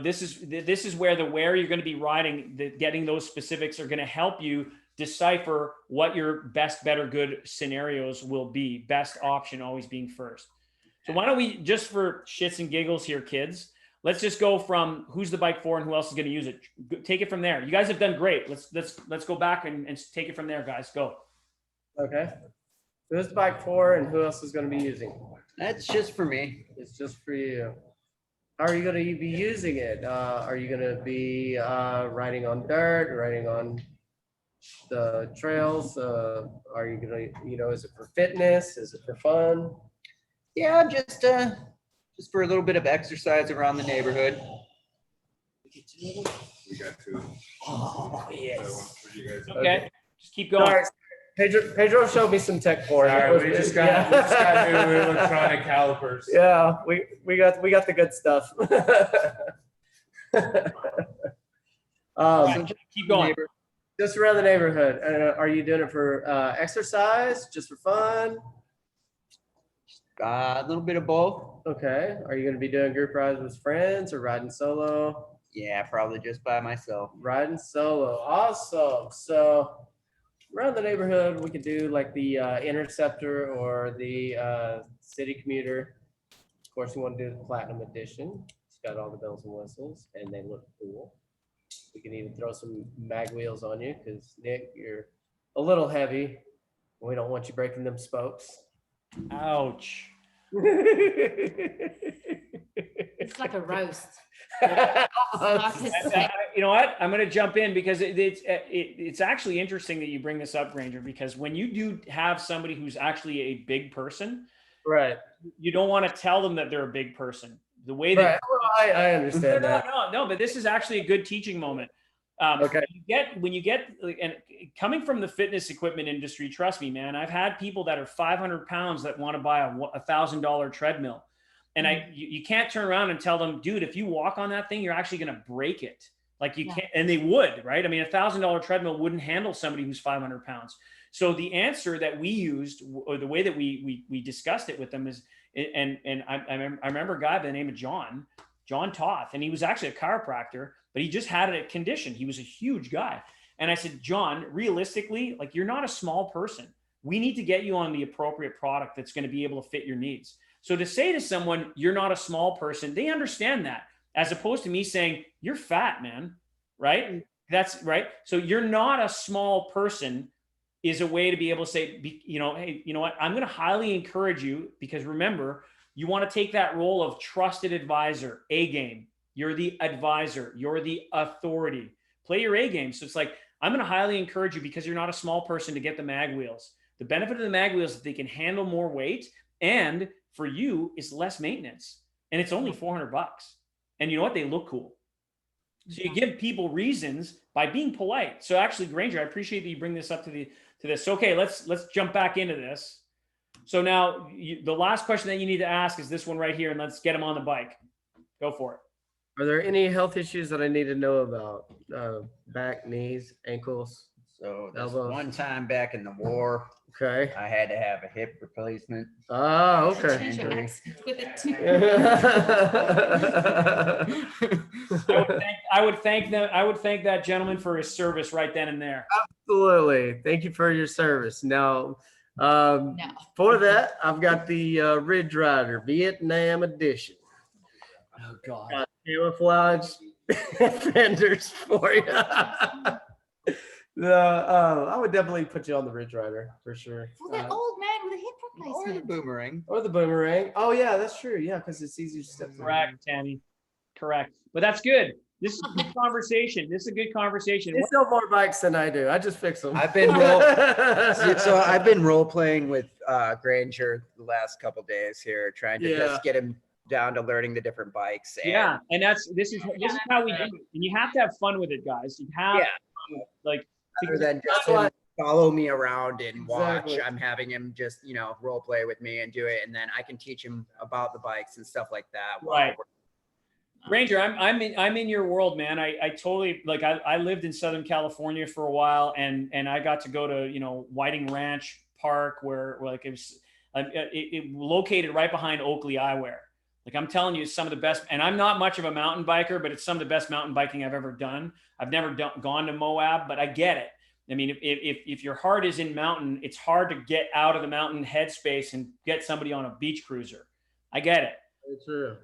this is where you're going to be riding, getting those specifics are going to help you decipher what your best, better, good scenarios will be. Best option always being first. So why don't we, just for shits and giggles here, kids, let's just go from who's the bike for and who else is going to use it. Take it from there. You guys have done great. Let's go back and take it from there, guys. Go. Okay. Who's the bike for and who else is going to be using it? That's just for me. It's just for you. How are you going to be using it? Are you going to be riding on dirt, riding on the trails? Are you going to, is it for fitness? Is it for fun? Yeah, just for a little bit of exercise around the neighborhood. We got two. Oh, yes. So, for you guys. Okay. Just keep going. All right. Pedro showed me some tech for it. Sorry, we just got new electronic calipers. Yeah, we got the good stuff. Right, keep going. Just around the neighborhood. Are you doing it for exercise, just for fun? A little bit of both. Okay. Are you going to be doing group rides with friends or riding solo? Yeah, probably just by myself. Riding solo. Awesome. So around the neighborhood, we could do like the Interceptor or the City Commuter. Of course, you want to do the Platinum Edition. It's got all the bells and whistles, and they look cool. We can even throw some mag wheels on you because, Nick, you're a little heavy. We don't want you breaking them spokes. Ouch. It's like a roast. You know what? I'm going to jump in because it's actually interesting that you bring this up, Granger, because when you do have somebody who's actually a big person, Right. you don't want to tell them that they're a big person. The way that Right. Well, I understand that. no, but this is actually a good teaching moment. Okay. When you get, and coming from the fitness equipment industry, trust me, man, I've had people that are 500 pounds that want to buy a $1,000 treadmill. And you can't turn around and tell them, dude, if you walk on that thing, you're actually going to break it. Like you can't, and they would, right? I mean, $1,000 treadmill wouldn't handle somebody who's 500 pounds. So the answer that we used, or the way that we discussed it with them is, and I remember a guy by the name of John Toth, and he was actually a chiropractor, but he just had a condition. He was a huge guy. And I said, John, realistically, like you're not a small person. We need to get you on the appropriate product that's going to be able to fit your needs. So to say to someone, you're not a small person, they understand that. as opposed to me saying, you're fat, man. Right? That's right. So you're not a small person is a way to be able to say, you know, hey, you know what? I'm going to highly encourage you, because remember, you want to take that role of trusted advisor, A game. You're the advisor. You're the authority. Play your A game. So it's like, I'm going to highly encourage you, because you're not a small person, to get the mag wheels. The benefit of the mag wheels is that they can handle more weight, and for you, it's less maintenance, and it's only $400. And you know what? They look cool. So you give people reasons by being polite. So actually, Granger, I appreciate that you bring this up to this. So, okay, let's jump back into this. So now the last question that you need to ask is this one right here, and let's get them on the bike. Go for it. Are there any health issues that I need to know about? Back, knees, ankles? So this Elbows. one time back in the war, Okay. I had to have a hip replacement. Oh, Change your okay. accent with it too. I would thank that gentleman for his service right then and there. Absolutely. Thank you for your service. Now, No. for that, I've got the Ridge Rider Vietnam edition. Oh God. Got camouflage fenders for you. I would definitely put you on the Ridge Rider for sure. For that old man with a hip Or the replacement. boomerang. Or the boomerang. Oh yeah, that's true. Yeah, because it's easier to step through. Correct, Tammy. Correct. But that's good. This is a good conversation. This is a good conversation. They sell more bikes than I do. I just fix them. I've been role playing with Granger the last couple days here, trying to Yeah. just get him down to learning the different bikes. And Yeah, and this is how we do it. And you have to have fun with it, guys. You have like rather than just That's him follow me around and watch, Exactly. I'm having him just, role play with me and do it. And then I can teach him about the bikes and stuff like that. while Right. we're- Ranger, I'm in your world, man. I totally like. I lived in Southern California for a while, and I got to go to Whiting Ranch Park, where like it was it located right behind Oakley Eyewear. Like I'm telling you, it's some of the best. And I'm not much of a mountain biker, but it's some of the best mountain biking I've ever done. I've never gone to Moab, but I get it. I mean, if your heart is in mountain, it's hard to get out of the mountain headspace and get somebody on a beach cruiser. I get it. It's true.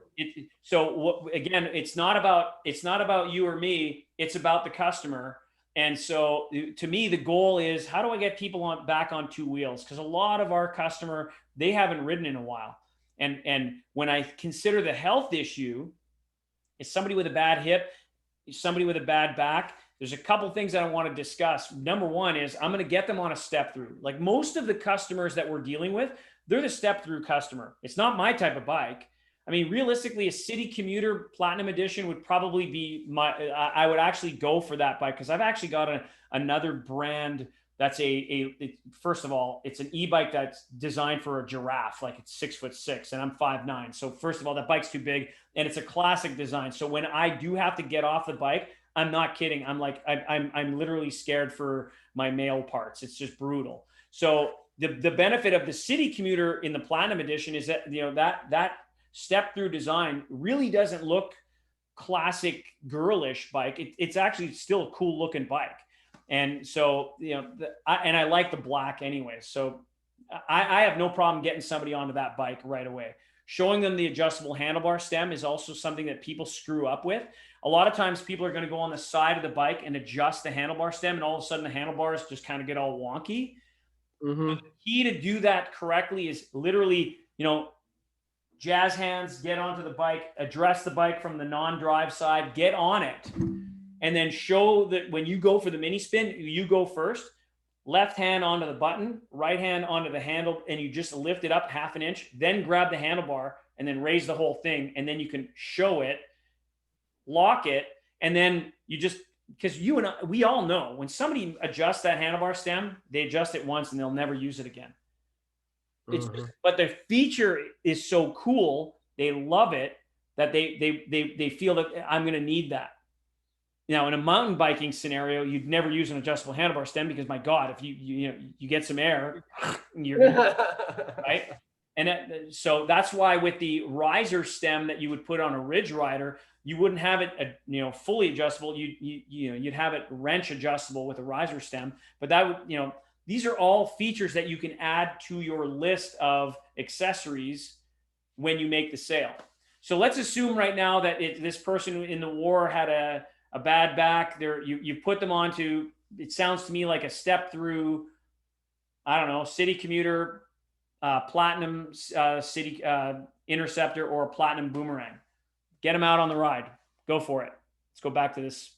Again, it's not about you or me. It's about the customer. And so to me, the goal is, how do I get people back on two wheels? Because a lot of our customer, they haven't ridden in a while. And when I consider the health issue, is somebody with a bad hip, somebody with a bad back, there's a couple things that I want to discuss. Number one is I'm going to get them on a step through. Like most of the customers that we're dealing with, they're the step through customer. It's not my type of bike. I mean, realistically, a city commuter platinum edition would probably be I would actually go for that bike, because I've actually got another brand that's first of all, it's an e-bike that's designed for a giraffe. Like it's 6'6" and I'm 5'9". So first of all, that bike's too big, and it's a classic design. So when I do have to get off the bike, I'm not kidding. I'm like, I'm literally scared for my male parts. It's just brutal. So the benefit of the city commuter in the platinum edition is that, that step through design really doesn't look classic girlish bike. It's actually still a cool looking bike. And so, I like the black anyway. So I have no problem getting somebody onto that bike right away. Showing them the adjustable handlebar stem is also something that people screw up with. A lot of times people are going to go on the side of the bike and adjust the handlebar stem, and all of a sudden the handlebars just kind of get all wonky. Mm-hmm. The key to do that correctly is literally, jazz hands, get onto the bike, address the bike from the non-drive side, get on it, and then show that when you go for the mini spin, you go first, left hand onto the button, right hand onto the handle, and you just lift it up half an inch, then grab the handlebar and then raise the whole thing. And then you can show it, lock it, and then you just, because you and I, we all know when somebody adjusts that handlebar stem, they adjust it once and they'll never use it again. It's just, but the feature is so cool, they love it, that they feel that I'm going to need that. Now, in a mountain biking scenario, you'd never use an adjustable handlebar stem, because my God, if you get some air, you're right. And so that's why with the riser stem that you would put on a Ridge Rider, you wouldn't have it, fully adjustable. You'd have it wrench adjustable with a riser stem, but that would, these are all features that you can add to your list of accessories when you make the sale. So let's assume right now that this person in the war had a bad back. You put them onto, it sounds to me like a step through, I don't know, City Commuter, Platinum City Interceptor, or a Platinum Boomerang. Get them out on the ride. Go for it. Let's go back to this.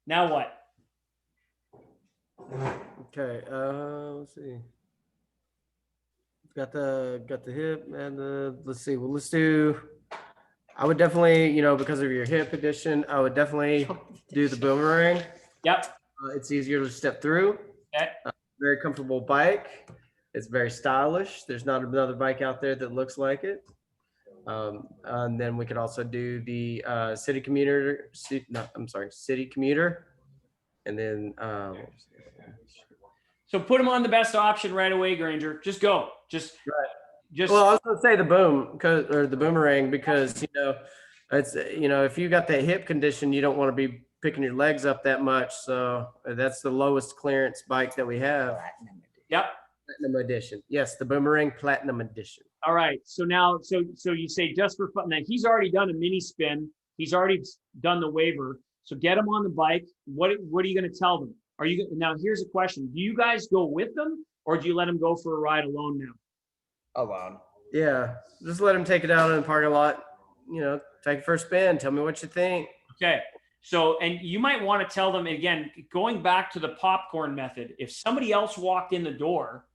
Now what? Okay, let's see. Got the hip and let's see. Well, let's do. I would definitely, because of your hip edition, I would definitely do the boomerang. Yep. It's easier to step through. Okay. Very comfortable bike. It's very stylish. There's not another bike out there that looks like it. And then we could also do the city commuter. City commuter. And then so put them on the best option right away, Granger. Just go. Just. Well, I was gonna say the the boomerang, because it's if you got that hip condition, you don't want to be picking your legs up that much. So that's the lowest clearance bike that we have. Yep. Platinum edition. Yes, the boomerang platinum edition. All right. So now, so you say just for fun. Now he's already done a mini spin. He's already done the waiver. So get him on the bike. What are you going to tell them? Now here's a question. Do you guys go with them, or do you let him go for a ride alone now? Alone. Yeah, just let him take it out in the parking lot. Take it for a spin. Tell me what you think. Okay. So, and you might want to tell them, again, going back to the popcorn method, if somebody else walked in the door,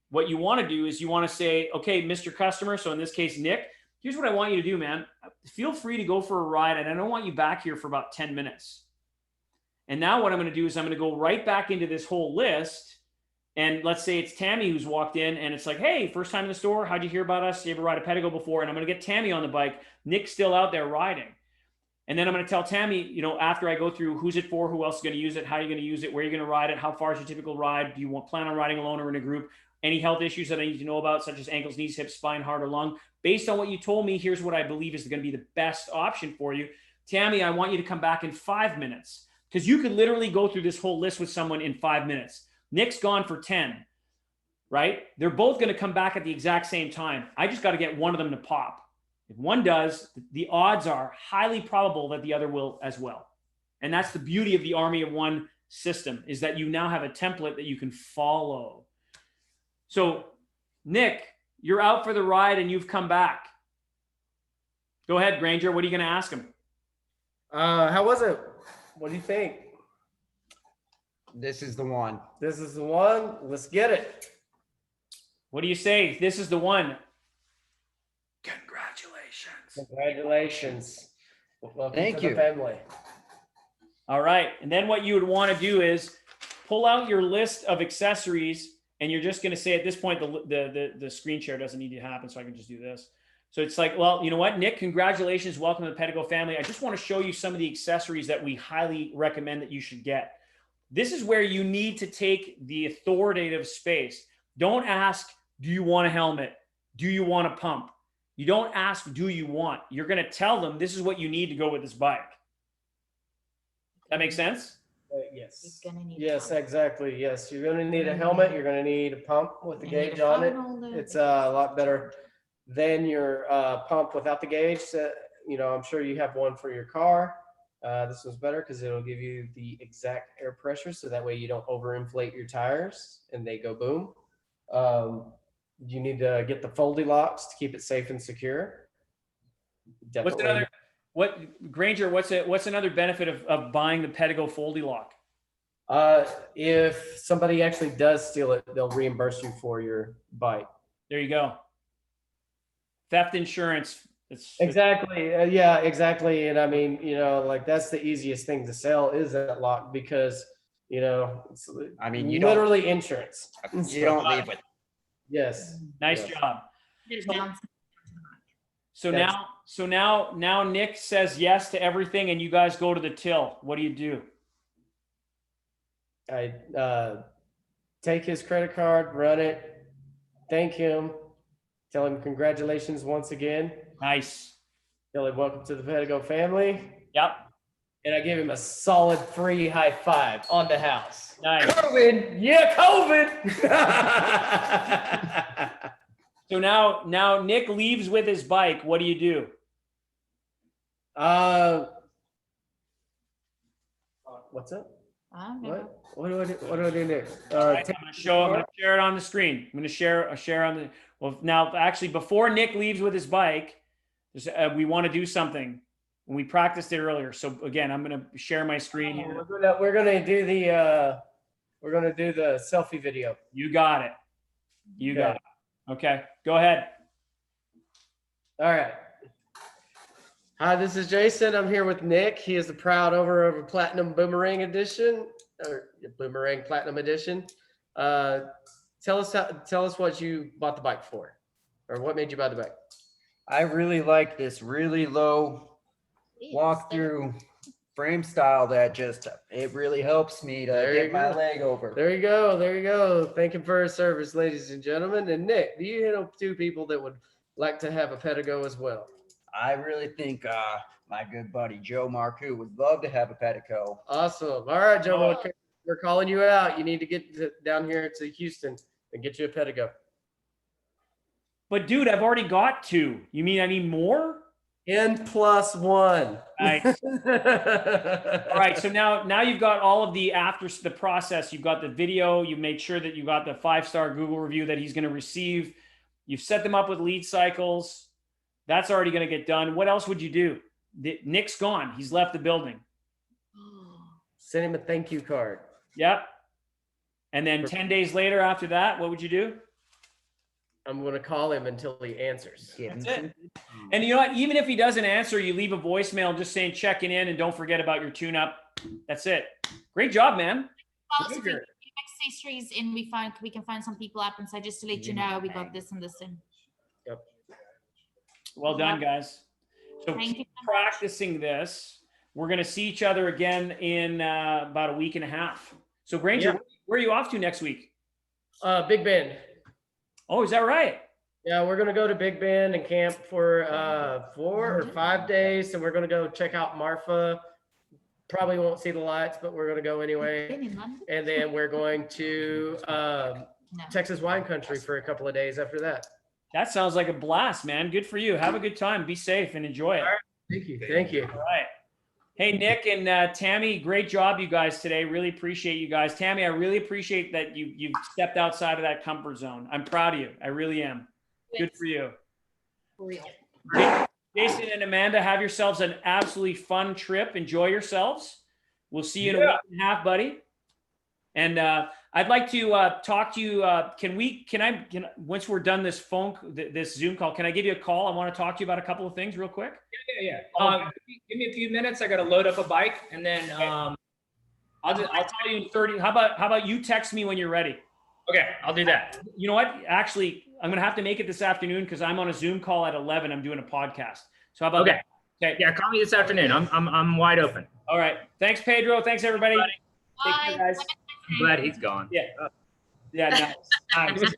what you want to do is you want to say, okay, Mr. Customer. So in this case, Nick, here's what I want you to do, man. Feel free to go for a ride. And I don't want you back here for about 10 minutes. And now what I'm going to do is I'm going to go right back into this whole list. And let's say it's Tammy who's walked in, and it's like, hey, first time in the store. How'd you hear about us? You ever ride a Pedego before? And I'm going to get Tammy on the bike. Nick's still out there riding. And then I'm going to tell Tammy, after I go through who's it for, who else is going to use it, how are you going to use it, where you're going to ride it, how far is your typical ride, do you plan on riding alone or in a group, any health issues that I need to know about, such as ankles, knees, hips, spine, heart, or lung. Based on what you told me, here's what I believe is going to be the best option for you. Tammy, I want you to come back in 5 minutes, because you could literally go through this whole list with someone in 5 minutes. Nick's gone for 10, right? They're both going to come back at the exact same time. I just got to get one of them to pop. If one does, the odds are highly probable that the other will as well. And that's the beauty of the Army of One system, is that you now have a template that you can follow. So, Nick, you're out for the ride and you've come back. Go ahead, Granger. What are you going to ask him? How was it? What do you think? This is the one. This is the one. Let's get it. What do you say? This is the one. Congratulations. Welcome Thank to you. the family. All right. And then what you would want to do is pull out your list of accessories, and you're just going to say at this point, the screen share doesn't need to happen, so I can just do this. So it's like, well, you know what, Nick, congratulations. Welcome to the Pedego family. I just want to show you some of the accessories that we highly recommend that you should get. This is where you need to take the authoritative space. Don't ask, do you want a helmet? Do you want a pump? You don't ask, do you want? You're going to tell them this is what you need to go with this bike. That makes sense? Yes. You're gonna need Yes, a pump. exactly. Yes, you're going to need a helmet. You're going to need a pump with the gauge on it. It's a lot better than your pump without the gauge. So, I'm sure you have one for your car. This one's better because it'll give you the exact air pressure, so that way you don't overinflate your tires and they go boom. You need to get the foldy locks to keep it safe and secure. Definitely. Granger, what's another benefit of buying the Pedego Foldy Lock? If somebody actually does steal it, they'll reimburse you for your bike. There you go. Theft insurance. Exactly. Yeah, exactly. And I mean, that's the easiest thing to sell is that lock, because, it's you literally insurance. You don't leave with. Yes. Nice Yes. job. Get it down. So That's- now Nick says yes to everything, and you guys go to the till. What do you do? I take his credit card, run it, thank him, tell him congratulations once again, Nice. tell him welcome to the Pedego family, Yep. and I give him a solid free high five on the house. Nice. COVID, yeah, COVID. So now Nick leaves with his bike. What do you do? What's up? I don't know. What do I do next? I'm gonna share it on the screen. I'm gonna share on the. Well, now actually, before Nick leaves with his bike, we want to do something. And we practiced it earlier. So again, I'm gonna share my screen here. We're gonna do the selfie video. You got it. You got it. Okay, go ahead. All right. Hi, this is Jason. I'm here with Nick. He is the proud owner of a Platinum Boomerang Edition, or Boomerang Platinum Edition. Tell us what you bought the bike for, or what made you buy the bike. I really like this really low walk through frame style that it really helps me to There you get my go. leg over. There you go. There you go. Thank him for his service, ladies and gentlemen. And Nick, do you know two people that would like to have a Pedego as well? I really think my good buddy Joe Marcoux would love to have a Pedego. Awesome. All right, Joe, we're calling you out. You need to get down here to Houston and get you a Pedego. But dude, I've already got two. You mean I need more? N+1. Nice. All right. So now you've got all of the the process. You've got the video. You made sure that you got the 5-star Google review that he's going to receive. You've set them up with lead cycles. That's already going to get done. What else would you do? Nick's gone. He's left the building. Send him a thank you card. Yep. And then 10 days later after that, what would you do? I'm going to call him until he answers. That's it. And you know what? Even if he doesn't answer, you leave a voicemail just saying checking in and don't forget about your tune-up. That's it. Great job, man. Also, if you get accessories in, we can find some people up and say, just to let you know, we got this and this in. Yep. Well done, guys. So Thank you keep so much. practicing this. We're going to see each other again in about a week and a half. So Granger, where are you off to next week? Big Bend. Oh, is that right? Yeah, we're gonna go to Big Bend and camp for 4 or 5 days, and we're gonna go check out Marfa. Probably won't see the lights, but we're gonna go anyway. Been in London? And then we're going to No. Texas wine country for a couple of days after that. That sounds like a blast, man. Good for you. Have a good time. Be safe and enjoy it. All right. Thank you. Thank you. All right. Hey, Nick and Tammy, great job, you guys, today. Really appreciate you guys. Tammy, I really appreciate that you've stepped outside of that comfort zone. I'm proud of you. I really am. Good for you. For real. Jason and Amanda, have yourselves an absolutely fun trip. Enjoy yourselves. We'll see you in a week and a half, buddy. And I'd like to talk to you. Can once we're done this this Zoom call, can I give you a call? I want to talk to you about a couple of things real quick. Yeah. Give me a few minutes. I got to load up a bike, and then I'll tell you in 30. How about you text me when you're ready? Okay, I'll do that. You know what? Actually, I'm gonna have to make it this afternoon because I'm on a Zoom call at 11. I'm doing a podcast. So how about that? Okay. Yeah, call me this afternoon. I'm wide open. All right. Thanks, Pedro. Thanks, everybody. Take care, guys. I'm glad he's gone. Yeah. Yeah. Nice. Nice.